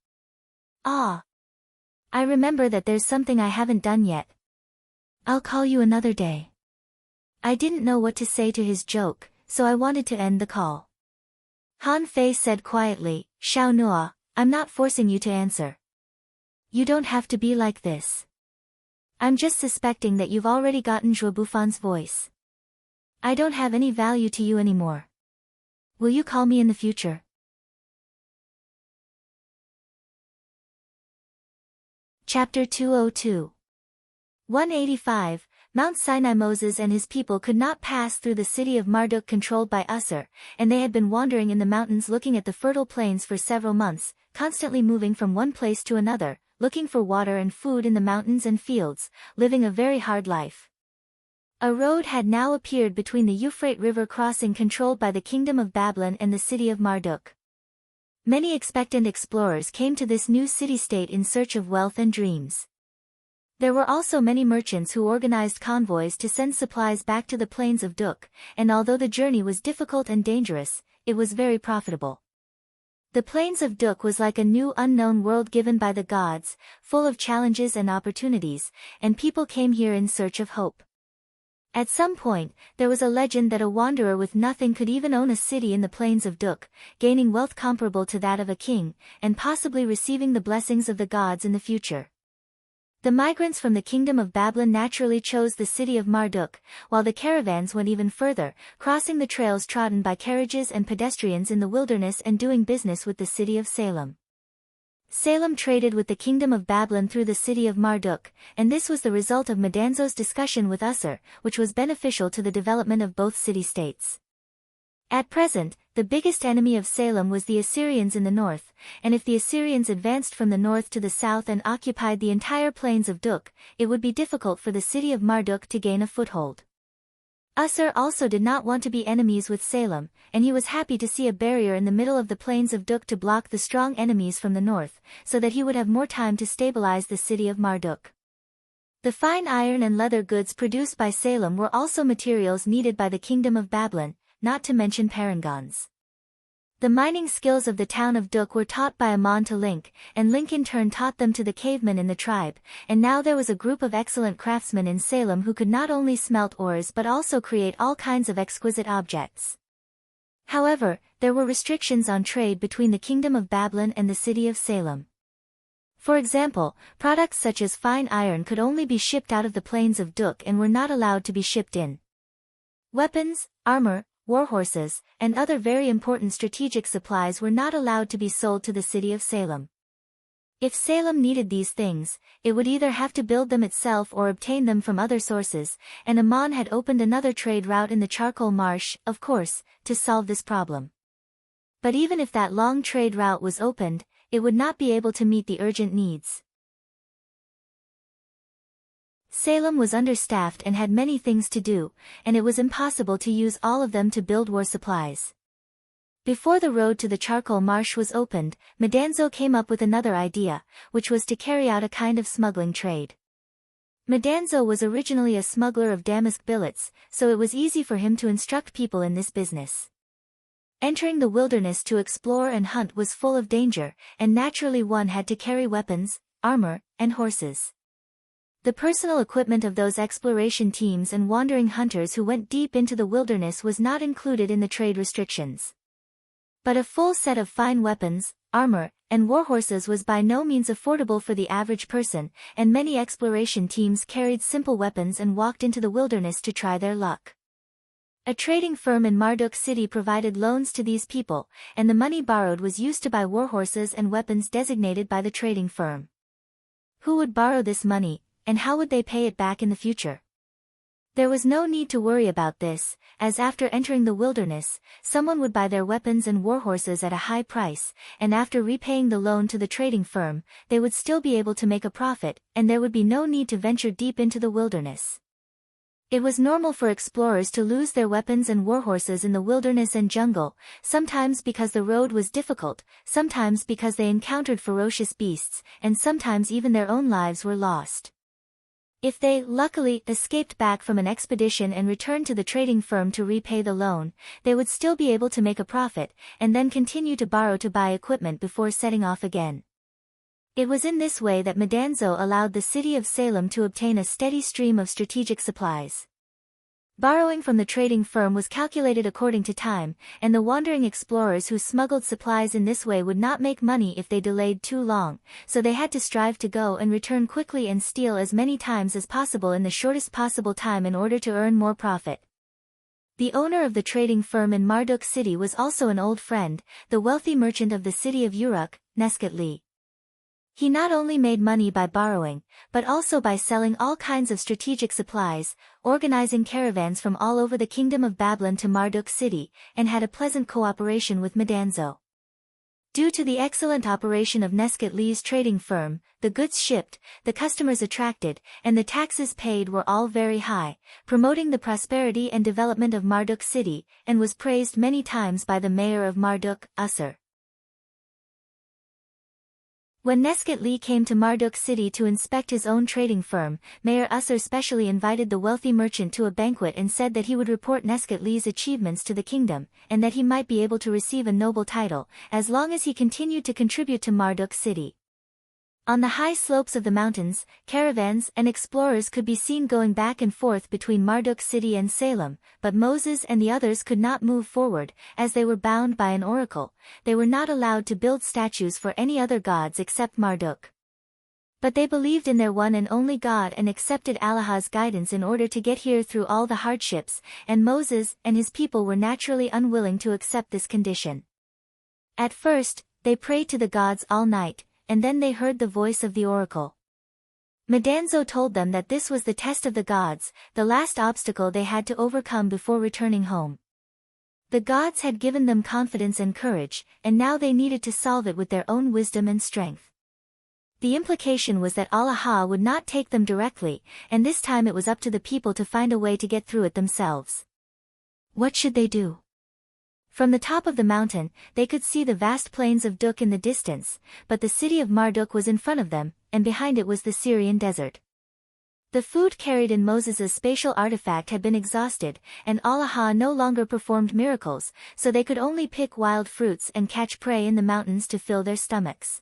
Ah. I remember that there's something I haven't done yet. I'll call you another day. I didn't know what to say to his joke, so I wanted to end the call. Han Fei said quietly, Xiao Nua, I'm not forcing you to answer. You don't have to be like this. I'm just suspecting that you've already gotten Zhuo Bufan's voice. I don't have any value to you anymore. Will you call me in the future? Chapter 202. 185, Mount Sinai. Moses and his people could not pass through the city of Marduk controlled by Usur, and they had been wandering in the mountains looking at the fertile plains for several months, constantly moving from one place to another, looking for water and food in the mountains and fields, living a very hard life. A road had now appeared between the Euphrates River crossing controlled by the kingdom of Babylon and the city of Marduk. Many expectant explorers came to this new city-state in search of wealth and dreams. There were also many merchants who organized convoys to send supplies back to the plains of Duk, and although the journey was difficult and dangerous, it was very profitable. The plains of Duk was like a new unknown world given by the gods, full of challenges and opportunities, and people came here in search of hope. At some point, there was a legend that a wanderer with nothing could even own a city in the plains of Duk, gaining wealth comparable to that of a king, and possibly receiving the blessings of the gods in the future. The migrants from the kingdom of Babylon naturally chose the city of Marduk, while the caravans went even further, crossing the trails trodden by carriages and pedestrians in the wilderness and doing business with the city of Salem. Salem traded with the kingdom of Babylon through the city of Marduk, and this was the result of Medanzo's discussion with Usur, which was beneficial to the development of both city-states. At present, the biggest enemy of Salem was the Assyrians in the north, and if the Assyrians advanced from the north to the south and occupied the entire plains of Duk, it would be difficult for the city of Marduk to gain a foothold. Usur also did not want to be enemies with Salem, and he was happy to see a barrier in the middle of the plains of Duk to block the strong enemies from the north, so that he would have more time to stabilize the city of Marduk. The fine iron and leather goods produced by Salem were also materials needed by the kingdom of Babylon, not to mention parangons. The mining skills of the town of Duk were taught by Amon to Link, and Link in turn taught them to the cavemen in the tribe, and now there was a group of excellent craftsmen in Salem who could not only smelt ores but also create all kinds of exquisite objects. However, there were restrictions on trade between the kingdom of Babylon and the city of Salem. For example, products such as fine iron could only be shipped out of the plains of Duk and were not allowed to be shipped in. Weapons, armor, warhorses, and other very important strategic supplies were not allowed to be sold to the city of Salem. If Salem needed these things, it would either have to build them itself or obtain them from other sources, and Amon had opened another trade route in the charcoal marsh, of course, to solve this problem. But even if that long trade route was opened, it would not be able to meet the urgent needs. Salem was understaffed and had many things to do, and it was impossible to use all of them to build war supplies. Before the road to the charcoal marsh was opened, Medanzo came up with another idea, which was to carry out a kind of smuggling trade. Medanzo was originally a smuggler of damask billets, so it was easy for him to instruct people in this business. Entering the wilderness to explore and hunt was full of danger, and naturally one had to carry weapons, armor, and horses. The personal equipment of those exploration teams and wandering hunters who went deep into the wilderness was not included in the trade restrictions. But a full set of fine weapons, armor, and warhorses was by no means affordable for the average person, and many exploration teams carried simple weapons and walked into the wilderness to try their luck. A trading firm in Marduk City provided loans to these people, and the money borrowed was used to buy warhorses and weapons designated by the trading firm. Who would borrow this money, and how would they pay it back in the future? There was no need to worry about this, as after entering the wilderness, someone would buy their weapons and warhorses at a high price, and after repaying the loan to the trading firm, they would still be able to make a profit, and there would be no need to venture deep into the wilderness. It was normal for explorers to lose their weapons and warhorses in the wilderness and jungle, sometimes because the road was difficult, sometimes because they encountered ferocious beasts, and sometimes even their own lives were lost. If they, luckily, escaped back from an expedition and returned to the trading firm to repay the loan, they would still be able to make a profit, and then continue to borrow to buy equipment before setting off again. It was in this way that Madanzo allowed the city of Salem to obtain a steady stream of strategic supplies. Borrowing from the trading firm was calculated according to time, and the wandering explorers who smuggled supplies in this way would not make money if they delayed too long, so they had to strive to go and return quickly and steal as many times as possible in the shortest possible time in order to earn more profit. The owner of the trading firm in Marduk City was also an old friend, the wealthy merchant of the city of Uruk, Nescat Lee. He not only made money by borrowing, but also by selling all kinds of strategic supplies, organizing caravans from all over the kingdom of Babylon to Marduk City, and had a pleasant cooperation with Madanzo. Due to the excellent operation of Nescat Lee's trading firm, the goods shipped, the customers attracted, and the taxes paid were all very high, promoting the prosperity and development of Marduk City, and was praised many times by the mayor of Marduk, Usser. When Nescat Lee came to Marduk City to inspect his own trading firm, Mayor Usser specially invited the wealthy merchant to a banquet and said that he would report Nescat Lee's achievements to the kingdom, and that he might be able to receive a noble title, as long as he continued to contribute to Marduk City. On the high slopes of the mountains, caravans and explorers could be seen going back and forth between Marduk City and Salem, but Moses and the others could not move forward, as they were bound by an oracle. They were not allowed to build statues for any other gods except Marduk. But they believed in their one and only God and accepted Allah's guidance in order to get here through all the hardships, and Moses and his people were naturally unwilling to accept this condition. At first, they prayed to the gods all night, and then they heard the voice of the oracle. Madanzo told them that this was the test of the gods, the last obstacle they had to overcome before returning home. The gods had given them confidence and courage, and now they needed to solve it with their own wisdom and strength. The implication was that Allah would not take them directly, and this time it was up to the people to find a way to get through it themselves. What should they do? From the top of the mountain, they could see the vast plains of Duk in the distance, but the city of Marduk was in front of them, and behind it was the Syrian desert. The food carried in Moses' spatial artifact had been exhausted, and Allah no longer performed miracles, so they could only pick wild fruits and catch prey in the mountains to fill their stomachs.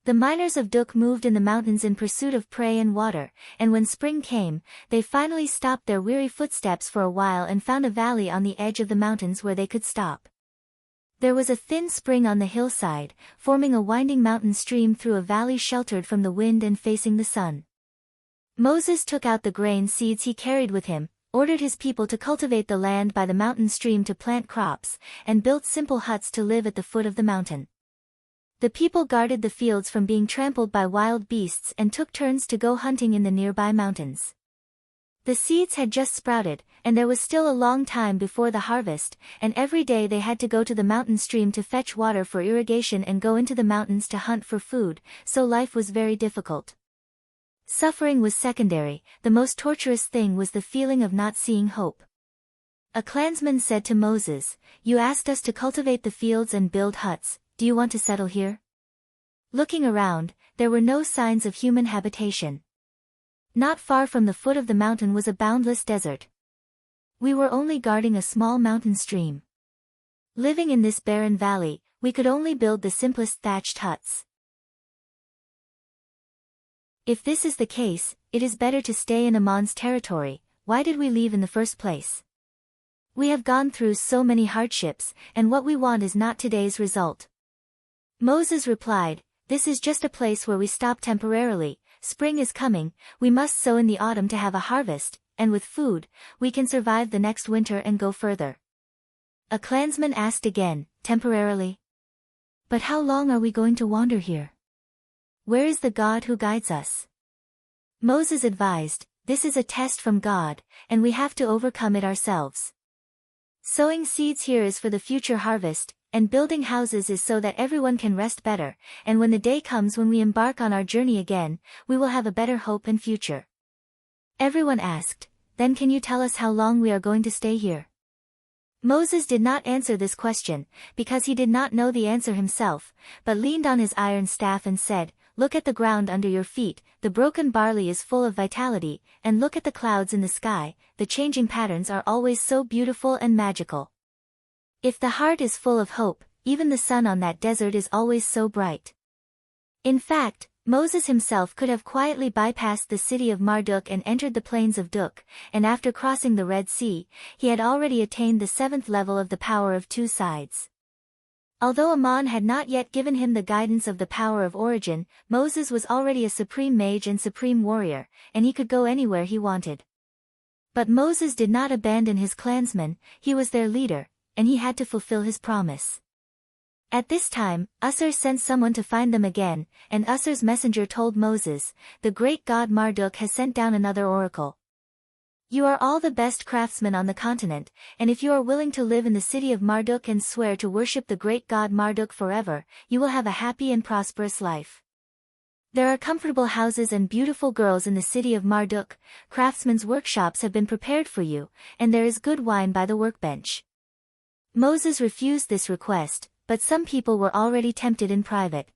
The miners of Duk moved in the mountains in pursuit of prey and water, and when spring came, they finally stopped their weary footsteps for a while and found a valley on the edge of the mountains where they could stop. There was a thin spring on the hillside, forming a winding mountain stream through a valley sheltered from the wind and facing the sun. Moses took out the grain seeds he carried with him, ordered his people to cultivate the land by the mountain stream to plant crops, and built simple huts to live at the foot of the mountain. The people guarded the fields from being trampled by wild beasts and took turns to go hunting in the nearby mountains. The seeds had just sprouted, and there was still a long time before the harvest, and every day they had to go to the mountain stream to fetch water for irrigation and go into the mountains to hunt for food, so life was very difficult. Suffering was secondary, the most torturous thing was the feeling of not seeing hope. A clansman said to Moses, "You asked us to cultivate the fields and build huts. Do you want to settle here?" Looking around, there were no signs of human habitation. Not far from the foot of the mountain was a boundless desert. We were only guarding a small mountain stream. Living in this barren valley, we could only build the simplest thatched huts. If this is the case, it is better to stay in Amon's territory. Why did we leave in the first place? We have gone through so many hardships, and what we want is not today's result. Moses replied, "This is just a place where we stop temporarily. Spring is coming, we must sow in the autumn to have a harvest, and with food, we can survive the next winter and go further." A clansman asked again, "Temporarily? But how long are we going to wander here? Where is the God who guides us?" Moses advised, this is a test from God, and we have to overcome it ourselves. Sowing seeds here is for the future harvest, and building houses is so that everyone can rest better, and when the day comes when we embark on our journey again, we will have a better hope and future. Everyone asked, then can you tell us how long we are going to stay here? Moses did not answer this question, because he did not know the answer himself, but leaned on his iron staff and said, look at the ground under your feet, the broken barley is full of vitality, and look at the clouds in the sky, the changing patterns are always so beautiful and magical. If the heart is full of hope, even the sun on that desert is always so bright. In fact, Moses himself could have quietly bypassed the city of Marduk and entered the plains of Duk, and after crossing the Red Sea, he had already attained the 7th level of the power of 2 sides. Although Ammon had not yet given him the guidance of the power of origin, Moses was already a supreme mage and supreme warrior, and he could go anywhere he wanted. But Moses did not abandon his clansmen, he was their leader, and he had to fulfill his promise. At this time, Usur sent someone to find them again, and Usur's messenger told Moses, the great god Marduk has sent down another oracle. You are all the best craftsmen on the continent, and if you are willing to live in the city of Marduk and swear to worship the great god Marduk forever, you will have a happy and prosperous life. There are comfortable houses and beautiful girls in the city of Marduk, craftsmen's workshops have been prepared for you, and there is good wine by the workbench. Moses refused this request, but some people were already tempted in private.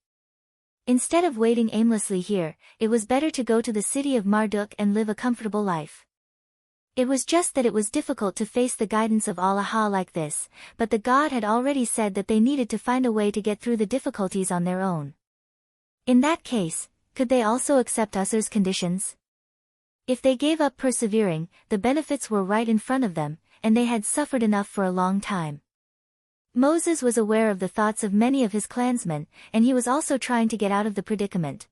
Instead of waiting aimlessly here, it was better to go to the city of Marduk and live a comfortable life. It was just that it was difficult to face the guidance of Allah like this, but the god had already said that they needed to find a way to get through the difficulties on their own. In that case, could they also accept Usur's conditions? If they gave up persevering, the benefits were right in front of them, and they had suffered enough for a long time. Moses was aware of the thoughts of many of his clansmen, and he was also trying to get out of the predicament.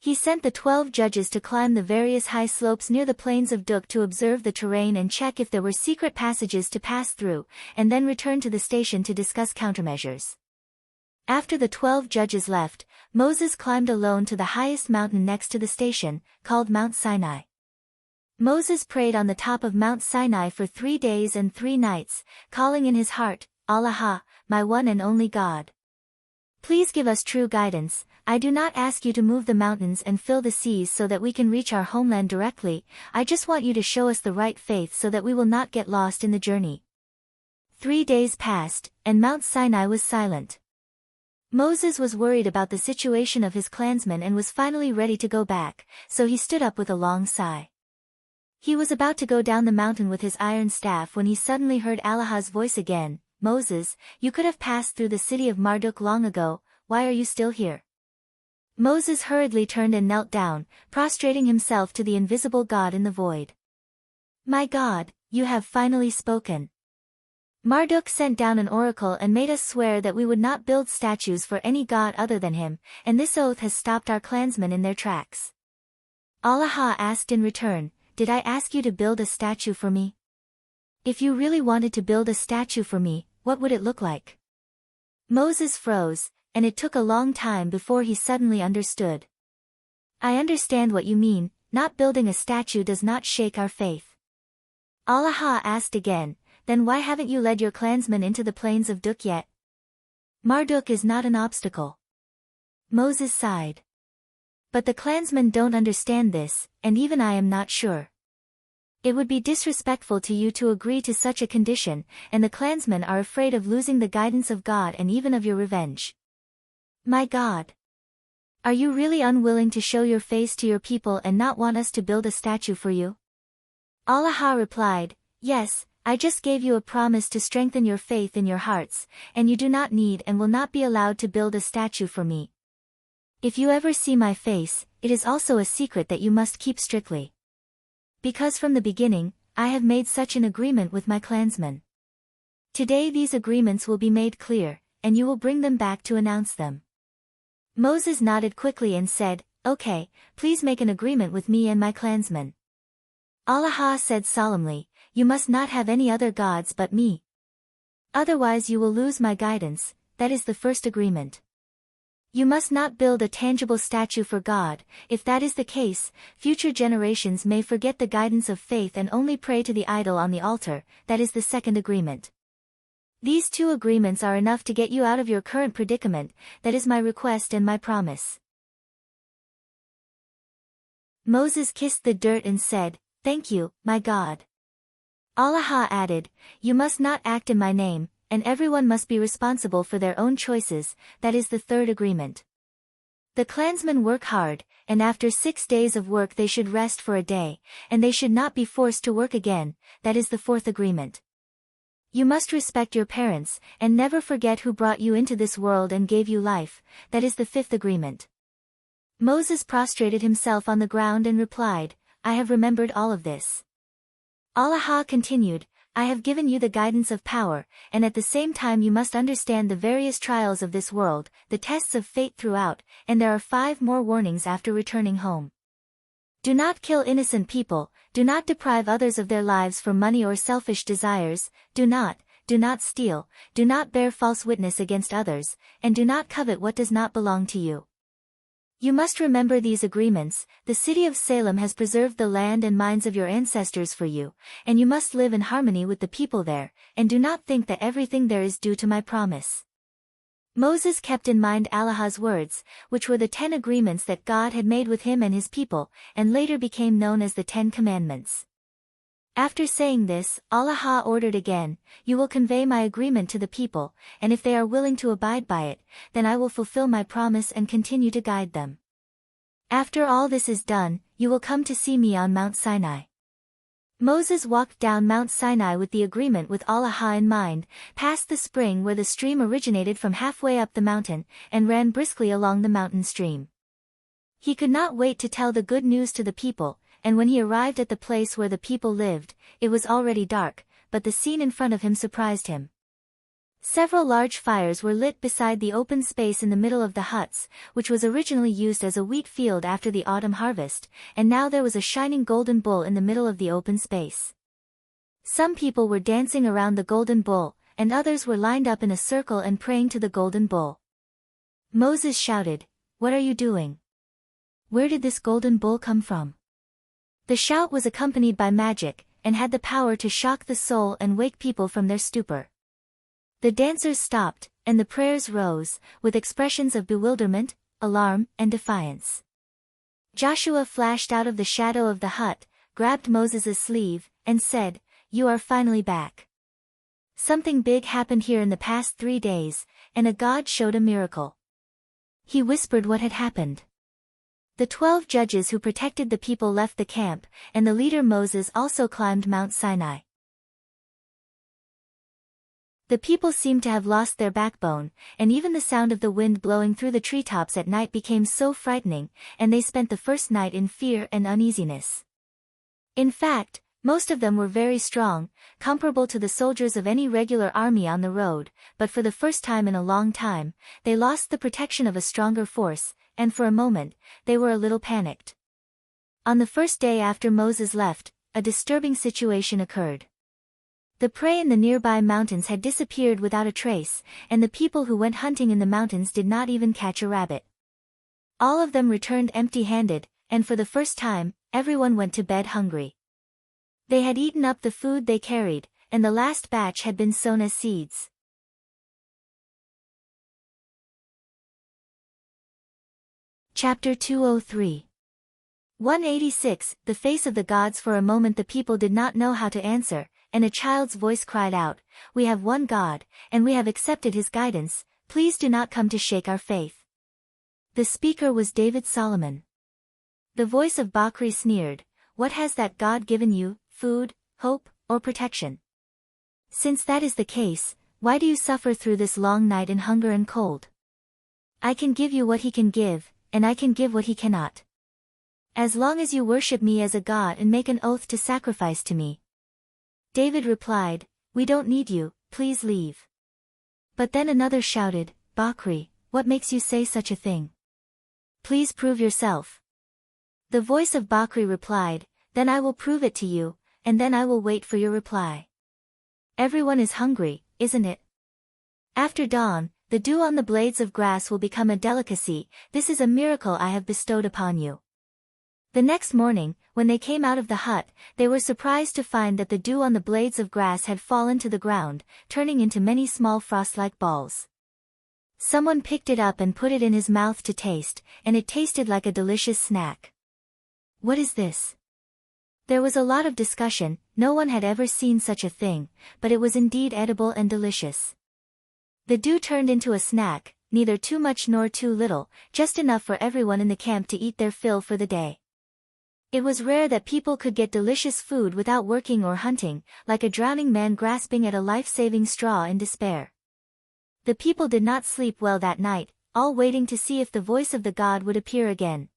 He sent the 12 judges to climb the various high slopes near the plains of Duk to observe the terrain and check if there were secret passages to pass through, and then return to the station to discuss countermeasures. After the 12 judges left, Moses climbed alone to the highest mountain next to the station, called Mount Sinai. Moses prayed on the top of Mount Sinai for 3 days and 3 nights, calling in his heart, Allah, my one and only God. Please give us true guidance. I do not ask you to move the mountains and fill the seas so that we can reach our homeland directly, I just want you to show us the right faith so that we will not get lost in the journey. 3 days passed, and Mount Sinai was silent. Moses was worried about the situation of his clansmen and was finally ready to go back, so he stood up with a long sigh. He was about to go down the mountain with his iron staff when he suddenly heard Allah's voice again, Moses, you could have passed through the city of Marduk long ago, why are you still here? Moses hurriedly turned and knelt down, prostrating himself to the invisible God in the void. My God, you have finally spoken. Marduk sent down an oracle and made us swear that we would not build statues for any god other than him, and this oath has stopped our clansmen in their tracks. Allah asked in return, did I ask you to build a statue for me? If you really wanted to build a statue for me, what would it look like? Moses froze, and it took a long time before he suddenly understood. I understand what you mean, not building a statue does not shake our faith. Allah asked again, then why haven't you led your clansmen into the plains of Duk yet? Marduk is not an obstacle. Moses sighed. But the clansmen don't understand this, and even I am not sure. It would be disrespectful to you to agree to such a condition, and the clansmen are afraid of losing the guidance of God and even of your revenge. My God! Are you really unwilling to show your face to your people and not want us to build a statue for you? Allah replied, yes, I just gave you a promise to strengthen your faith in your hearts, and you do not need and will not be allowed to build a statue for me. If you ever see my face, it is also a secret that you must keep strictly. Because from the beginning, I have made such an agreement with my clansmen. Today these agreements will be made clear, and you will bring them back to announce them. Moses nodded quickly and said, okay, please make an agreement with me and my clansmen. Allah said solemnly, you must not have any other gods but me. Otherwise you will lose my guidance, that is the first agreement. You must not build a tangible statue for God. If that is the case, future generations may forget the guidance of faith and only pray to the idol on the altar. That is the second agreement. These two agreements are enough to get you out of your current predicament. That is my request and my promise." Moses kissed the dirt and said, "Thank you, my God." Allah added, "You must not act in my name, and everyone must be responsible for their own choices." That is the third agreement. The clansmen work hard, and after 6 days of work they should rest for a day, and they should not be forced to work again. That is the fourth agreement. You must respect your parents, and never forget who brought you into this world and gave you life. That is the fifth agreement. Moses prostrated himself on the ground and replied, "I have remembered all of this." Allah continued, "I have given you the guidance of power, and at the same time you must understand the various trials of this world, the tests of fate throughout, and there are 5 more warnings after returning home. Do not kill innocent people, do not deprive others of their lives for money or selfish desires, do not steal, do not bear false witness against others, and do not covet what does not belong to you. You must remember these agreements. The city of Salem has preserved the land and mines of your ancestors for you, and you must live in harmony with the people there, and do not think that everything there is due to my promise." Moses kept in mind Allah's words, which were the 10 agreements that God had made with him and his people, and later became known as the 10 Commandments. After saying this, Allah ordered again, "You will convey my agreement to the people, and if they are willing to abide by it, then I will fulfill my promise and continue to guide them. After all this is done, you will come to see me on Mount Sinai." Moses walked down Mount Sinai with the agreement with Allah in mind, past the spring where the stream originated from halfway up the mountain, and ran briskly along the mountain stream. He could not wait to tell the good news to the people, and when he arrived at the place where the people lived, it was already dark, but the scene in front of him surprised him. Several large fires were lit beside the open space in the middle of the huts, which was originally used as a wheat field after the autumn harvest, and now there was a shining golden bull in the middle of the open space. Some people were dancing around the golden bull, and others were lined up in a circle and praying to the golden bull. Moses shouted, "What are you doing? Where did this golden bull come from?" The shout was accompanied by magic, and had the power to shock the soul and wake people from their stupor. The dancers stopped, and the prayers rose, with expressions of bewilderment, alarm, and defiance. Joshua flashed out of the shadow of the hut, grabbed Moses' sleeve, and said, "You are finally back. Something big happened here in the past 3 days, and a God showed a miracle." He whispered what had happened. The 12 judges who protected the people left the camp, and the leader Moses also climbed Mount Sinai. The people seemed to have lost their backbone, and even the sound of the wind blowing through the treetops at night became so frightening, and they spent the first night in fear and uneasiness. In fact, most of them were very strong, comparable to the soldiers of any regular army on the road, but for the first time in a long time, they lost the protection of a stronger force, and for a moment, they were a little panicked. On the first day after Moses left, a disturbing situation occurred. The prey in the nearby mountains had disappeared without a trace, and the people who went hunting in the mountains did not even catch a rabbit. All of them returned empty-handed, and for the first time, everyone went to bed hungry. They had eaten up the food they carried, and the last batch had been sown as seeds. Chapter 203. 186. The face of the gods. For a moment the people did not know how to answer, and a child's voice cried out, "We have one God, and we have accepted his guidance, please do not come to shake our faith." The speaker was David Solomon. The voice of Bakri sneered, "What has that God given you, food, hope, or protection? Since that is the case, why do you suffer through this long night in hunger and cold? I can give you what he can give, and I can give what he cannot. As long as you worship me as a god and make an oath to sacrifice to me." David replied, "We don't need you, please leave." But then another shouted, "Bakri, what makes you say such a thing? Please prove yourself." The voice of Bakri replied, "Then I will prove it to you, and then I will wait for your reply. Everyone is hungry, isn't it? After dawn, the dew on the blades of grass will become a delicacy. This is a miracle I have bestowed upon you." The next morning, when they came out of the hut, they were surprised to find that the dew on the blades of grass had fallen to the ground, turning into many small frost-like balls. Someone picked it up and put it in his mouth to taste, and it tasted like a delicious snack. "What is this?" There was a lot of discussion. No one had ever seen such a thing, but it was indeed edible and delicious. The dew turned into a snack, neither too much nor too little, just enough for everyone in the camp to eat their fill for the day. It was rare that people could get delicious food without working or hunting, like a drowning man grasping at a life-saving straw in despair. The people did not sleep well that night, all waiting to see if the voice of the god would appear again.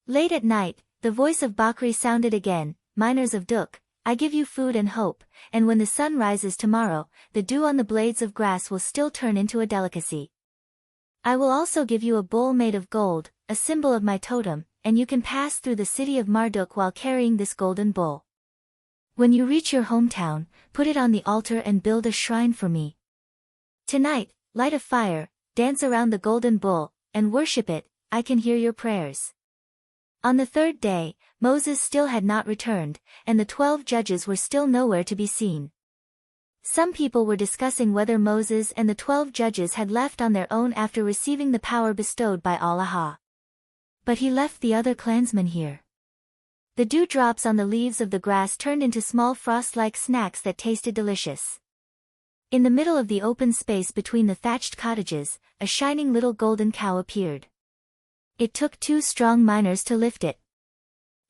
Late at night, the voice of Bakri sounded again, "Miners of Duk, I give you food and hope, and when the sun rises tomorrow, the dew on the blades of grass will still turn into a delicacy. I will also give you a bowl made of gold, a symbol of my totem, and you can pass through the city of Marduk while carrying this golden bowl. When you reach your hometown, put it on the altar and build a shrine for me. Tonight, light a fire, dance around the golden bull, and worship it. I can hear your prayers." On the third day, Moses still had not returned, and the 12 judges were still nowhere to be seen. Some people were discussing whether Moses and the 12 judges had left on their own after receiving the power bestowed by Allah. But he left the other clansmen here. The dew drops on the leaves of the grass turned into small frost-like snacks that tasted delicious. In the middle of the open space between the thatched cottages, a shining little golden cow appeared. It took 2 strong miners to lift it.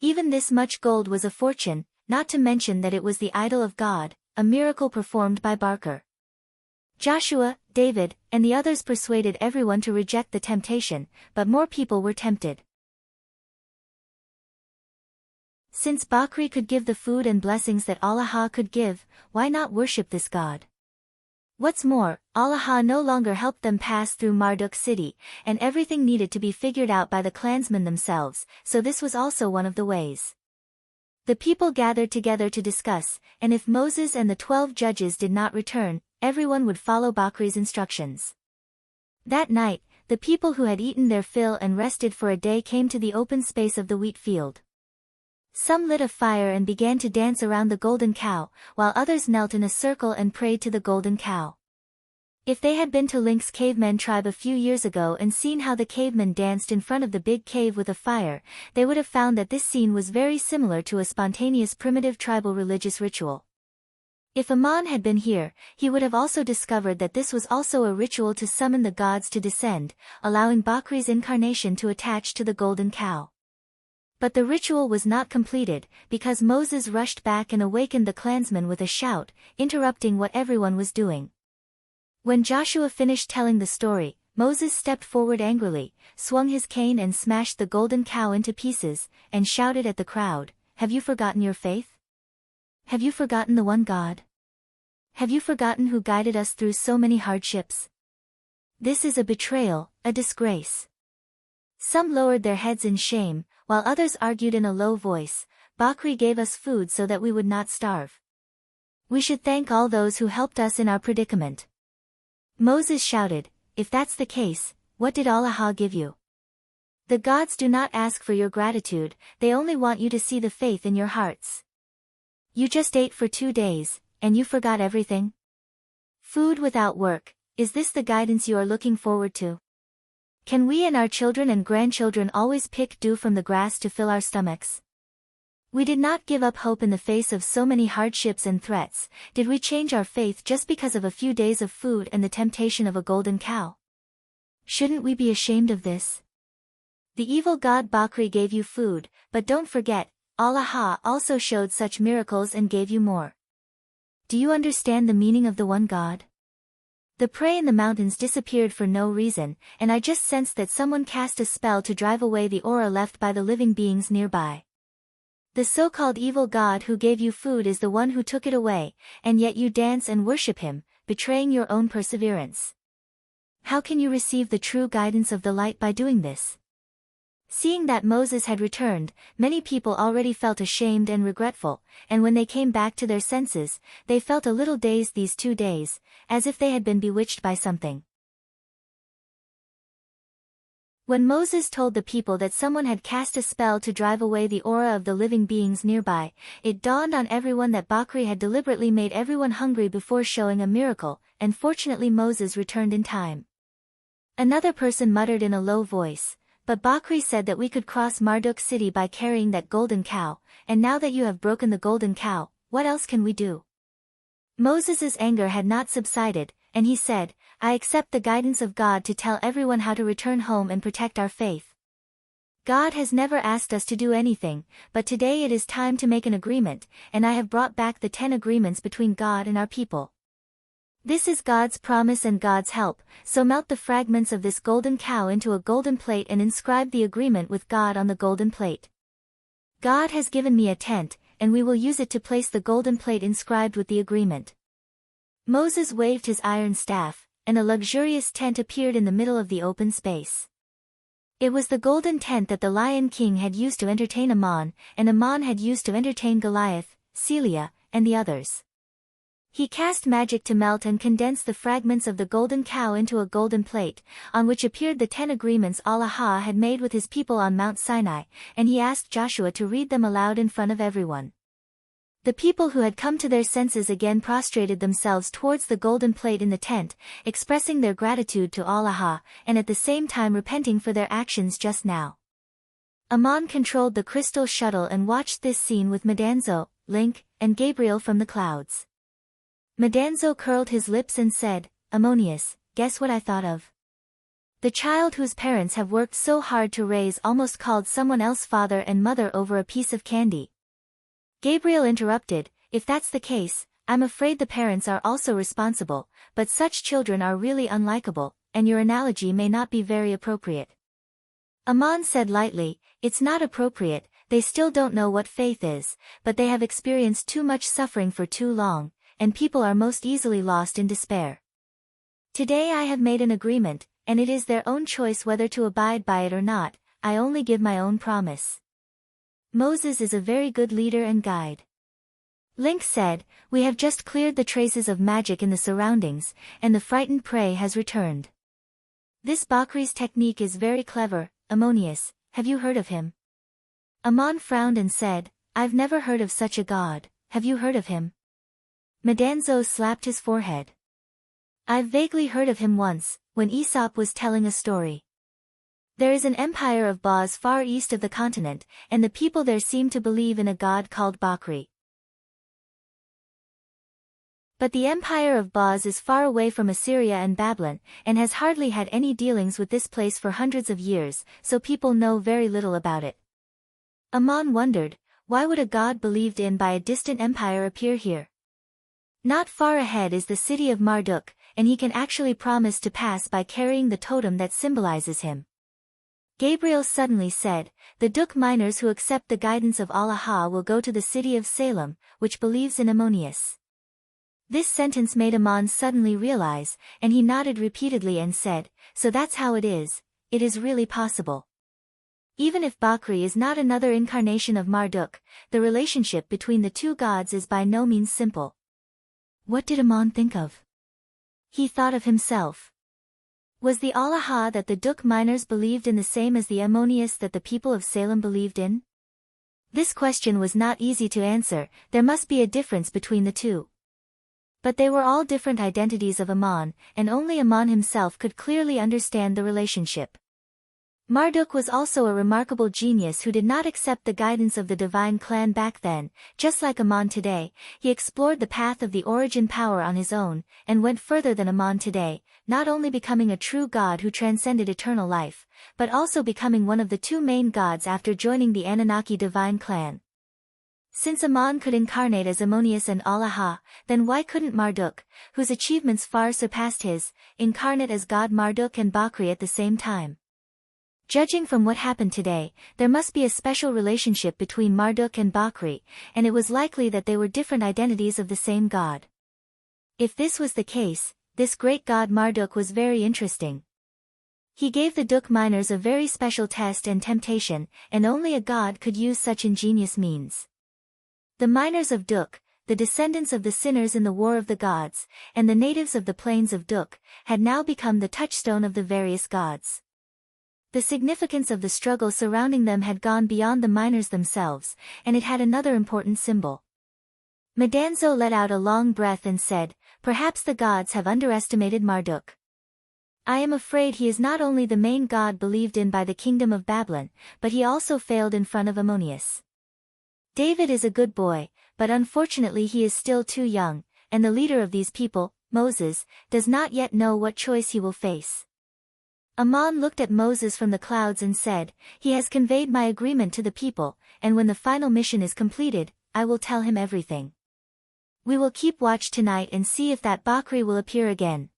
Even this much gold was a fortune, not to mention that it was the idol of God, a miracle performed by Barker. Joshua, David, and the others persuaded everyone to reject the temptation, but more people were tempted. Since Bakri could give the food and blessings that Allah could give, why not worship this god? What's more, Allah no longer helped them pass through Marduk city, and everything needed to be figured out by the clansmen themselves, so this was also one of the ways. The people gathered together to discuss, and if Moses and the 12 judges did not return, everyone would follow Bakri's instructions. That night, the people who had eaten their fill and rested for a day came to the open space of the wheat field. Some lit a fire and began to dance around the golden cow, while others knelt in a circle and prayed to the golden cow. If they had been to Link's cavemen tribe a few years ago and seen how the cavemen danced in front of the big cave with a fire, they would have found that this scene was very similar to a spontaneous primitive tribal religious ritual. If Aman had been here, he would have also discovered that this was also a ritual to summon the gods to descend, allowing Bakri's incarnation to attach to the golden cow. But the ritual was not completed, because Moses rushed back and awakened the clansmen with a shout, interrupting what everyone was doing. When Joshua finished telling the story, Moses stepped forward angrily, swung his cane and smashed the golden cow into pieces, and shouted at the crowd, "Have you forgotten your faith? Have you forgotten the one God? Have you forgotten who guided us through so many hardships? This is a betrayal, a disgrace." Some lowered their heads in shame, while others argued in a low voice, "Bakri gave us food so that we would not starve. We should thank all those who helped us in our predicament." Moses shouted, "If that's the case, what did Allah give you? The gods do not ask for your gratitude, they only want you to see the faith in your hearts. You just ate for 2 days, and you forgot everything? Food without work, is this the guidance you are looking forward to? Can we and our children and grandchildren always pick dew from the grass to fill our stomachs? We did not give up hope in the face of so many hardships and threats. Did we change our faith just because of a few days of food and the temptation of a golden cow? Shouldn't we be ashamed of this? The evil god Bakri gave you food, but don't forget, Allah also showed such miracles and gave you more. Do you understand the meaning of the one God? The prey in the mountains disappeared for no reason, and I just sensed that someone cast a spell to drive away the aura left by the living beings nearby. The so-called evil god who gave you food is the one who took it away, and yet you dance and worship him, betraying your own perseverance. How can you receive the true guidance of the light by doing this?" Seeing that Moses had returned, many people already felt ashamed and regretful, and when they came back to their senses, they felt a little dazed these 2 days, as if they had been bewitched by something. When Moses told the people that someone had cast a spell to drive away the aura of the living beings nearby, it dawned on everyone that Bakri had deliberately made everyone hungry before showing a miracle, and fortunately Moses returned in time. Another person muttered in a low voice, "But Bakri said that we could cross Marduk city by carrying that golden cow, and now that you have broken the golden cow, what else can we do?" Moses's anger had not subsided, and he said, "I accept the guidance of God to tell everyone how to return home and protect our faith. God has never asked us to do anything, but today it is time to make an agreement, and I have brought back the 10 agreements between God and our people. This is God's promise and God's help, so melt the fragments of this golden cow into a golden plate and inscribe the agreement with God on the golden plate. God has given me a tent, and we will use it to place the golden plate inscribed with the agreement." Moses waved his iron staff, and a luxurious tent appeared in the middle of the open space. It was the golden tent that the Lion King had used to entertain Ammon, and Ammon had used to entertain Goliath, Celia, and the others. He cast magic to melt and condense the fragments of the golden cow into a golden plate, on which appeared the 10 agreements Allah had made with his people on Mount Sinai, and he asked Joshua to read them aloud in front of everyone. The people who had come to their senses again prostrated themselves towards the golden plate in the tent, expressing their gratitude to Allah, and at the same time repenting for their actions just now. Ammon controlled the crystal shuttle and watched this scene with Madanzo, Link, and Gabriel from the clouds. Madanzo curled his lips and said, "Ammonius, guess what I thought of? The child whose parents have worked so hard to raise almost called someone else father and mother over a piece of candy." Gabriel interrupted, "If that's the case, I'm afraid the parents are also responsible, but such children are really unlikable, and your analogy may not be very appropriate." Ammon said lightly, "It's not appropriate, they still don't know what faith is, but they have experienced too much suffering for too long, and people are most easily lost in despair. Today I have made an agreement, and it is their own choice whether to abide by it or not. I only give my own promise." Moses is a very good leader and guide. Link said, "We have just cleared the traces of magic in the surroundings, and the frightened prey has returned. This Bakri's technique is very clever. Ammonius, have you heard of him?" Ammon frowned and said, "I've never heard of such a god. Have you heard of him?" Madanzo slapped his forehead. "I've vaguely heard of him once, when Aesop was telling a story. There is an empire of Baz far east of the continent, and the people there seem to believe in a god called Bakri. But the empire of Baz is far away from Assyria and Babylon, and has hardly had any dealings with this place for hundreds of years, so people know very little about it." Ammon wondered, why would a god believed in by a distant empire appear here? Not far ahead is the city of Marduk, and he can actually promise to pass by carrying the totem that symbolizes him. Gabriel suddenly said, "The Duk miners who accept the guidance of Allah will go to the city of Salem, which believes in Ammonius." This sentence made Ammon suddenly realize, and he nodded repeatedly and said, "So that's how it is really possible. Even if Bakri is not another incarnation of Marduk, the relationship between the two gods is by no means simple." What did Ammon think of? He thought of himself. Was the Allah that the Duk miners believed in the same as the Ammonius that the people of Salem believed in? This question was not easy to answer. There must be a difference between the two. But they were all different identities of Ammon, and only Ammon himself could clearly understand the relationship. Marduk was also a remarkable genius who did not accept the guidance of the divine clan back then. Just like Ammon today, he explored the path of the origin power on his own, and went further than Ammon today, not only becoming a true god who transcended eternal life, but also becoming one of the two main gods after joining the Anunnaki divine clan. Since Ammon could incarnate as Ammonius and Allah, then why couldn't Marduk, whose achievements far surpassed his, incarnate as god Marduk and Bakri at the same time? Judging from what happened today, there must be a special relationship between Marduk and Bakri, and it was likely that they were different identities of the same god. If this was the case, this great god Marduk was very interesting. He gave the Duk miners a very special test and temptation, and only a god could use such ingenious means. The miners of Duk, the descendants of the sinners in the War of the Gods, and the natives of the plains of Duk, had now become the touchstone of the various gods. The significance of the struggle surrounding them had gone beyond the miners themselves, and it had another important symbol. Madanzo let out a long breath and said, "Perhaps the gods have underestimated Marduk. I am afraid he is not only the main god believed in by the kingdom of Babylon, but he also failed in front of Ammonius. David is a good boy, but unfortunately he is still too young, and the leader of these people, Moses, does not yet know what choice he will face." Ammon looked at Moses from the clouds and said, "He has conveyed my agreement to the people, and when the final mission is completed, I will tell him everything. We will keep watch tonight and see if that Bakri will appear again."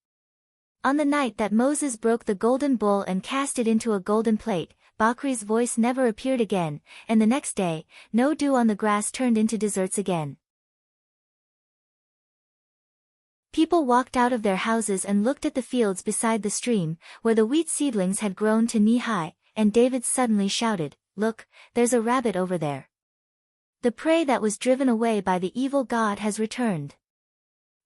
On the night that Moses broke the golden bull and cast it into a golden plate, Bakri's voice never appeared again, and the next day, no dew on the grass turned into deserts again. People walked out of their houses and looked at the fields beside the stream, where the wheat seedlings had grown to knee-high, and David suddenly shouted, "Look, there's a rabbit over there. The prey that was driven away by the evil god has returned."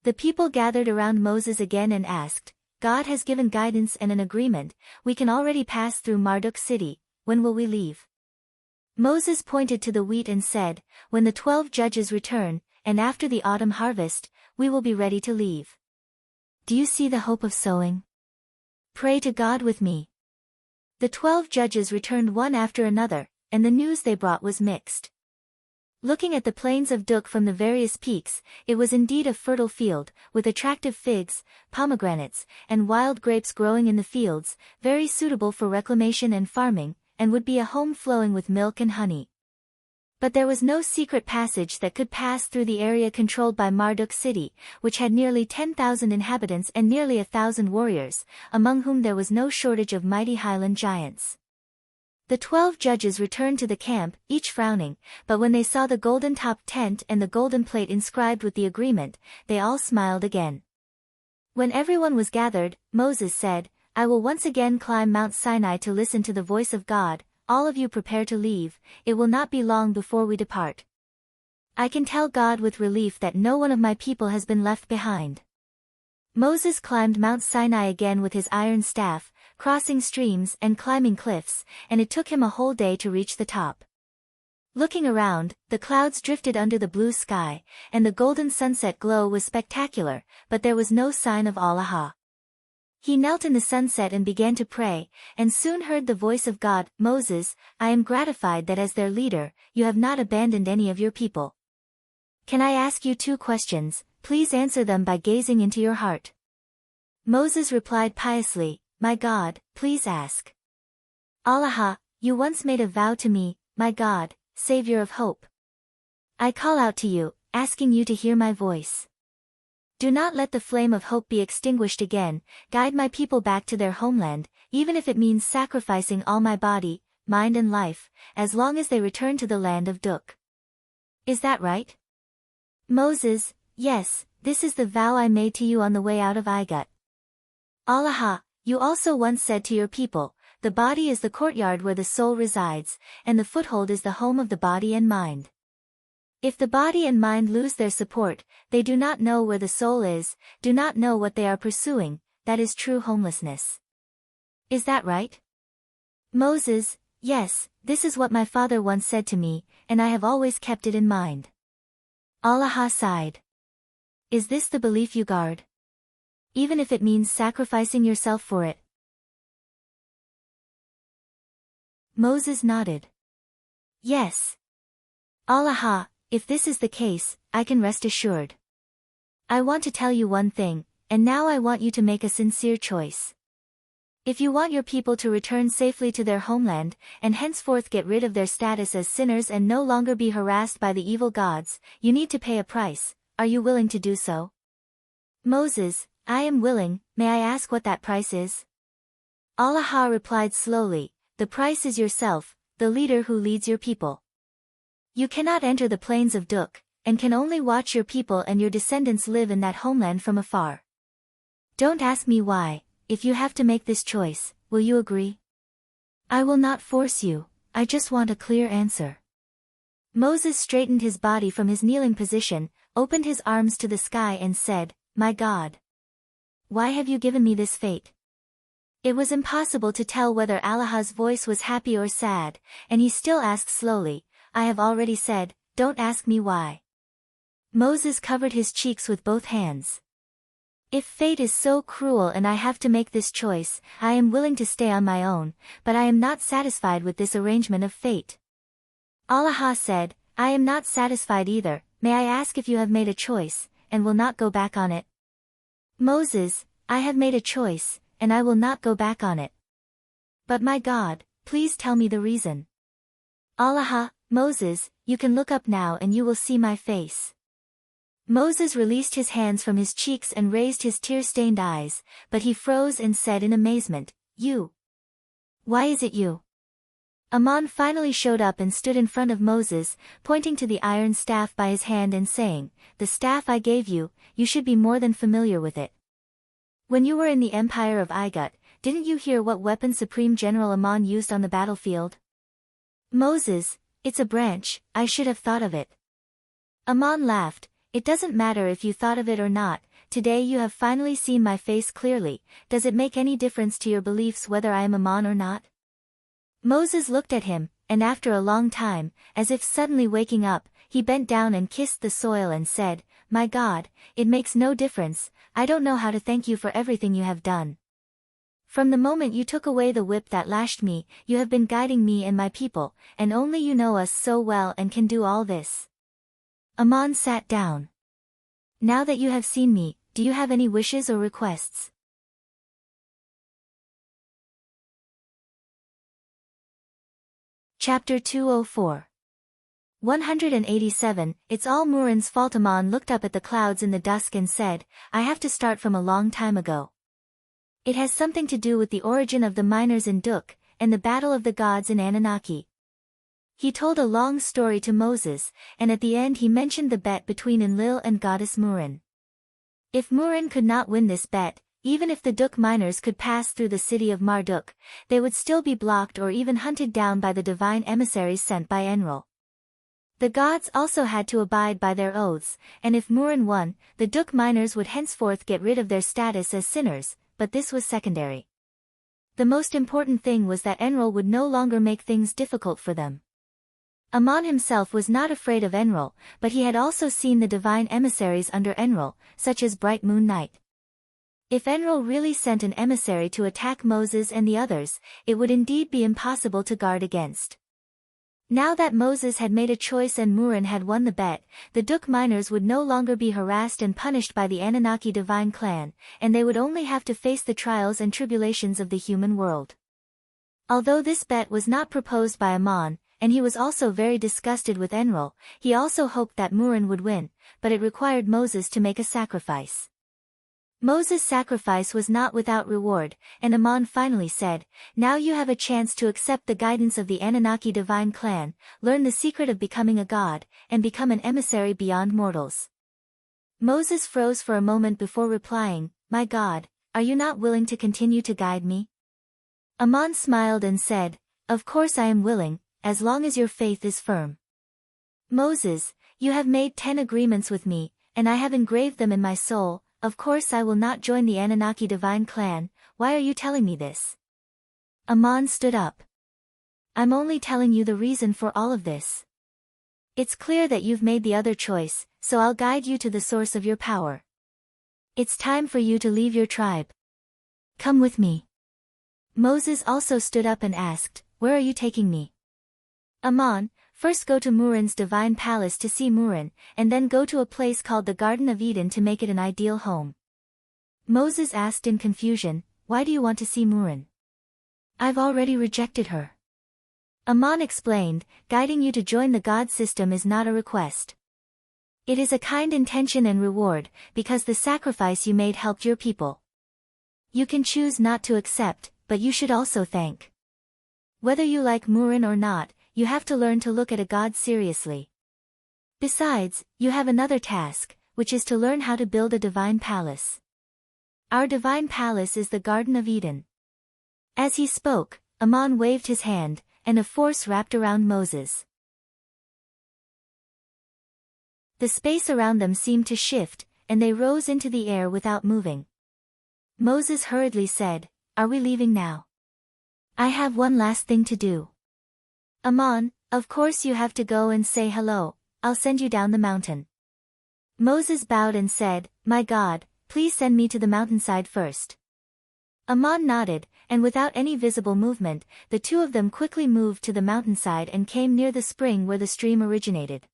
The people gathered around Moses again and asked, "God has given guidance and an agreement, we can already pass through Marduk city, when will we leave?" Moses pointed to the wheat and said, "When the 12 judges return, and after the autumn harvest, we will be ready to leave. Do you see the hope of sowing? Pray to God with me." The 12 judges returned one after another, and the news they brought was mixed. Looking at the plains of Duk from the various peaks, it was indeed a fertile field, with attractive figs, pomegranates, and wild grapes growing in the fields, very suitable for reclamation and farming, and would be a home flowing with milk and honey. But there was no secret passage that could pass through the area controlled by Marduk city, which had nearly 10,000 inhabitants and nearly 1,000 warriors, among whom there was no shortage of mighty highland giants. The 12 judges returned to the camp, each frowning, but when they saw the golden-topped tent and the golden plate inscribed with the agreement, they all smiled again. When everyone was gathered, Moses said, "I will once again climb Mount Sinai to listen to the voice of God. All of you prepare to leave, it will not be long before we depart. I can tell God with relief that no one of my people has been left behind." Moses climbed Mount Sinai again with his iron staff, crossing streams and climbing cliffs, and it took him a whole day to reach the top. Looking around, the clouds drifted under the blue sky, and the golden sunset glow was spectacular, but there was no sign of Allah. He knelt in the sunset and began to pray, and soon heard the voice of God, "Moses, I am gratified that as their leader, you have not abandoned any of your people. Can I ask you 2 questions, please answer them by gazing into your heart." Moses replied piously, "My God, please ask." "Allah, you once made a vow to me, my God, Savior of hope. I call out to you, asking you to hear my voice. Do not let the flame of hope be extinguished again, guide my people back to their homeland, even if it means sacrificing all my body, mind and life, as long as they return to the land of Duk. Is that right?" Moses, "Yes, this is the vow I made to you on the way out of Igut." "Allah, you also once said to your people, the body is the courtyard where the soul resides, and the foothold is the home of the body and mind. If the body and mind lose their support, they do not know where the soul is, do not know what they are pursuing, that is true homelessness. Is that right?" Moses, "Yes, this is what my father once said to me, and I have always kept it in mind." Allah sighed. "Is this the belief you guard? Even if it means sacrificing yourself for it?" Moses nodded. "Yes. Allah, if this is the case, I can rest assured. I want to tell you one thing, and now I want you to make a sincere choice. If you want your people to return safely to their homeland, and henceforth get rid of their status as sinners and no longer be harassed by the evil gods, you need to pay a price. Are you willing to do so?" Moses, "I am willing, may I ask what that price is?" Allah replied slowly, "The price is yourself, the leader who leads your people. You cannot enter the plains of Duk, and can only watch your people and your descendants live in that homeland from afar. Don't ask me why, if you have to make this choice, will you agree? I will not force you, I just want a clear answer." Moses straightened his body from his kneeling position, opened his arms to the sky and said, "My God, why have you given me this fate? It was impossible to tell whether Allah's voice was happy or sad, and he still asked slowly, I have already said, don't ask me why. Moses covered his cheeks with both hands. If fate is so cruel and I have to make this choice, I am willing to stay on my own, but I am not satisfied with this arrangement of fate. Allah said, I am not satisfied either, may I ask if you have made a choice, and will not go back on it? Moses, I have made a choice, and I will not go back on it. But my God, please tell me the reason. Allah, Moses, you can look up now and you will see my face. Moses released his hands from his cheeks and raised his tear-stained eyes, but he froze and said in amazement, You? Why is it you? Ammon finally showed up and stood in front of Moses, pointing to the iron staff by his hand and saying, The staff I gave you, you should be more than familiar with it. When you were in the empire of Igut, didn't you hear what weapon Supreme General Ammon used on the battlefield? Moses, it's a branch, I should have thought of it. Ammon laughed, It doesn't matter if you thought of it or not, today you have finally seen my face clearly, does it make any difference to your beliefs whether I am Ammon or not? Moses looked at him, and after a long time, as if suddenly waking up, he bent down and kissed the soil and said, My God, it makes no difference, I don't know how to thank you for everything you have done. From the moment you took away the whip that lashed me, you have been guiding me and my people, and only you know us so well and can do all this. Ammon sat down. Now that you have seen me, do you have any wishes or requests? Chapter 204 187, It's all Murin's fault. Ammon looked up at the clouds in the dusk and said, I have to start from a long time ago. It has something to do with the origin of the miners in Duk, and the battle of the gods in Anunnaki. He told a long story to Moses, and at the end he mentioned the bet between Enlil and goddess Murin. If Murin could not win this bet, even if the Duk miners could pass through the city of Marduk, they would still be blocked or even hunted down by the divine emissaries sent by Enlil. The gods also had to abide by their oaths, and if Murin won, the Duk miners would henceforth get rid of their status as sinners, but this was secondary. The most important thing was that Enlil would no longer make things difficult for them. Ammon himself was not afraid of Enlil, but he had also seen the divine emissaries under Enlil, such as Bright Moon Night. If Enlil really sent an emissary to attack Moses and the others, it would indeed be impossible to guard against. Now that Moses had made a choice and Murin had won the bet, the Duk miners would no longer be harassed and punished by the Anunnaki divine clan, and they would only have to face the trials and tribulations of the human world. Although this bet was not proposed by Ammon, and he was also very disgusted with Enlil, he also hoped that Murin would win, but it required Moses to make a sacrifice. Moses' sacrifice was not without reward, and Ammon finally said, Now you have a chance to accept the guidance of the Anunnaki divine clan, learn the secret of becoming a god, and become an emissary beyond mortals. Moses froze for a moment before replying, My God, are you not willing to continue to guide me? Ammon smiled and said, Of course I am willing, as long as your faith is firm. Moses, you have made 10 agreements with me, and I have engraved them in my soul. Of course I will not join the Anunnaki divine clan, why are you telling me this? Ammon stood up. I'm only telling you the reason for all of this. It's clear that you've made the other choice, so I'll guide you to the source of your power. It's time for you to leave your tribe. Come with me. Moses also stood up and asked, Where are you taking me? Ammon, first go to Murin's divine palace to see Murin, and then go to a place called the Garden of Eden to make it an ideal home. Moses asked in confusion, Why do you want to see Murin? I've already rejected her. Ammon explained, Guiding you to join the God system is not a request. It is a kind intention and reward, because the sacrifice you made helped your people. You can choose not to accept, but you should also thank. Whether you like Murin or not, you have to learn to look at a god seriously. Besides, you have another task, which is to learn how to build a divine palace. Our divine palace is the Garden of Eden. As he spoke, Ammon waved his hand, and a force wrapped around Moses. The space around them seemed to shift, and they rose into the air without moving. Moses hurriedly said, are we leaving now? I have one last thing to do. Ammon, of course you have to go and say hello, I'll send you down the mountain. Moses bowed and said, My God, please send me to the mountainside first. Ammon nodded, and without any visible movement, the two of them quickly moved to the mountainside and came near the spring where the stream originated.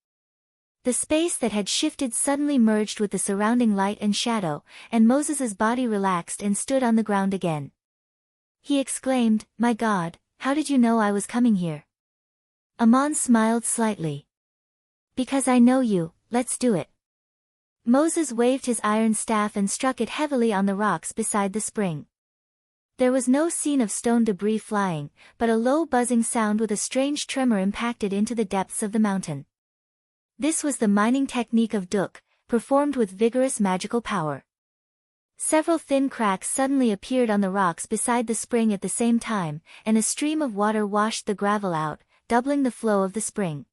The space that had shifted suddenly merged with the surrounding light and shadow, and Moses's body relaxed and stood on the ground again. He exclaimed, My God, how did you know I was coming here? Ammon smiled slightly. Because I know you, let's do it. Moses waved his iron staff and struck it heavily on the rocks beside the spring. There was no scene of stone debris flying, but a low buzzing sound with a strange tremor impacted into the depths of the mountain. This was the mining technique of Duk, performed with vigorous magical power. Several thin cracks suddenly appeared on the rocks beside the spring at the same time, and a stream of water washed the gravel out, doubling the flow of the spring.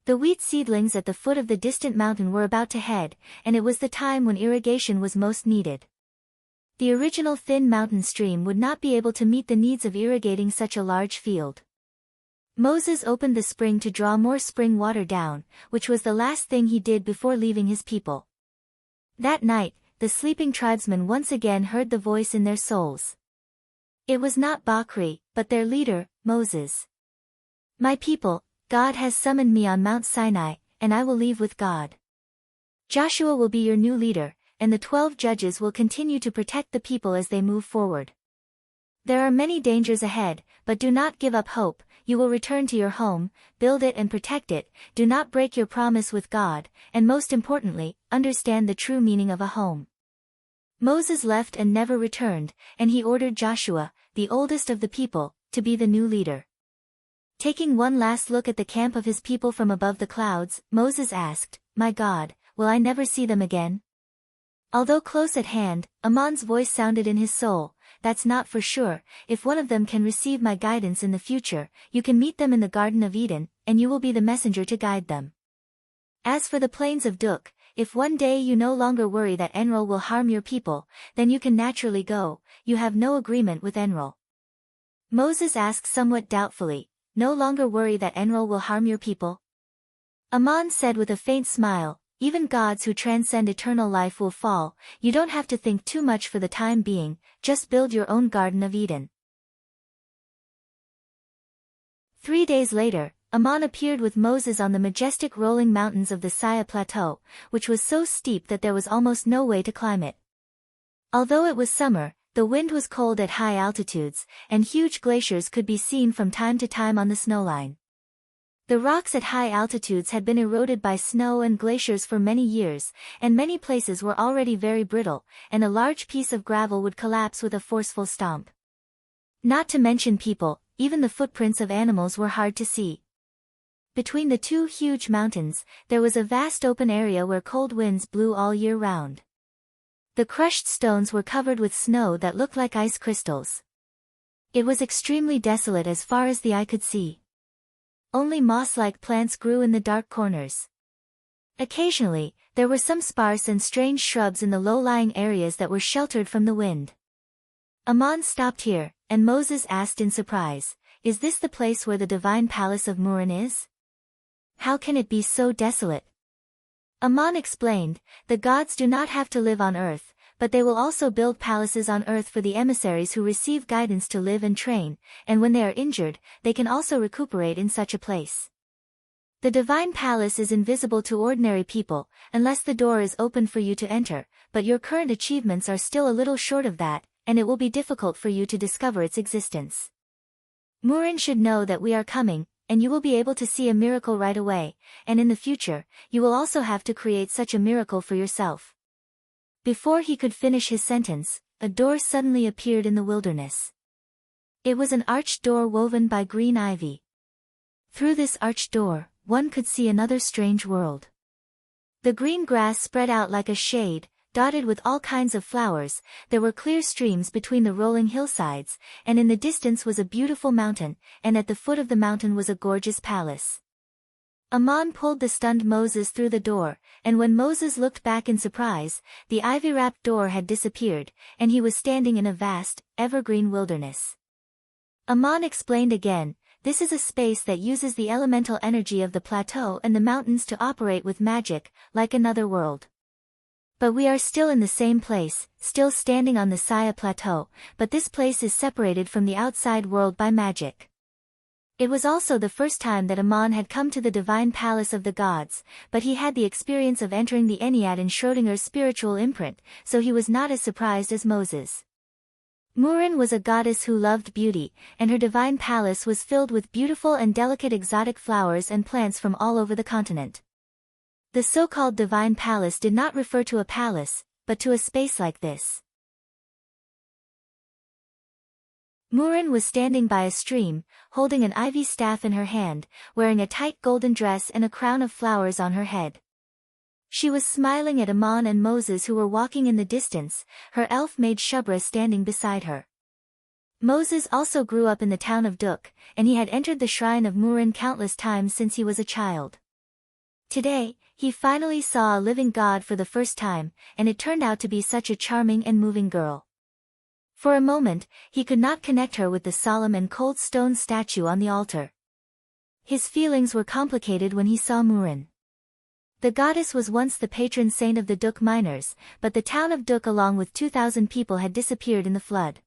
The wheat seedlings at the foot of the distant mountain were about to head, and it was the time when irrigation was most needed. The original thin mountain stream would not be able to meet the needs of irrigating such a large field. Moses opened the spring to draw more spring water down, which was the last thing he did before leaving his people. That night, the sleeping tribesmen once again heard the voice in their souls. It was not Bakri, but their leader, Moses. My people, God has summoned me on Mount Sinai, and I will leave with God. Joshua will be your new leader, and the 12 judges will continue to protect the people as they move forward. There are many dangers ahead, but do not give up hope. You will return to your home, build it and protect it, do not break your promise with God, and most importantly, understand the true meaning of a home. Moses left and never returned, and he ordered Joshua, the oldest of the people, to be the new leader. Taking one last look at the camp of his people from above the clouds, Moses asked, My God, will I never see them again? Although close at hand, Ammon's voice sounded in his soul, That's not for sure. If one of them can receive my guidance in the future, you can meet them in the Garden of Eden, and you will be the messenger to guide them. As for the plains of Duk, if one day you no longer worry that Enrol will harm your people, then you can naturally go, you have no agreement with Enrol. Moses asked somewhat doubtfully, No longer worry that Enrol will harm your people? Ammon said with a faint smile, Even gods who transcend eternal life will fall, you don't have to think too much for the time being, just build your own Garden of Eden. 3 days later, Ammon appeared with Moses on the majestic rolling mountains of the Siyah Plateau, which was so steep that there was almost no way to climb it. Although it was summer, the wind was cold at high altitudes, and huge glaciers could be seen from time to time on the snowline. The rocks at high altitudes had been eroded by snow and glaciers for many years, and many places were already very brittle, and a large piece of gravel would collapse with a forceful stomp. Not to mention people, even the footprints of animals were hard to see. Between the two huge mountains, there was a vast open area where cold winds blew all year round. The crushed stones were covered with snow that looked like ice crystals. It was extremely desolate as far as the eye could see. Only moss-like plants grew in the dark corners. Occasionally, there were some sparse and strange shrubs in the low-lying areas that were sheltered from the wind. Ammon stopped here, and Moses asked in surprise, Is this the place where the divine palace of Murin is? How can it be so desolate? Ammon explained, The gods do not have to live on earth, but they will also build palaces on earth for the emissaries who receive guidance to live and train, and when they are injured, they can also recuperate in such a place. The divine palace is invisible to ordinary people, unless the door is open for you to enter, but your current achievements are still a little short of that, and it will be difficult for you to discover its existence. Murin should know that we are coming, and you will be able to see a miracle right away, and in the future, you will also have to create such a miracle for yourself. Before he could finish his sentence, a door suddenly appeared in the wilderness. It was an arched door woven by green ivy. Through this arched door, one could see another strange world. The green grass spread out like a shade, dotted with all kinds of flowers, there were clear streams between the rolling hillsides, and in the distance was a beautiful mountain, and at the foot of the mountain was a gorgeous palace. Ammon pulled the stunned Moses through the door, and when Moses looked back in surprise, the ivy-wrapped door had disappeared, and he was standing in a vast, evergreen wilderness. Ammon explained again, "This is a space that uses the elemental energy of the plateau and the mountains to operate with magic, like another world. But we are still in the same place, still standing on the Saya Plateau, but this place is separated from the outside world by magic." It was also the first time that Ammon had come to the divine palace of the gods, but he had the experience of entering the Ennead in Schrödinger's spiritual imprint, so he was not as surprised as Moses. Murin was a goddess who loved beauty, and her divine palace was filled with beautiful and delicate exotic flowers and plants from all over the continent. The so-called divine palace did not refer to a palace, but to a space like this. Murin was standing by a stream, holding an ivy staff in her hand, wearing a tight golden dress and a crown of flowers on her head. She was smiling at Ammon and Moses who were walking in the distance, her elf-maid Shubra standing beside her. Moses also grew up in the town of Duk, and he had entered the shrine of Murin countless times since he was a child. Today, he finally saw a living god for the first time, and it turned out to be such a charming and moving girl. For a moment, he could not connect her with the solemn and cold stone statue on the altar. His feelings were complicated when he saw Murin. The goddess was once the patron saint of the Duk miners, but the town of Duk along with 2,000 people had disappeared in the flood.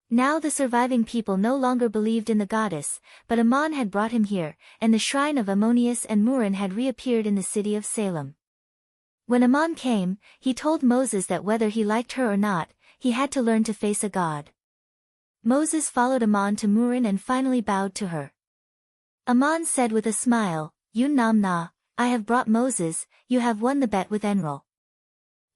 Now the surviving people no longer believed in the goddess, but Ammon had brought him here, and the shrine of Ammonius and Murin had reappeared in the city of Salem. When Ammon came, he told Moses that whether he liked her or not, he had to learn to face a god. Moses followed Ammon to Murin and finally bowed to her. Ammon said with a smile, "Yun Nam Na, I have brought Moses, you have won the bet with Enril."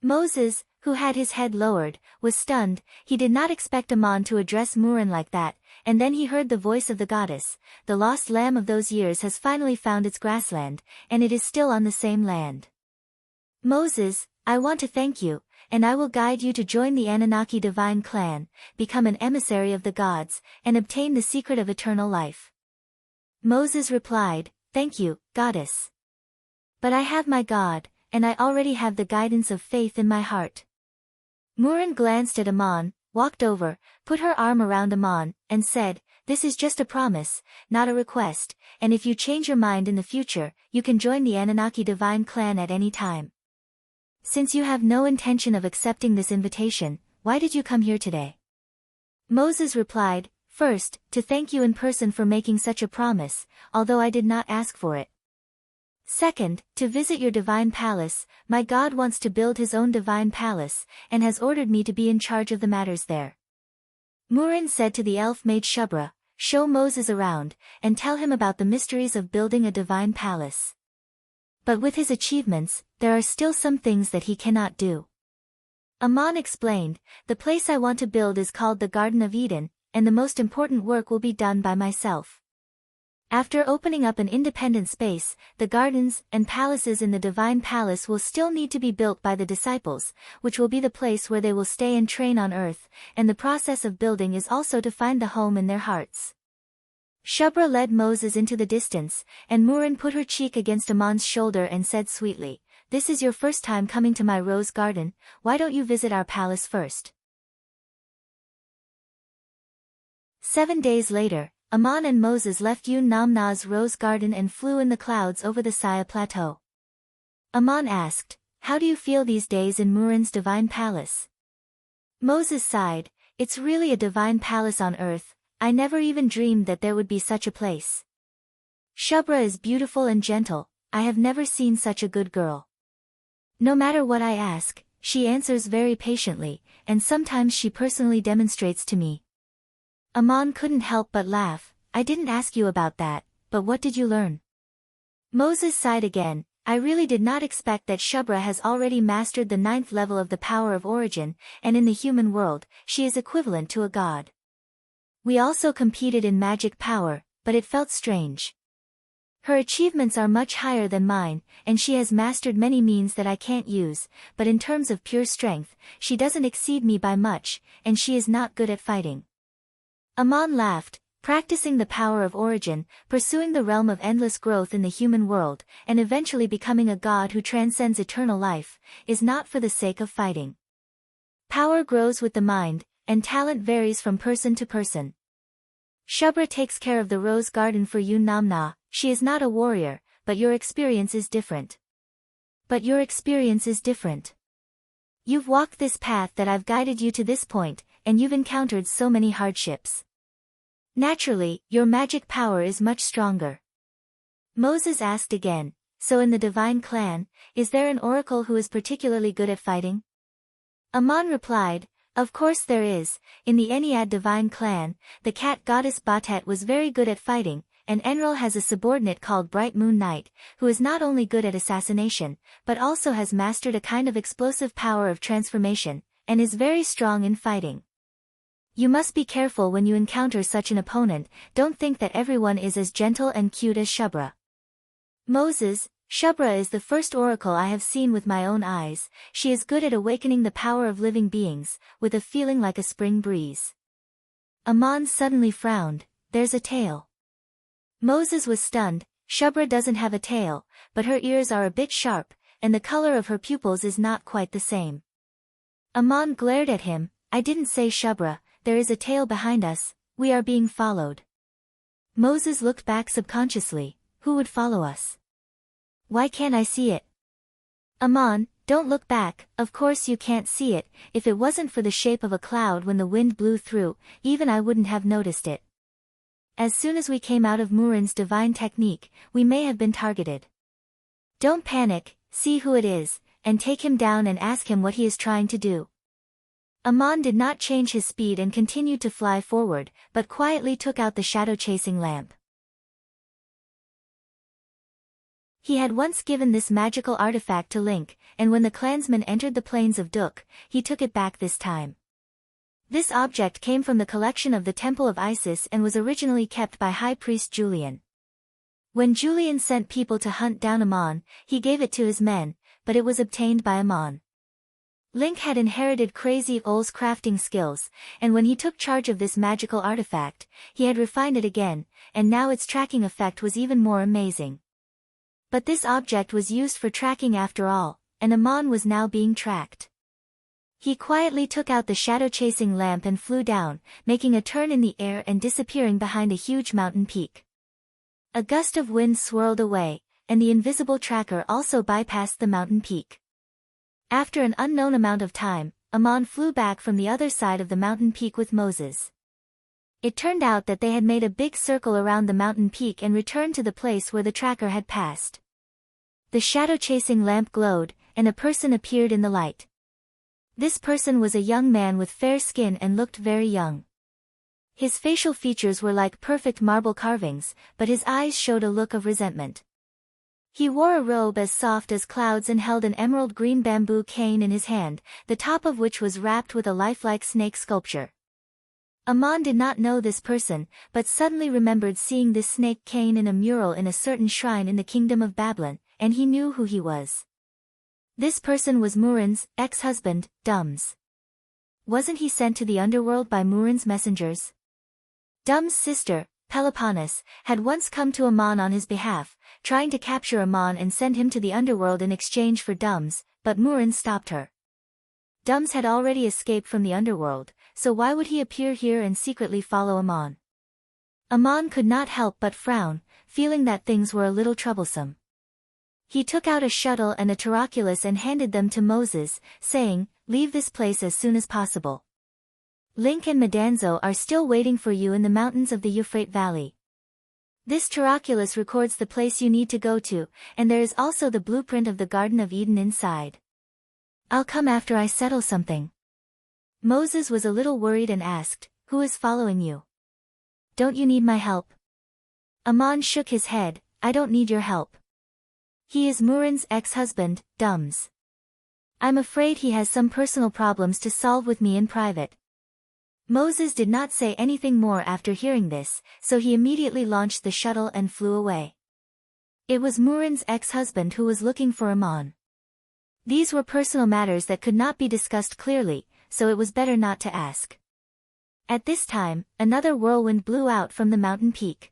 Moses, who had his head lowered, was stunned. He did not expect Ammon to address Murin like that, and then he heard the voice of the goddess. "The lost lamb of those years has finally found its grassland, and it is still on the same land. Moses, I want to thank you, and I will guide you to join the Anunnaki divine clan, become an emissary of the gods, and obtain the secret of eternal life." Moses replied, "Thank you, goddess. But I have my God, and I already have the guidance of faith in my heart." Murin glanced at Ammon, walked over, put her arm around Ammon, and said, "This is just a promise, not a request, and if you change your mind in the future, you can join the Anunnaki divine clan at any time. Since you have no intention of accepting this invitation, why did you come here today?" Moses replied, "First, to thank you in person for making such a promise, although I did not ask for it. Second, to visit your divine palace. My God wants to build his own divine palace, and has ordered me to be in charge of the matters there." Murin said to the elf-maid Shubra, "Show Moses around, and tell him about the mysteries of building a divine palace. But with his achievements, there are still some things that he cannot do." Ammon explained, "The place I want to build is called the Garden of Eden, and the most important work will be done by myself. After opening up an independent space, the gardens and palaces in the divine palace will still need to be built by the disciples, which will be the place where they will stay and train on earth, and the process of building is also to find the home in their hearts." Shubra led Moses into the distance, and Murin put her cheek against Ammon's shoulder and said sweetly, "This is your first time coming to my rose garden, why don't you visit our palace first?" 7 days later, Ammon and Moses left Yun Namna's rose garden and flew in the clouds over the Saya Plateau. Ammon asked, "How do you feel these days in Murin's divine palace?" Moses sighed, "It's really a divine palace on earth, I never even dreamed that there would be such a place. Shubra is beautiful and gentle, I have never seen such a good girl. No matter what I ask, she answers very patiently, and sometimes she personally demonstrates to me." Ammon couldn't help but laugh, "I didn't ask you about that, but what did you learn?" Moses sighed again, "I really did not expect that Shubra has already mastered the 9th level of the power of origin, and in the human world, she is equivalent to a god. We also competed in magic power, but it felt strange. Her achievements are much higher than mine, and she has mastered many means that I can't use, but in terms of pure strength, she doesn't exceed me by much, and she is not good at fighting." Ammon laughed, Practicing the power of origin, pursuing the realm of endless growth in the human world, and eventually becoming a god who transcends eternal life, is not for the sake of fighting. Power grows with the mind, and talent varies from person to person. Shubra takes care of the rose garden for you Namna. She is not a warrior, but your experience is different. You've walked this path that I've guided you to this point, and you've encountered so many hardships. Naturally, your magic power is much stronger. Moses asked again, so in the divine clan, is there an oracle who is particularly good at fighting? Aman replied, of course there is. In the Ennead divine clan, the cat goddess Batet was very good at fighting, and Enril has a subordinate called Bright Moon Knight, who is not only good at assassination, but also has mastered a kind of explosive power of transformation, and is very strong in fighting. You must be careful when you encounter such an opponent. Don't think that everyone is as gentle and cute as Shubra. Moses, Shubra is the first oracle I have seen with my own eyes. She is good at awakening the power of living beings, with a feeling like a spring breeze. Aman suddenly frowned. There's a tail. Moses was stunned. Shubra doesn't have a tail, but her ears are a bit sharp, and the color of her pupils is not quite the same. Aman glared at him. I didn't say Shubra. There is a tail behind us. We are being followed. Moses looked back subconsciously. Who would follow us? Why can't I see it? Aman, don't look back. Of course you can't see it. If it wasn't for the shape of a cloud when the wind blew through, even I wouldn't have noticed it. As soon as we came out of Murin's divine technique, we may have been targeted. Don't panic, see who it is, and take him down and ask him what he is trying to do. Aman did not change his speed and continued to fly forward, but quietly took out the shadow-chasing lamp. He had once given this magical artifact to Link, and when the clansmen entered the plains of Duk, he took it back this time. This object came from the collection of the Temple of Isis and was originally kept by High Priest Julian. When Julian sent people to hunt down Aman, he gave it to his men, but it was obtained by Aman. Link had inherited Crazy Ol's crafting skills, and when he took charge of this magical artifact, he had refined it again, and now its tracking effect was even more amazing. But this object was used for tracking after all, and Aman was now being tracked. He quietly took out the shadow-chasing lamp and flew down, making a turn in the air and disappearing behind a huge mountain peak. A gust of wind swirled away, and the invisible tracker also bypassed the mountain peak. After an unknown amount of time, Aman flew back from the other side of the mountain peak with Moses. It turned out that they had made a big circle around the mountain peak and returned to the place where the tracker had passed. The shadow-chasing lamp glowed, and a person appeared in the light. This person was a young man with fair skin and looked very young. His facial features were like perfect marble carvings, but his eyes showed a look of resentment. He wore a robe as soft as clouds and held an emerald green bamboo cane in his hand, the top of which was wrapped with a lifelike snake sculpture. Aman did not know this person, but suddenly remembered seeing this snake cane in a mural in a certain shrine in the kingdom of Babylon, and he knew who he was. This person was Murin's ex-husband, Dum's. Wasn't he sent to the underworld by Murin's messengers? Dum's sister, Peloponnes, had once come to Aman on his behalf, trying to capture Aman and send him to the underworld in exchange for Dum's, but Murin stopped her. Dum's had already escaped from the underworld, so why would he appear here and secretly follow Aman? Aman could not help but frown, feeling that things were a little troublesome. He took out a shuttle and a taroculus and handed them to Moses, saying, "Leave this place as soon as possible. Link and Madanzo are still waiting for you in the mountains of the Euphrates Valley. This taroculus records the place you need to go to, and there is also the blueprint of the Garden of Eden inside. I'll come after I settle something." Moses was a little worried and asked, "Who is following you? Don't you need my help?" Aman shook his head, "I don't need your help. He is Murin's ex-husband, Dum's. I'm afraid he has some personal problems to solve with me in private." Moses did not say anything more after hearing this, so he immediately launched the shuttle and flew away. It was Murin's ex-husband who was looking for Aman. These were personal matters that could not be discussed clearly, so it was better not to ask. At this time, another whirlwind blew out from the mountain peak.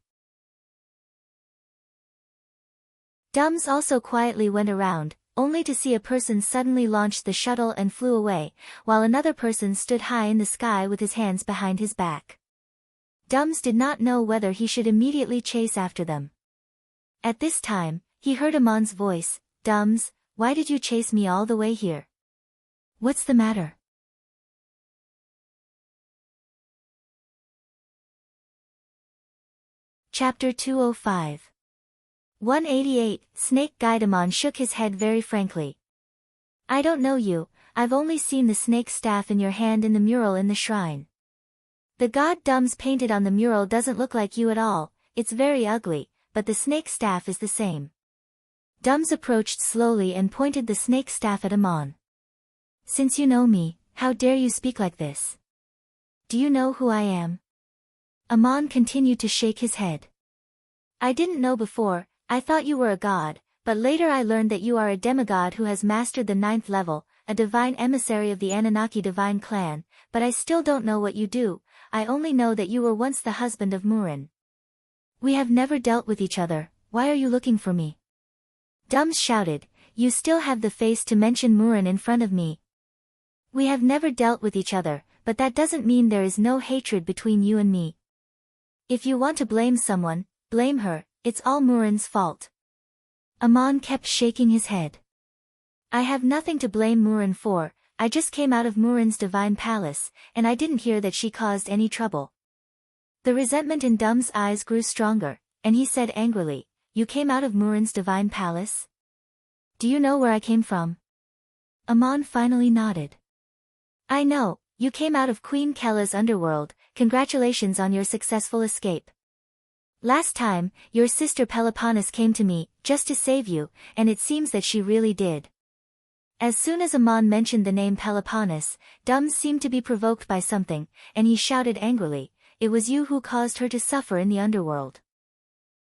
Dums also quietly went around, only to see a person suddenly launch the shuttle and flew away, while another person stood high in the sky with his hands behind his back. Dums did not know whether he should immediately chase after them. At this time, he heard Amon's voice, "Dums, why did you chase me all the way here? What's the matter?" Chapter 205. 188, Snake Guide. Amon shook his head very frankly. "I don't know you, I've only seen the snake staff in your hand in the mural in the shrine. The god Dums painted on the mural doesn't look like you at all, it's very ugly, but the snake staff is the same." Dums approached slowly and pointed the snake staff at Amon. "Since you know me, how dare you speak like this? Do you know who I am?" Amon continued to shake his head. "I didn't know before, I thought you were a god, but later I learned that you are a demigod who has mastered the 9th level, a divine emissary of the Anunnaki divine clan, but I still don't know what you do, I only know that you were once the husband of Murin. We have never dealt with each other, why are you looking for me?" Dums shouted, "You still have the face to mention Murin in front of me. We have never dealt with each other, but that doesn't mean there is no hatred between you and me. If you want to blame someone, blame her, it's all Murin's fault." Amon kept shaking his head. "I have nothing to blame Murin for, I just came out of Murin's divine palace, and I didn't hear that she caused any trouble." The resentment in Dum's eyes grew stronger, and he said angrily, "You came out of Murin's divine palace? Do you know where I came from?" Amon finally nodded. "I know, you came out of Queen Kella's underworld, congratulations on your successful escape. Last time, your sister Peloponnes came to me, just to save you, and it seems that she really did." As soon as Amon mentioned the name Peloponnes, Dums seemed to be provoked by something, and he shouted angrily, "It was you who caused her to suffer in the underworld."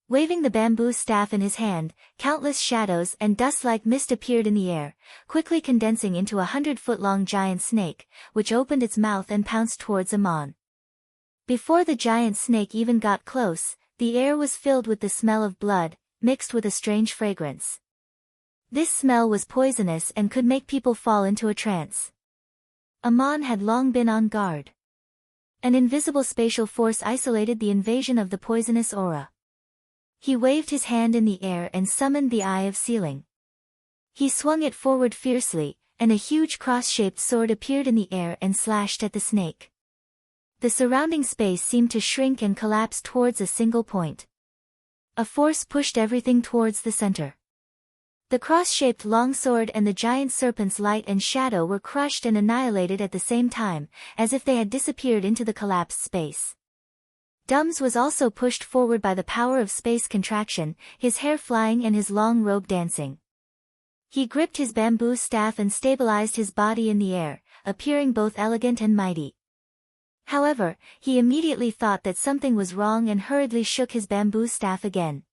Waving the bamboo staff in his hand, countless shadows and dust-like mist appeared in the air, quickly condensing into a 100-foot-long giant snake, which opened its mouth and pounced towards Amon. Before the giant snake even got close, the air was filled with the smell of blood, mixed with a strange fragrance. This smell was poisonous and could make people fall into a trance. Amon had long been on guard. An invisible spatial force isolated the invasion of the poisonous aura. He waved his hand in the air and summoned the Eye of Sealing. He swung it forward fiercely, and a huge cross-shaped sword appeared in the air and slashed at the snake. The surrounding space seemed to shrink and collapse towards a single point. A force pushed everything towards the center. The cross-shaped longsword and the giant serpent's light and shadow were crushed and annihilated at the same time, as if they had disappeared into the collapsed space. Dums was also pushed forward by the power of space contraction, his hair flying and his long robe dancing. He gripped his bamboo staff and stabilized his body in the air, appearing both elegant and mighty. However, he immediately thought that something was wrong and hurriedly shook his bamboo staff again.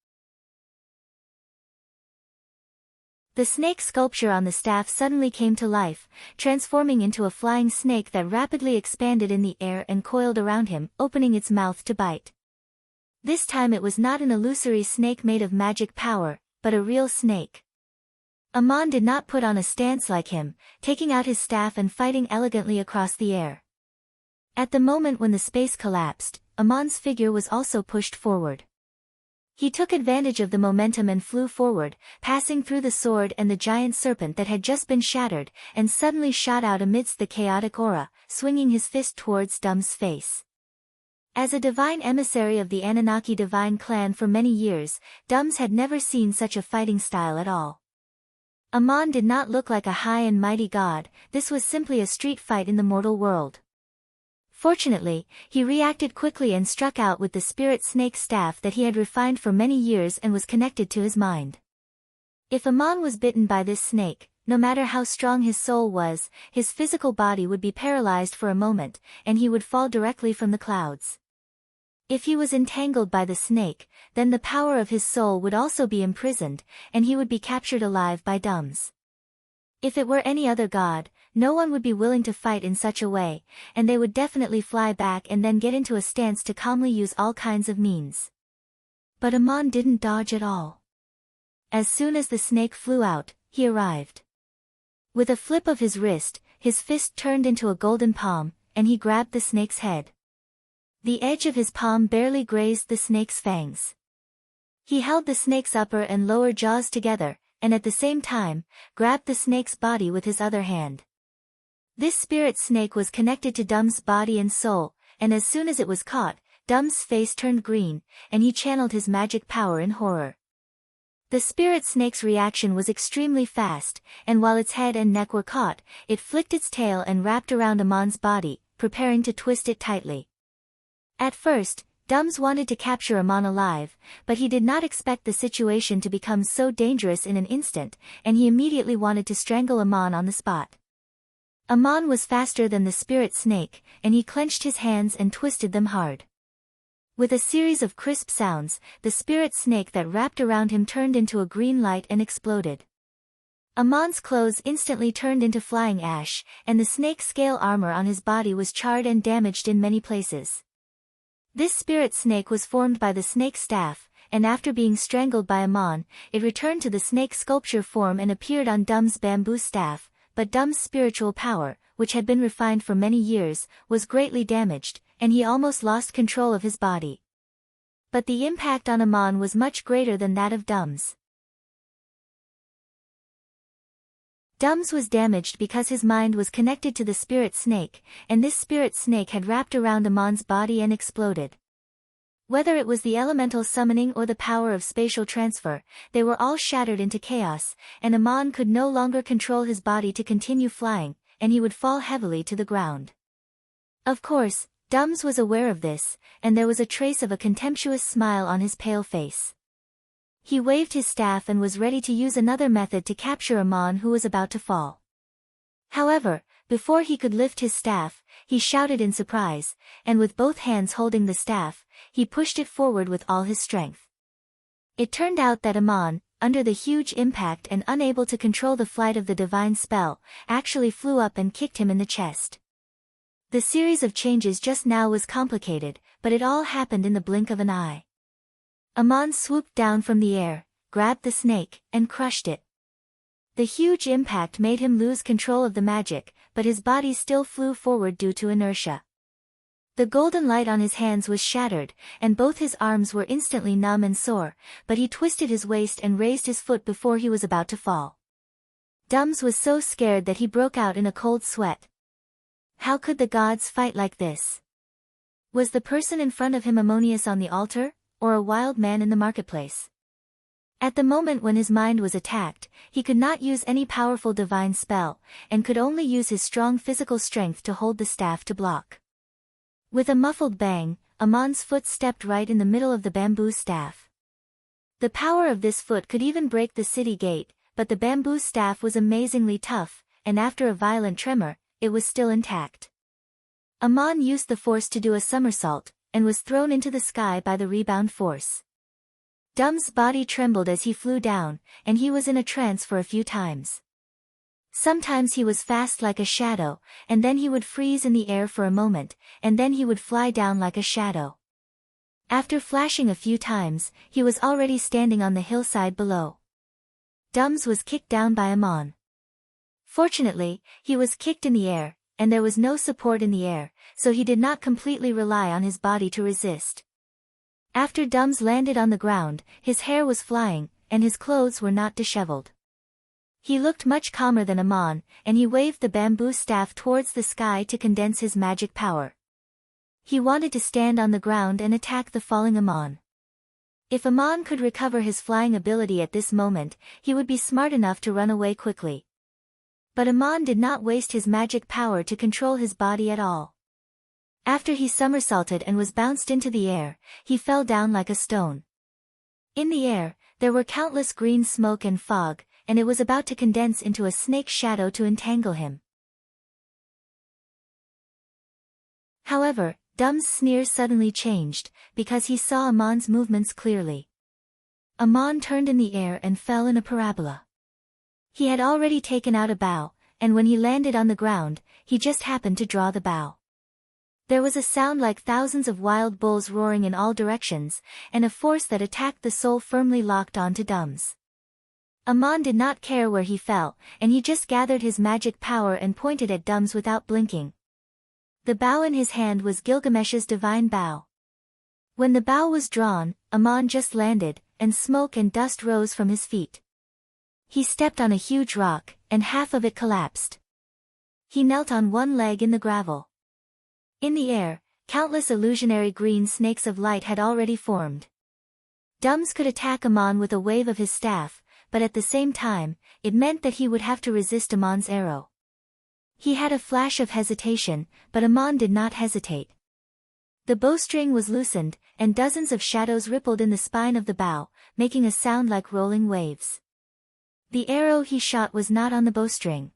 The snake sculpture on the staff suddenly came to life, transforming into a flying snake that rapidly expanded in the air and coiled around him, opening its mouth to bite. This time it was not an illusory snake made of magic power, but a real snake. Amon did not put on a stance like him, taking out his staff and fighting elegantly across the air. At the moment when the space collapsed, Amon's figure was also pushed forward. He took advantage of the momentum and flew forward, passing through the sword and the giant serpent that had just been shattered, and suddenly shot out amidst the chaotic aura, swinging his fist towards Dum's face. As a divine emissary of the Anunnaki divine clan for many years, Dums had never seen such a fighting style at all. Amon did not look like a high and mighty god, this was simply a street fight in the mortal world. Fortunately, he reacted quickly and struck out with the spirit snake staff that he had refined for many years and was connected to his mind. If Amon was bitten by this snake, no matter how strong his soul was, his physical body would be paralyzed for a moment, and he would fall directly from the clouds. If he was entangled by the snake, then the power of his soul would also be imprisoned, and he would be captured alive by Dums. If it were any other god, no one would be willing to fight in such a way, and they would definitely fly back and then get into a stance to calmly use all kinds of means. But Aman didn't dodge at all. As soon as the snake flew out, he arrived. With a flip of his wrist, his fist turned into a golden palm, and he grabbed the snake's head. The edge of his palm barely grazed the snake's fangs. He held the snake's upper and lower jaws together, and at the same time, grabbed the snake's body with his other hand. This spirit snake was connected to Dum's body and soul, and as soon as it was caught, Dum's face turned green, and he channeled his magic power in horror. The spirit snake's reaction was extremely fast, and while its head and neck were caught, it flicked its tail and wrapped around Aman's body, preparing to twist it tightly. At first, Dums wanted to capture Aman alive, but he did not expect the situation to become so dangerous in an instant, and he immediately wanted to strangle Aman on the spot. Aman was faster than the spirit snake, and he clenched his hands and twisted them hard. With a series of crisp sounds, the spirit snake that wrapped around him turned into a green light and exploded. Aman's clothes instantly turned into flying ash, and the snake scale armor on his body was charred and damaged in many places. This spirit snake was formed by the snake staff, and after being strangled by Aman, it returned to the snake sculpture form and appeared on Dum's bamboo staff, but Dum's spiritual power, which had been refined for many years, was greatly damaged, and he almost lost control of his body. But the impact on Aman was much greater than that of Dum's. Dum's was damaged because his mind was connected to the spirit snake, and this spirit snake had wrapped around Aman's body and exploded. Whether it was the elemental summoning or the power of spatial transfer, they were all shattered into chaos, and Aman could no longer control his body to continue flying, and he would fall heavily to the ground. Of course, Dums was aware of this, and there was a trace of a contemptuous smile on his pale face. He waved his staff and was ready to use another method to capture Aman, who was about to fall. However, before he could lift his staff, he shouted in surprise, and with both hands holding the staff, he pushed it forward with all his strength. It turned out that Aman, under the huge impact and unable to control the flight of the divine spell, actually flew up and kicked him in the chest. The series of changes just now was complicated, but it all happened in the blink of an eye. Aman swooped down from the air, grabbed the snake, and crushed it. The huge impact made him lose control of the magic, but his body still flew forward due to inertia. The golden light on his hands was shattered, and both his arms were instantly numb and sore, but he twisted his waist and raised his foot before he was about to fall. Dums was so scared that he broke out in a cold sweat. How could the gods fight like this? Was the person in front of him Ammonius on the altar, or a wild man in the marketplace? At the moment when his mind was attacked, he could not use any powerful divine spell, and could only use his strong physical strength to hold the staff to block. With a muffled bang, Aman's foot stepped right in the middle of the bamboo staff. The power of this foot could even break the city gate, but the bamboo staff was amazingly tough, and after a violent tremor, it was still intact. Aman used the force to do a somersault, and was thrown into the sky by the rebound force. Dum's body trembled as he flew down, and he was in a trance for a few times. Sometimes he was fast like a shadow, and then he would freeze in the air for a moment, and then he would fly down like a shadow. After flashing a few times, he was already standing on the hillside below. Dums was kicked down by Aman. Fortunately, he was kicked in the air, and there was no support in the air, so he did not completely rely on his body to resist. After Dums landed on the ground, his hair was flying, and his clothes were not disheveled. He looked much calmer than Aman, and he waved the bamboo staff towards the sky to condense his magic power. He wanted to stand on the ground and attack the falling Aman. If Aman could recover his flying ability at this moment, he would be smart enough to run away quickly. But Aman did not waste his magic power to control his body at all. After he somersaulted and was bounced into the air, he fell down like a stone. In the air, there were countless green smoke and fog, and it was about to condense into a snake shadow to entangle him. However, Dum's sneer suddenly changed, because he saw Aman's movements clearly. Aman turned in the air and fell in a parabola. He had already taken out a bow, and when he landed on the ground, he just happened to draw the bow. There was a sound like thousands of wild bulls roaring in all directions, and a force that attacked the soul firmly locked onto Dums. Amon did not care where he fell, and he just gathered his magic power and pointed at Dums without blinking. The bow in his hand was Gilgamesh's divine bow. When the bow was drawn, Amon just landed, and smoke and dust rose from his feet. He stepped on a huge rock, and half of it collapsed. He knelt on one leg in the gravel. In the air, countless illusionary green snakes of light had already formed. Dums could attack Amon with a wave of his staff, but at the same time, it meant that he would have to resist Amon's arrow. He had a flash of hesitation, but Amon did not hesitate. The bowstring was loosened, and dozens of shadows rippled in the spine of the bow, making a sound like rolling waves. The arrow he shot was not on the bowstring.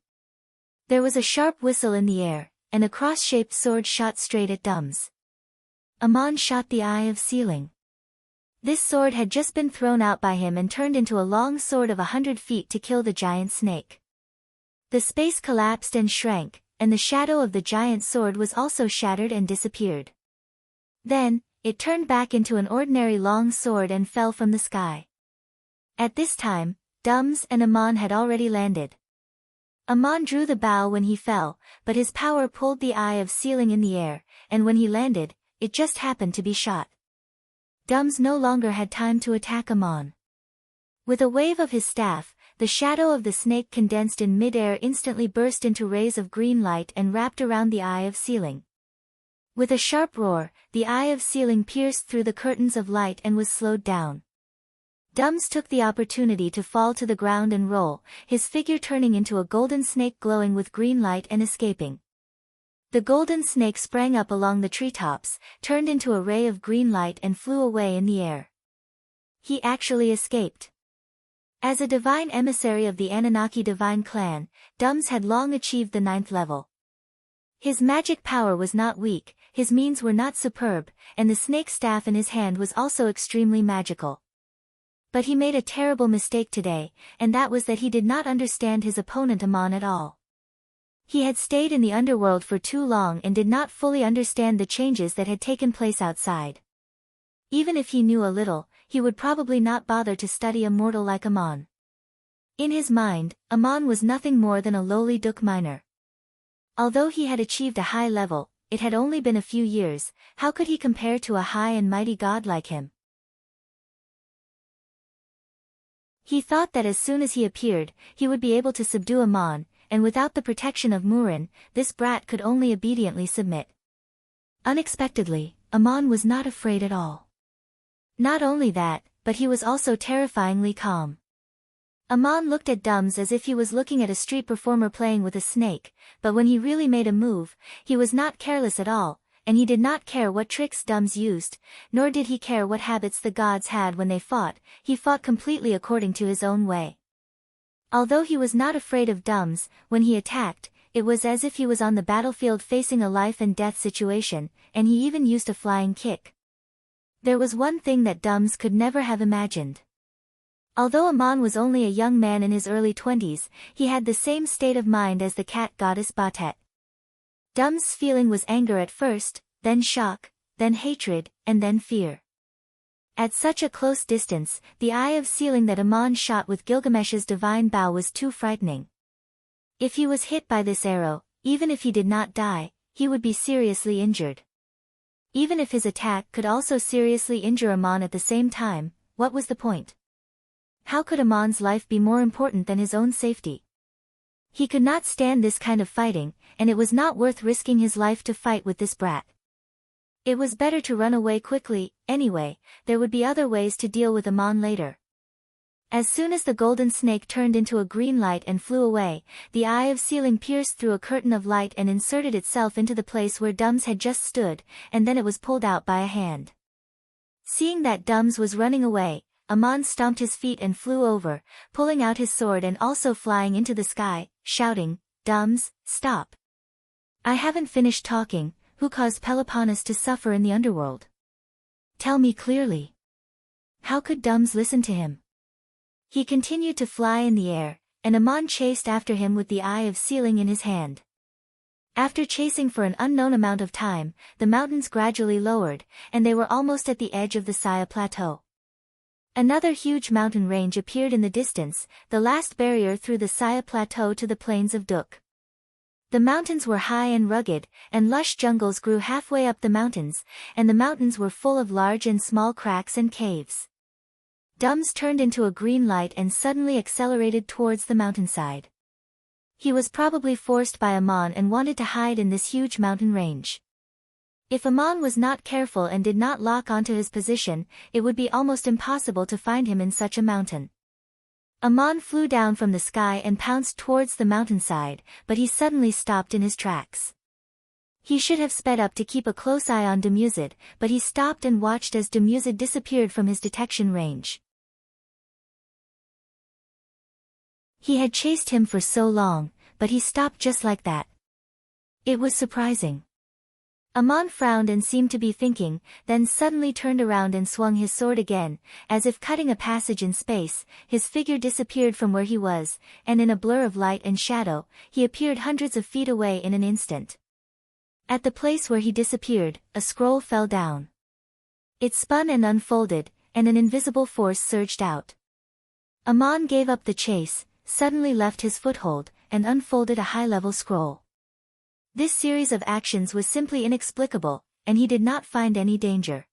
There was a sharp whistle in the air, and a cross-shaped sword shot straight at Dums. Amon shot the Eye of Sealing. This sword had just been thrown out by him and turned into a long sword of 100 feet to kill the giant snake. The space collapsed and shrank, and the shadow of the giant sword was also shattered and disappeared. Then, it turned back into an ordinary long sword and fell from the sky. At this time, Dums and Amon had already landed. Amon drew the bow when he fell, but his power pulled the Eye of Sealing in the air, and when he landed, it just happened to be shot. Dums no longer had time to attack Amon. With a wave of his staff, the shadow of the snake condensed in mid-air instantly burst into rays of green light and wrapped around the Eye of Sealing. With a sharp roar, the Eye of Sealing pierced through the curtains of light and was slowed down. Dums took the opportunity to fall to the ground and roll, his figure turning into a golden snake glowing with green light and escaping. The golden snake sprang up along the treetops, turned into a ray of green light and flew away in the air. He actually escaped. As a divine emissary of the Anunnaki divine clan, Dums had long achieved the 9th level. His magic power was not weak, his means were not superb, and the snake staff in his hand was also extremely magical. But he made a terrible mistake today, and that was that he did not understand his opponent Amon at all. He had stayed in the underworld for too long and did not fully understand the changes that had taken place outside. Even if he knew a little, he would probably not bother to study a mortal like Amon. In his mind, Amon was nothing more than a lowly Duk miner. Although he had achieved a high level, it had only been a few years. How could he compare to a high and mighty god like him? He thought that as soon as he appeared, he would be able to subdue Amon, and without the protection of Murin, this brat could only obediently submit. Unexpectedly, Amon was not afraid at all. Not only that, but he was also terrifyingly calm. Amon looked at Dums as if he was looking at a street performer playing with a snake, but when he really made a move, he was not careless at all, and he did not care what tricks Dums used, nor did he care what habits the gods had when they fought. He fought completely according to his own way. Although he was not afraid of Dums, when he attacked, it was as if he was on the battlefield facing a life and death situation, and he even used a flying kick. There was one thing that Dums could never have imagined. Although Amon was only a young man in his early 20s, he had the same state of mind as the cat goddess Batet. Dums' feeling was anger at first, then shock, then hatred, and then fear. At such a close distance, the Eye of Sealing that Amon shot with Gilgamesh's divine bow was too frightening. If he was hit by this arrow, even if he did not die, he would be seriously injured. Even if his attack could also seriously injure Amon at the same time, what was the point? How could Amon's life be more important than his own safety? He could not stand this kind of fighting, and it was not worth risking his life to fight with this brat. It was better to run away quickly. Anyway, there would be other ways to deal with Amon later. As soon as the golden snake turned into a green light and flew away, the Eye of Sealing pierced through a curtain of light and inserted itself into the place where Dums had just stood, and then it was pulled out by a hand. Seeing that Dums was running away, Amon stomped his feet and flew over, pulling out his sword and also flying into the sky, shouting, "Dums, stop! I haven't finished talking. Who caused Peloponnes to suffer in the underworld? Tell me clearly." How could Dums listen to him? He continued to fly in the air, and Aman chased after him with the eye of sealing in his hand. After chasing for an unknown amount of time, the mountains gradually lowered, and they were almost at the edge of the Saya Plateau. Another huge mountain range appeared in the distance, the last barrier through the Saya Plateau to the plains of Duk. The mountains were high and rugged, and lush jungles grew halfway up the mountains, and the mountains were full of large and small cracks and caves. Dums turned into a green light and suddenly accelerated towards the mountainside. He was probably forced by Aman and wanted to hide in this huge mountain range. If Aman was not careful and did not lock onto his position, it would be almost impossible to find him in such a mountain. Aman flew down from the sky and pounced towards the mountainside, but he suddenly stopped in his tracks. He should have sped up to keep a close eye on Dumuzid, but he stopped and watched as Dumuzid disappeared from his detection range. He had chased him for so long, but he stopped just like that. It was surprising. Aman frowned and seemed to be thinking, then suddenly turned around and swung his sword again, as if cutting a passage in space. His figure disappeared from where he was, and in a blur of light and shadow, he appeared hundreds of feet away in an instant. At the place where he disappeared, a scroll fell down. It spun and unfolded, and an invisible force surged out. Aman gave up the chase, suddenly left his foothold, and unfolded a high-level scroll. This series of actions was simply inexplicable, and he did not find any danger.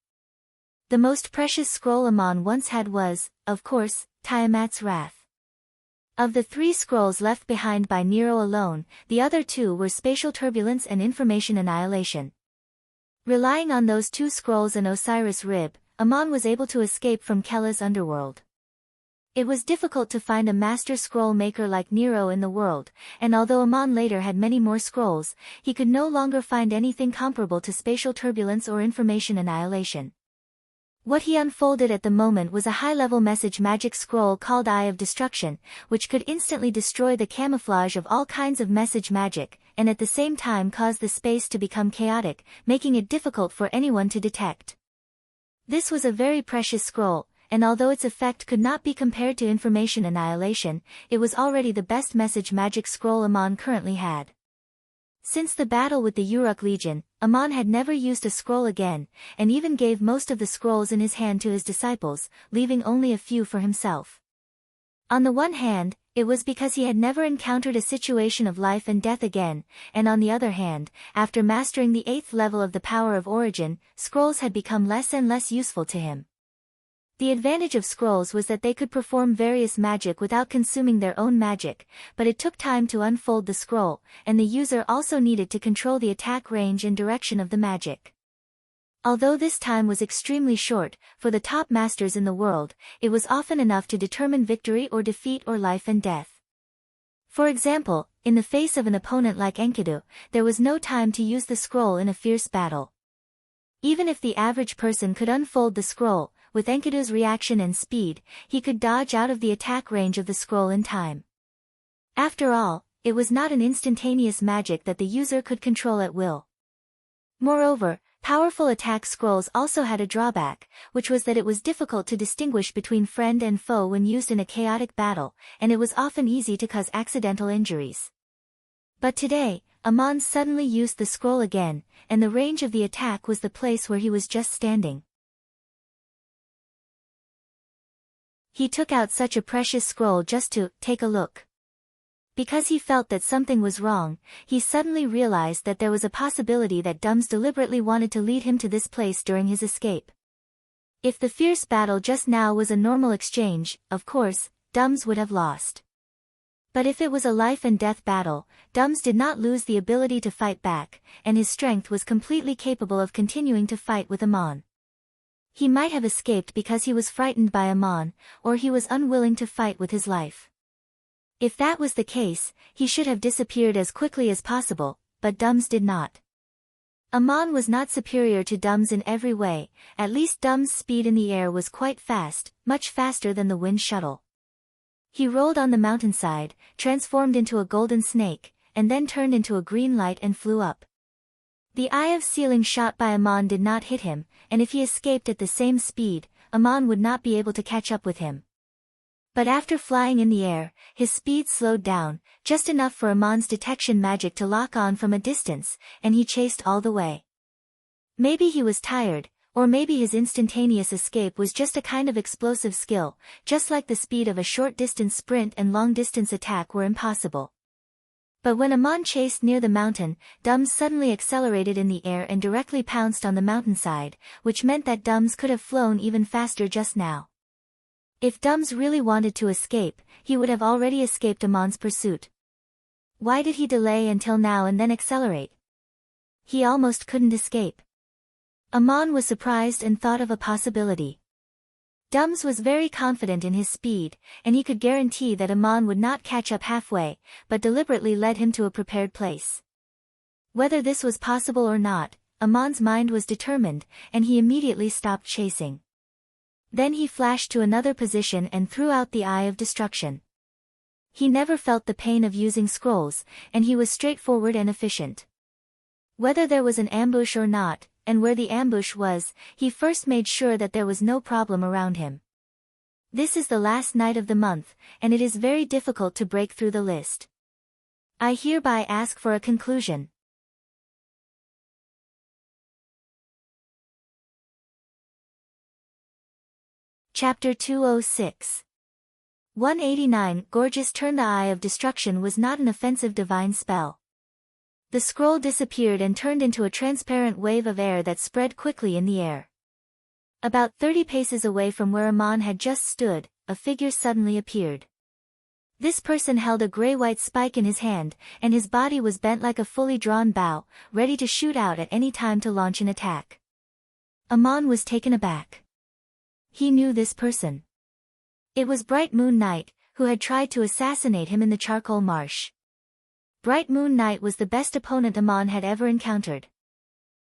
The most precious scroll Aman once had was, of course, Tiamat's Wrath. Of the 3 scrolls left behind by Nero alone, the other 2 were Spatial Turbulence and Information Annihilation. Relying on those 2 scrolls and Osiris' Rib, Aman was able to escape from Kela's underworld. It was difficult to find a master scroll maker like Nero in the world, and although Aman later had many more scrolls, he could no longer find anything comparable to Spatial Turbulence or Information Annihilation. What he unfolded at the moment was a high-level message magic scroll called Eye of Destruction, which could instantly destroy the camouflage of all kinds of message magic, and at the same time cause the space to become chaotic, making it difficult for anyone to detect. This was a very precious scroll, and although its effect could not be compared to Information Annihilation, it was already the best message magic scroll Aman currently had. Since the battle with the Uruk Legion, Aman had never used a scroll again, and even gave most of the scrolls in his hand to his disciples, leaving only a few for himself. On the one hand, it was because he had never encountered a situation of life and death again, and on the other hand, after mastering the 8th level of the Power of Origin, scrolls had become less and less useful to him. The advantage of scrolls was that they could perform various magic without consuming their own magic, but it took time to unfold the scroll, and the user also needed to control the attack range and direction of the magic. Although this time was extremely short, for the top masters in the world, it was often enough to determine victory or defeat or life and death. For example, in the face of an opponent like Enkidu, there was no time to use the scroll in a fierce battle. Even if the average person could unfold the scroll, with Enkidu's reaction and speed, he could dodge out of the attack range of the scroll in time. After all, it was not an instantaneous magic that the user could control at will. Moreover, powerful attack scrolls also had a drawback, which was that it was difficult to distinguish between friend and foe when used in a chaotic battle, and it was often easy to cause accidental injuries. But today, Aman suddenly used the scroll again, and the range of the attack was the place where he was just standing. He took out such a precious scroll just to take a look. Because he felt that something was wrong, he suddenly realized that there was a possibility that Dums deliberately wanted to lead him to this place during his escape. If the fierce battle just now was a normal exchange, of course, Dums would have lost. But if it was a life and death battle, Dums did not lose the ability to fight back, and his strength was completely capable of continuing to fight with Aman. He might have escaped because he was frightened by Aman, or he was unwilling to fight with his life. If that was the case, he should have disappeared as quickly as possible, but Dums did not. Aman was not superior to Dums in every way, at least Dums' speed in the air was quite fast, much faster than the wind shuttle. He rolled on the mountainside, transformed into a golden snake, and then turned into a green light and flew up. The eye of sealing shot by Aman did not hit him, and if he escaped at the same speed, Aman would not be able to catch up with him. But after flying in the air, his speed slowed down, just enough for Amon's detection magic to lock on from a distance, and he chased all the way. Maybe he was tired, or maybe his instantaneous escape was just a kind of explosive skill, just like the speed of a short-distance sprint and long-distance attack were impossible. But when Amon chased near the mountain, Dums suddenly accelerated in the air and directly pounced on the mountainside, which meant that Dums could have flown even faster just now. If Dums really wanted to escape, he would have already escaped Amon's pursuit. Why did he delay until now and then accelerate? He almost couldn't escape. Amon was surprised and thought of a possibility. Dums was very confident in his speed, and he could guarantee that Amon would not catch up halfway, but deliberately led him to a prepared place. Whether this was possible or not, Amon's mind was determined, and he immediately stopped chasing. Then he flashed to another position and threw out the Eye of Destruction. He never felt the pain of using scrolls, and he was straightforward and efficient. Whether there was an ambush or not, and where the ambush was, he first made sure that there was no problem around him. This is the last night of the month, and it is very difficult to break through the list. I hereby ask for a conclusion. Chapter 206. 189. Gorgeous Turn. The Eye of Destruction was not an offensive divine spell. The scroll disappeared and turned into a transparent wave of air that spread quickly in the air. About 30 paces away from where Amon had just stood, a figure suddenly appeared. This person held a gray-white spike in his hand, and his body was bent like a fully drawn bow, ready to shoot out at any time to launch an attack. Amon was taken aback. He knew this person. It was Bright Moon Knight, who had tried to assassinate him in the charcoal marsh. Bright Moon Knight was the best opponent Amon had ever encountered.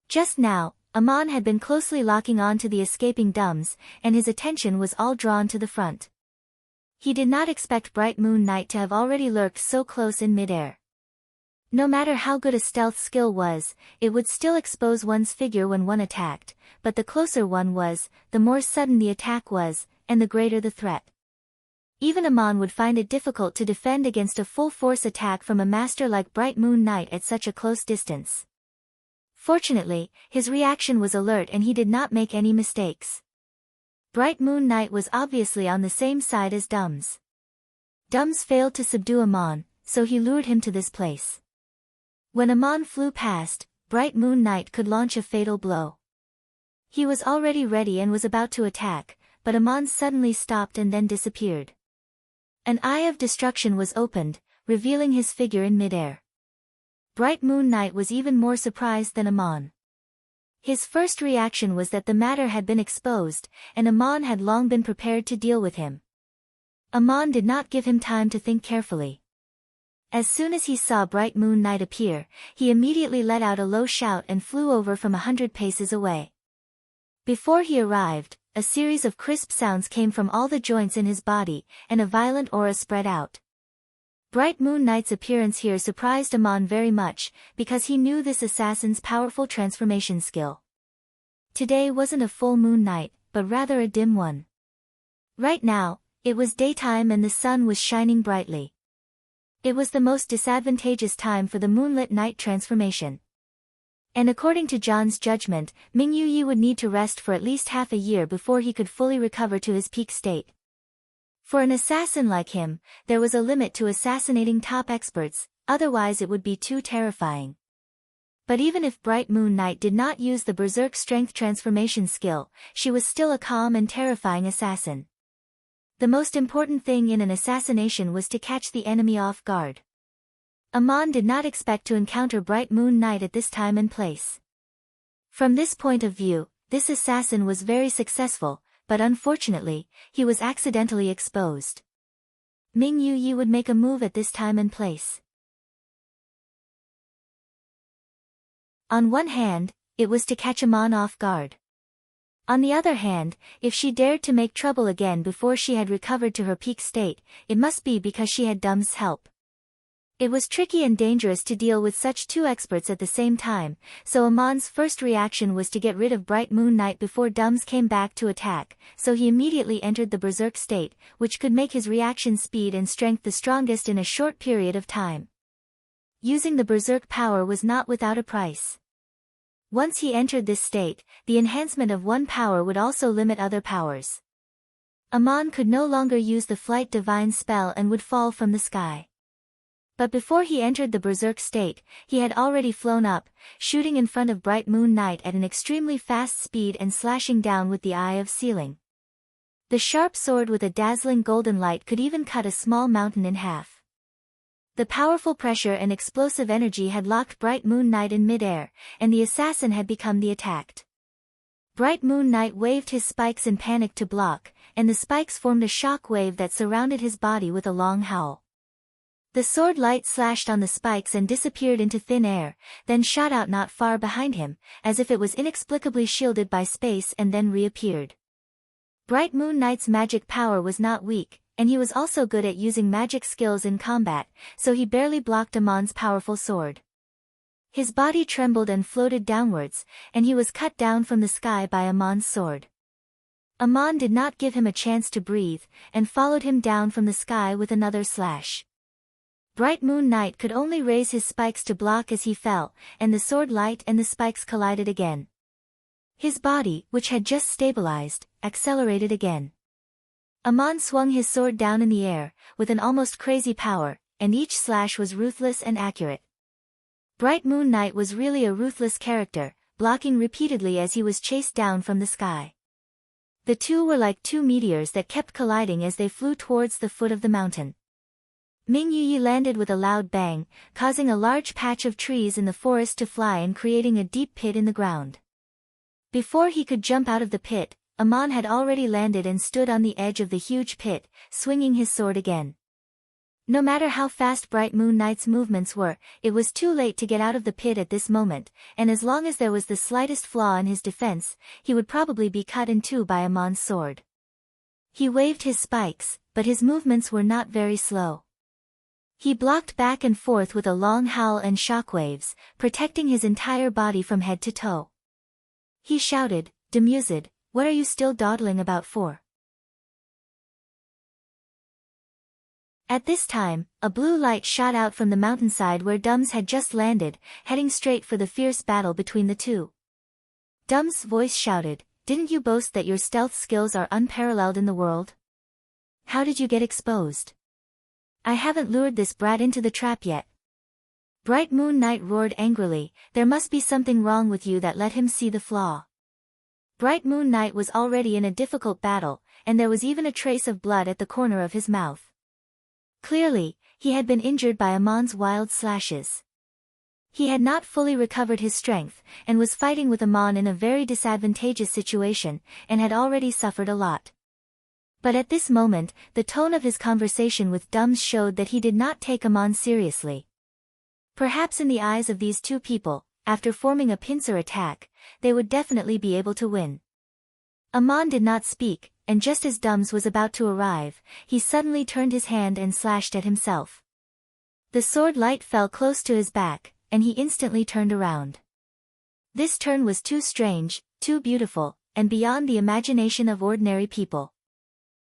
Just now, Amon had been closely locking on to the escaping Dums, and his attention was all drawn to the front. He did not expect Bright Moon Knight to have already lurked so close in midair. No matter how good a stealth skill was, it would still expose one's figure when one attacked, but the closer one was, the more sudden the attack was, and the greater the threat. Even Amon would find it difficult to defend against a full-force attack from a master like Bright Moon Knight at such a close distance. Fortunately, his reaction was alert and he did not make any mistakes. Bright Moon Knight was obviously on the same side as Dums. Dums failed to subdue Amon, so he lured him to this place. When Amon flew past, Bright Moon Knight could launch a fatal blow. He was already ready and was about to attack, but Amon suddenly stopped and then disappeared. An Eye of Destruction was opened, revealing his figure in midair. Bright Moon Knight was even more surprised than Amon. His first reaction was that the matter had been exposed, and Amon had long been prepared to deal with him. Amon did not give him time to think carefully. As soon as he saw Bright Moon Knight appear, he immediately let out a low shout and flew over from 100 paces away. Before he arrived, a series of crisp sounds came from all the joints in his body, and a violent aura spread out. Bright Moon Knight's appearance here surprised Amon very much, because he knew this assassin's powerful transformation skill. Today wasn't a full moon night, but rather a dim one. Right now, it was daytime and the sun was shining brightly. It was the most disadvantageous time for the moonlit night transformation. And according to John's judgment, Ming Yu would need to rest for at least half a year before he could fully recover to his peak state. For an assassin like him, there was a limit to assassinating top experts, otherwise it would be too terrifying. But even if Bright Moon Knight did not use the Berserk Strength transformation skill, she was still a calm and terrifying assassin. The most important thing in an assassination was to catch the enemy off guard. Amon did not expect to encounter Bright Moon Knight at this time and place. From this point of view, this assassin was very successful, but unfortunately, he was accidentally exposed. Ming Yu would make a move at this time and place. On one hand, it was to catch Amon off guard. On the other hand, if she dared to make trouble again before she had recovered to her peak state, it must be because she had Dum's help. It was tricky and dangerous to deal with such two experts at the same time, so Amon's first reaction was to get rid of Bright Moon Knight before Dums came back to attack, so he immediately entered the berserk state, which could make his reaction speed and strength the strongest in a short period of time. Using the berserk power was not without a price. Once he entered this state, the enhancement of one power would also limit other powers. Amon could no longer use the Flight Divine spell and would fall from the sky. But before he entered the berserk state, he had already flown up, shooting in front of Bright Moon Knight at an extremely fast speed and slashing down with the Eye of Sealing. The sharp sword with a dazzling golden light could even cut a small mountain in half. The powerful pressure and explosive energy had locked Bright Moon Knight in midair, and the assassin had become the attacked. Bright Moon Knight waved his spikes in panic to block, and the spikes formed a shock wave that surrounded his body with a long howl. The sword light slashed on the spikes and disappeared into thin air, then shot out not far behind him, as if it was inexplicably shielded by space and then reappeared. Bright Moon Knight's magic power was not weak, and he was also good at using magic skills in combat, so he barely blocked Amon's powerful sword. His body trembled and floated downwards, and he was cut down from the sky by Amon's sword. Amon did not give him a chance to breathe, and followed him down from the sky with another slash. Bright Moon Knight could only raise his spikes to block as he fell, and the sword light and the spikes collided again. His body, which had just stabilized, accelerated again. Amon swung his sword down in the air, with an almost crazy power, and each slash was ruthless and accurate. Bright Moon Knight was really a ruthless character, blocking repeatedly as he was chased down from the sky. The two were like two meteors that kept colliding as they flew towards the foot of the mountain. Ming Yi landed with a loud bang, causing a large patch of trees in the forest to fly and creating a deep pit in the ground. Before he could jump out of the pit, Amon had already landed and stood on the edge of the huge pit, swinging his sword again. No matter how fast Bright Moon Knight's movements were, it was too late to get out of the pit at this moment, and as long as there was the slightest flaw in his defense, he would probably be cut in two by Amon's sword. He waved his spikes, but his movements were not very slow. He blocked back and forth with a long howl and shockwaves, protecting his entire body from head to toe. He shouted, "Demused, what are you still dawdling about for?" At this time, a blue light shot out from the mountainside where Dums had just landed, heading straight for the fierce battle between the two. Dums' voice shouted, "Didn't you boast that your stealth skills are unparalleled in the world? How did you get exposed? I haven't lured this brat into the trap yet." Bright Moon Knight roared angrily, "There must be something wrong with you that let him see the flaw." Bright Moon Knight was already in a difficult battle, and there was even a trace of blood at the corner of his mouth. Clearly, he had been injured by Amon's wild slashes. He had not fully recovered his strength, and was fighting with Amon in a very disadvantageous situation, and had already suffered a lot. But at this moment, the tone of his conversation with Dums showed that he did not take Amon seriously. Perhaps in the eyes of these two people, after forming a pincer attack, they would definitely be able to win. Amon did not speak, and just as Dums was about to arrive, he suddenly turned his hand and slashed at himself. The sword light fell close to his back, and he instantly turned around. This turn was too strange, too beautiful, and beyond the imagination of ordinary people.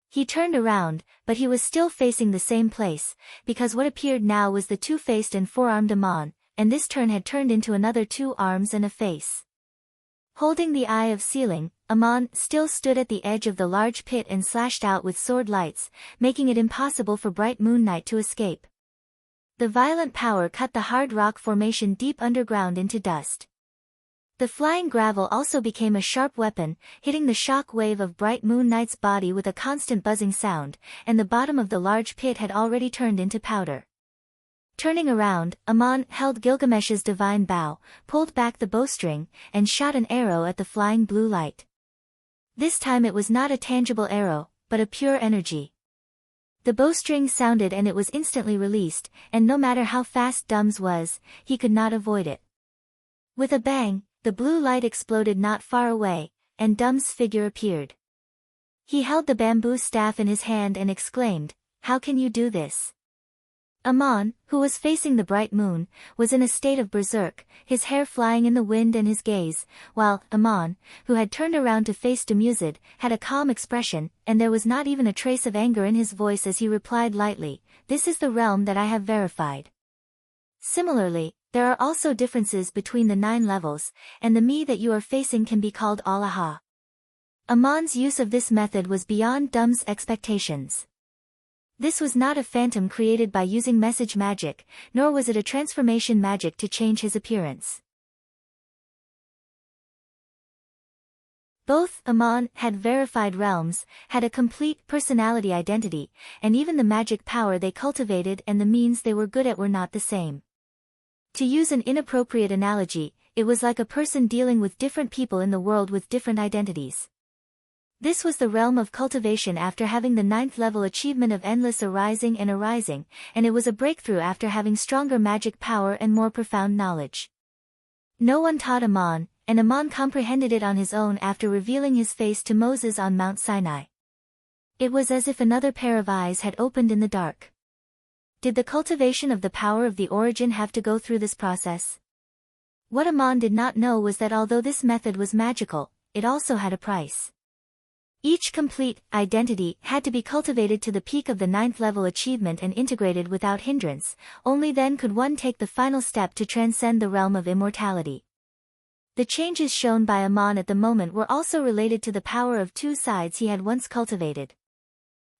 He turned around, but he was still facing the same place, because what appeared now was the two-faced and four-armed Amon, and this turn had turned into another two arms and a face. Holding the Eye of Sealing, Amon still stood at the edge of the large pit and slashed out with sword lights, making it impossible for Bright Moon Knight to escape. The violent power cut the hard rock formation deep underground into dust. The flying gravel also became a sharp weapon, hitting the shock wave of Bright Moon Knight's body with a constant buzzing sound, and the bottom of the large pit had already turned into powder. Turning around, Amon held Gilgamesh's divine bow, pulled back the bowstring, and shot an arrow at the flying blue light. This time it was not a tangible arrow, but a pure energy. The bowstring sounded and it was instantly released, and no matter how fast Dums was, he could not avoid it. With a bang, the blue light exploded not far away, and Dums' figure appeared. He held the bamboo staff in his hand and exclaimed, "How can you do this?" Amon, who was facing the bright moon, was in a state of berserk, his hair flying in the wind and his gaze, while Amon, who had turned around to face Dumuzid, had a calm expression, and there was not even a trace of anger in his voice as he replied lightly, "This is the realm that I have verified." Similarly, there are also differences between the 9 levels, and the me that you are facing can be called Allah. Amon's use of this method was beyond Dum's expectations. This was not a phantom created by using message magic, nor was it a transformation magic to change his appearance. Both Amon had verified realms, had a complete personality identity, and even the magic power they cultivated and the means they were good at were not the same. To use an inappropriate analogy, it was like a person dealing with different people in the world with different identities. This was the realm of cultivation after having the 9th level achievement of endless arising, and it was a breakthrough after having stronger magic power and more profound knowledge. No one taught Amon, and Amon comprehended it on his own after revealing his face to Moses on Mount Sinai. It was as if another pair of eyes had opened in the dark. Did the cultivation of the power of the origin have to go through this process? What Amon did not know was that although this method was magical, it also had a price. Each complete identity had to be cultivated to the peak of the 9th level achievement and integrated without hindrance, only then could one take the final step to transcend the realm of immortality. The changes shown by Amon at the moment were also related to the power of 2 sides he had once cultivated.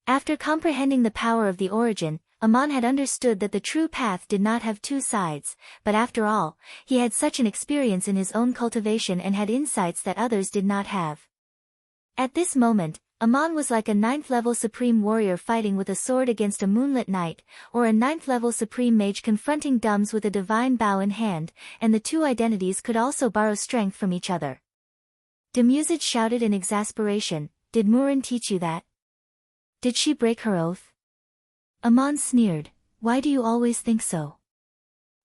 After comprehending the power of the origin, Amon had understood that the true path did not have 2 sides, but after all, he had such an experience in his own cultivation and had insights that others did not have. At this moment, Amon was like a 9th level supreme warrior fighting with a sword against a moonlit night, or a 9th level supreme mage confronting Dums with a divine bow in hand, and the 2 identities could also borrow strength from each other. Dumuzid shouted in exasperation, "Did Murin teach you that? Did she break her oath?" Amon sneered, "Why do you always think so?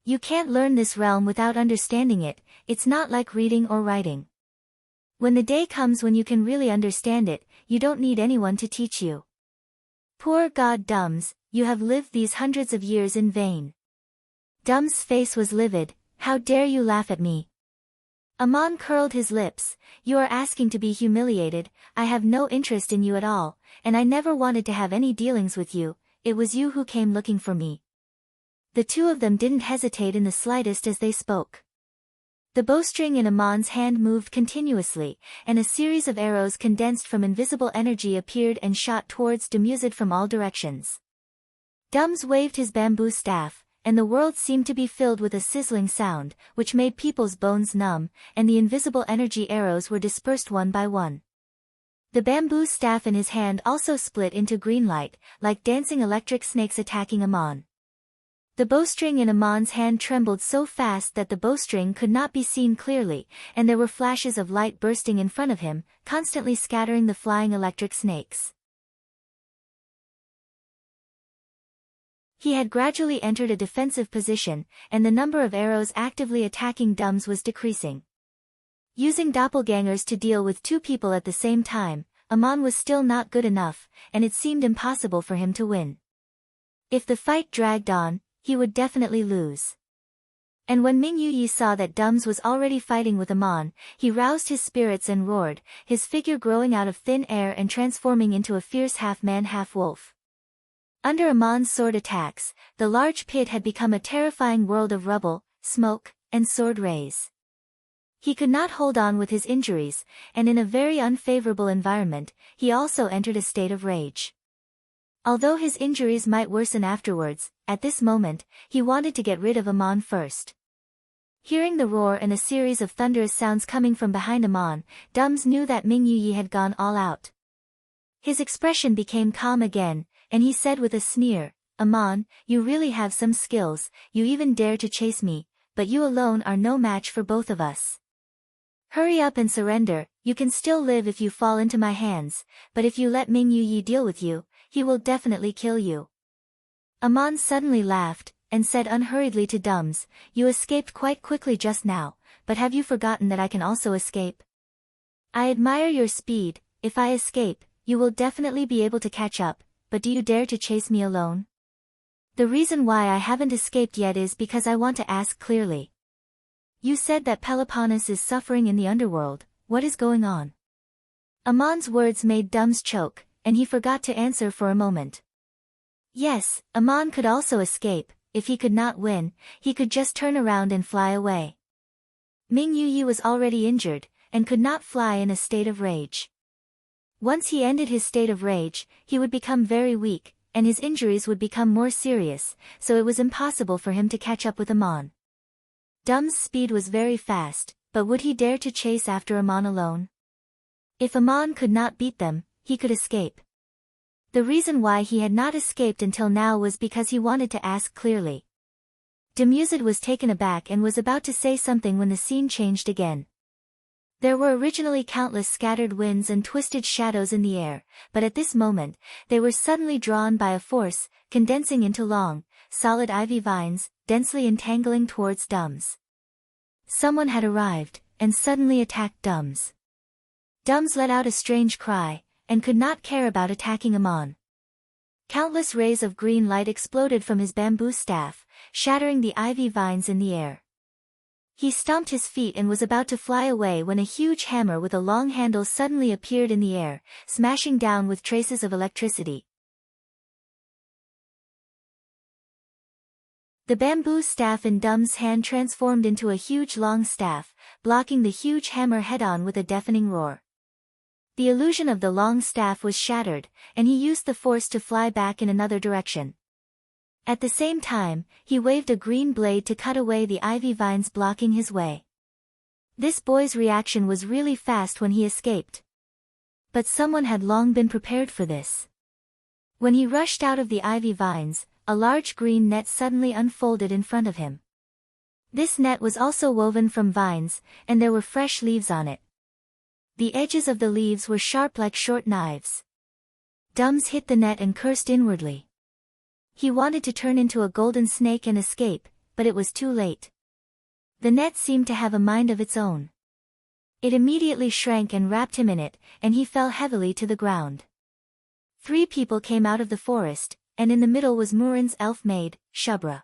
You can't learn this realm without understanding it, it's not like reading or writing. When the day comes when you can really understand it, you don't need anyone to teach you. Poor God Dums, you have lived these hundreds of years in vain." Dum's face was livid, "How dare you laugh at me?" Amon curled his lips, "You are asking to be humiliated, I have no interest in you at all, and I never wanted to have any dealings with you, it was you who came looking for me." The 2 of them didn't hesitate in the slightest as they spoke. The bowstring in Amon's hand moved continuously, and a series of arrows condensed from invisible energy appeared and shot towards Dumuzid from all directions. Dums waved his bamboo staff, and the world seemed to be filled with a sizzling sound, which made people's bones numb, and the invisible energy arrows were dispersed one by one. The bamboo staff in his hand also split into green light, like dancing electric snakes attacking Amon. The bowstring in Amon's hand trembled so fast that the bowstring could not be seen clearly, and there were flashes of light bursting in front of him, constantly scattering the flying electric snakes. He had gradually entered a defensive position, and the number of arrows actively attacking Dums was decreasing. Using doppelgangers to deal with 2 people at the same time, Amon was still not good enough, and it seemed impossible for him to win. If the fight dragged on, he would definitely lose. And when Ming Yi saw that Dums was already fighting with Amon, he roused his spirits and roared, his figure growing out of thin air and transforming into a fierce half-man half-wolf. Under Amon's sword attacks, the large pit had become a terrifying world of rubble, smoke, and sword rays. He could not hold on with his injuries, and in a very unfavorable environment, he also entered a state of rage. Although his injuries might worsen afterwards, at this moment, he wanted to get rid of Amon first. Hearing the roar and a series of thunderous sounds coming from behind Amon, Dums knew that Ming Yi had gone all out. His expression became calm again, and he said with a sneer, "Amon, you really have some skills, you even dare to chase me, but you alone are no match for both of us. Hurry up and surrender, you can still live if you fall into my hands, but if you let Ming Yi deal with you, he will definitely kill you." Amon suddenly laughed, and said unhurriedly to Dums, "You escaped quite quickly just now, but have you forgotten that I can also escape? I admire your speed, if I escape, you will definitely be able to catch up, but do you dare to chase me alone?" The reason why I haven't escaped yet is because I want to ask clearly. You said that Peloponnes is suffering in the underworld. What is going on? Amon's words made Dums choke, and he forgot to answer for a moment. Yes, Amon could also escape. If he could not win, he could just turn around and fly away. Ming Yuyi was already injured, and could not fly in a state of rage. Once he ended his state of rage, he would become very weak, and his injuries would become more serious, so it was impossible for him to catch up with Amon. Dum's speed was very fast, but would he dare to chase after Amon alone? If Amon could not beat them, he could escape. The reason why he had not escaped until now was because he wanted to ask clearly. Demused was taken aback and was about to say something when the scene changed again. There were originally countless scattered winds and twisted shadows in the air, but at this moment, they were suddenly drawn by a force, condensing into long, solid ivy vines, densely entangling towards Dums. Someone had arrived, and suddenly attacked Dums. Dums let out a strange cry, and could not care about attacking Amon. Countless rays of green light exploded from his bamboo staff, shattering the ivy vines in the air. He stomped his feet and was about to fly away when a huge hammer with a long handle suddenly appeared in the air, smashing down with traces of electricity. The bamboo staff in Dum's hand transformed into a huge long staff, blocking the huge hammer head-on with a deafening roar. The illusion of the long staff was shattered, and he used the force to fly back in another direction. At the same time, he waved a green blade to cut away the ivy vines blocking his way. This boy's reaction was really fast when he escaped. But someone had long been prepared for this. When he rushed out of the ivy vines, a large green net suddenly unfolded in front of him. This net was also woven from vines, and there were fresh leaves on it. The edges of the leaves were sharp like short knives. Dums hit the net and cursed inwardly. He wanted to turn into a golden snake and escape, but it was too late. The net seemed to have a mind of its own. It immediately shrank and wrapped him in it, and he fell heavily to the ground. 3 people came out of the forest, and in the middle was Murin's elf maid, Shubra.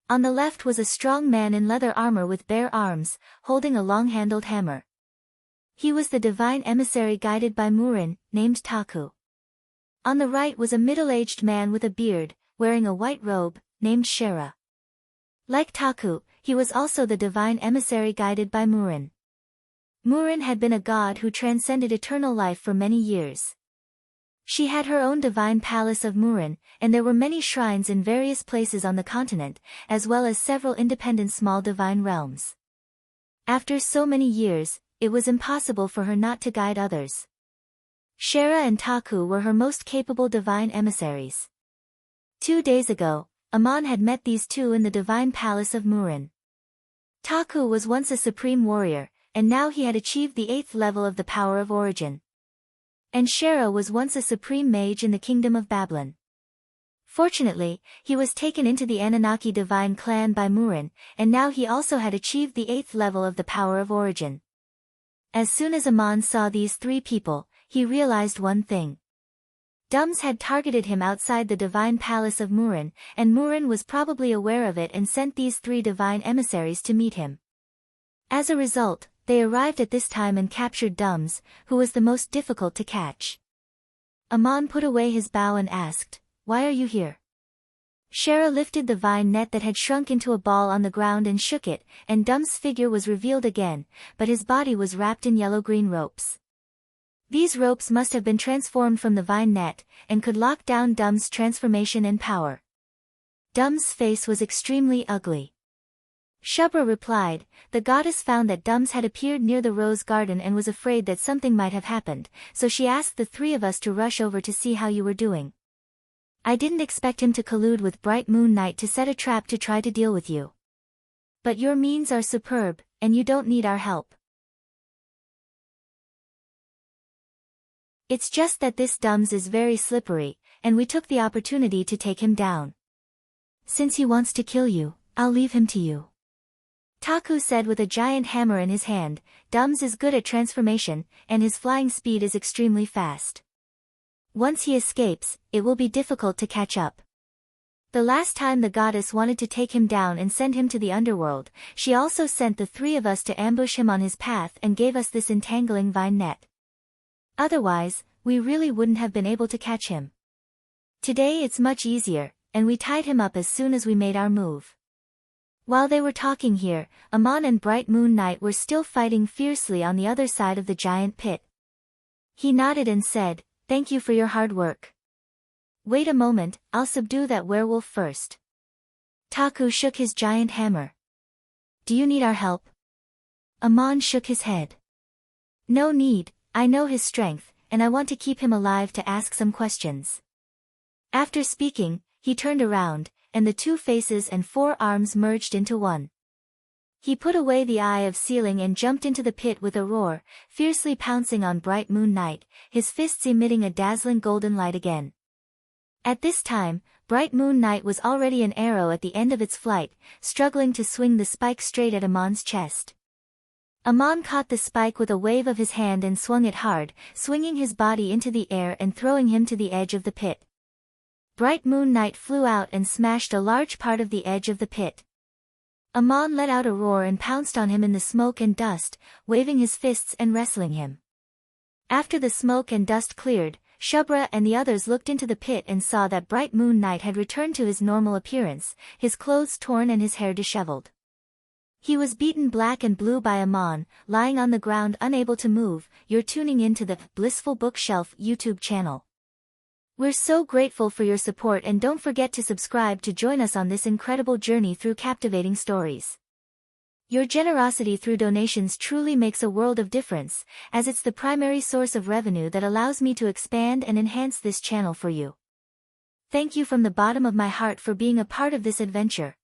On the left was a strong man in leather armor with bare arms, holding a long-handled hammer. He was the divine emissary guided by Murin, named Taku. On the right was a middle-aged man with a beard, wearing a white robe, named Shera. Like Taku, he was also the divine emissary guided by Murin. Murin had been a god who transcended eternal life for many years. She had her own divine palace of Murin, and there were many shrines in various places on the continent, as well as several independent small divine realms. After so many years, it was impossible for her not to guide others. Shera and Taku were her most capable divine emissaries. 2 days ago, Amon had met these two in the divine palace of Murin. Taku was once a supreme warrior, and now he had achieved the 8th level of the power of origin. And Shera was once a supreme mage in the kingdom of Babylon. Fortunately, he was taken into the Anunnaki divine clan by Murin, and now he also had achieved the 8th level of the power of origin. As soon as Amon saw these 3 people, he realized one thing. Dums had targeted him outside the divine palace of Murin, and Murin was probably aware of it and sent these 3 divine emissaries to meet him. As a result, they arrived at this time and captured Dums, who was the most difficult to catch. Amon put away his bow and asked, "Why are you here?" Shera lifted the vine net that had shrunk into a ball on the ground and shook it, and Dum's figure was revealed again, but his body was wrapped in yellow-green ropes. These ropes must have been transformed from the vine net, and could lock down Dum's transformation and power. Dum's face was extremely ugly. Shubra replied, "The goddess found that Dums had appeared near the rose garden and was afraid that something might have happened, so she asked the 3 of us to rush over to see how you were doing. I didn't expect him to collude with Bright Moon Knight to set a trap to try to deal with you. But your means are superb, and you don't need our help. It's just that this Dums is very slippery, and we took the opportunity to take him down. Since he wants to kill you, I'll leave him to you." Taku said with a giant hammer in his hand. Dums is good at transformation, and his flying speed is extremely fast. Once he escapes, it will be difficult to catch up. The last time the goddess wanted to take him down and send him to the underworld, she also sent the three of us to ambush him on his path and gave us this entangling vine net. Otherwise, we really wouldn't have been able to catch him. Today it's much easier, and we tied him up as soon as we made our move. While they were talking here, Amon and Bright Moon Knight were still fighting fiercely on the other side of the giant pit. He nodded and said, "Thank you for your hard work. Wait a moment, I'll subdue that werewolf first." Taku shook his giant hammer. "Do you need our help?" Amon shook his head. "No need, I know his strength, and I want to keep him alive to ask some questions." After speaking, he turned around, and the two faces and 4 arms merged into one. He put away the eye of sealing and jumped into the pit with a roar, fiercely pouncing on Bright Moon Knight, his fists emitting a dazzling golden light again. At this time, Bright Moon Knight was already an arrow at the end of its flight, struggling to swing the spike straight at Amon's chest. Amon caught the spike with a wave of his hand and swung it hard, swinging his body into the air and throwing him to the edge of the pit. Bright Moon Knight flew out and smashed a large part of the edge of the pit. Amon let out a roar and pounced on him in the smoke and dust, waving his fists and wrestling him. After the smoke and dust cleared, Shubra and the others looked into the pit and saw that Bright Moon Knight had returned to his normal appearance, his clothes torn and his hair disheveled. He was beaten black and blue by Amon, lying on the ground unable to move. You're tuning in to the Blissful Bookshelf YouTube channel. We're so grateful for your support, and don't forget to subscribe to join us on this incredible journey through captivating stories. Your generosity through donations truly makes a world of difference, as it's the primary source of revenue that allows me to expand and enhance this channel for you. Thank you from the bottom of my heart for being a part of this adventure.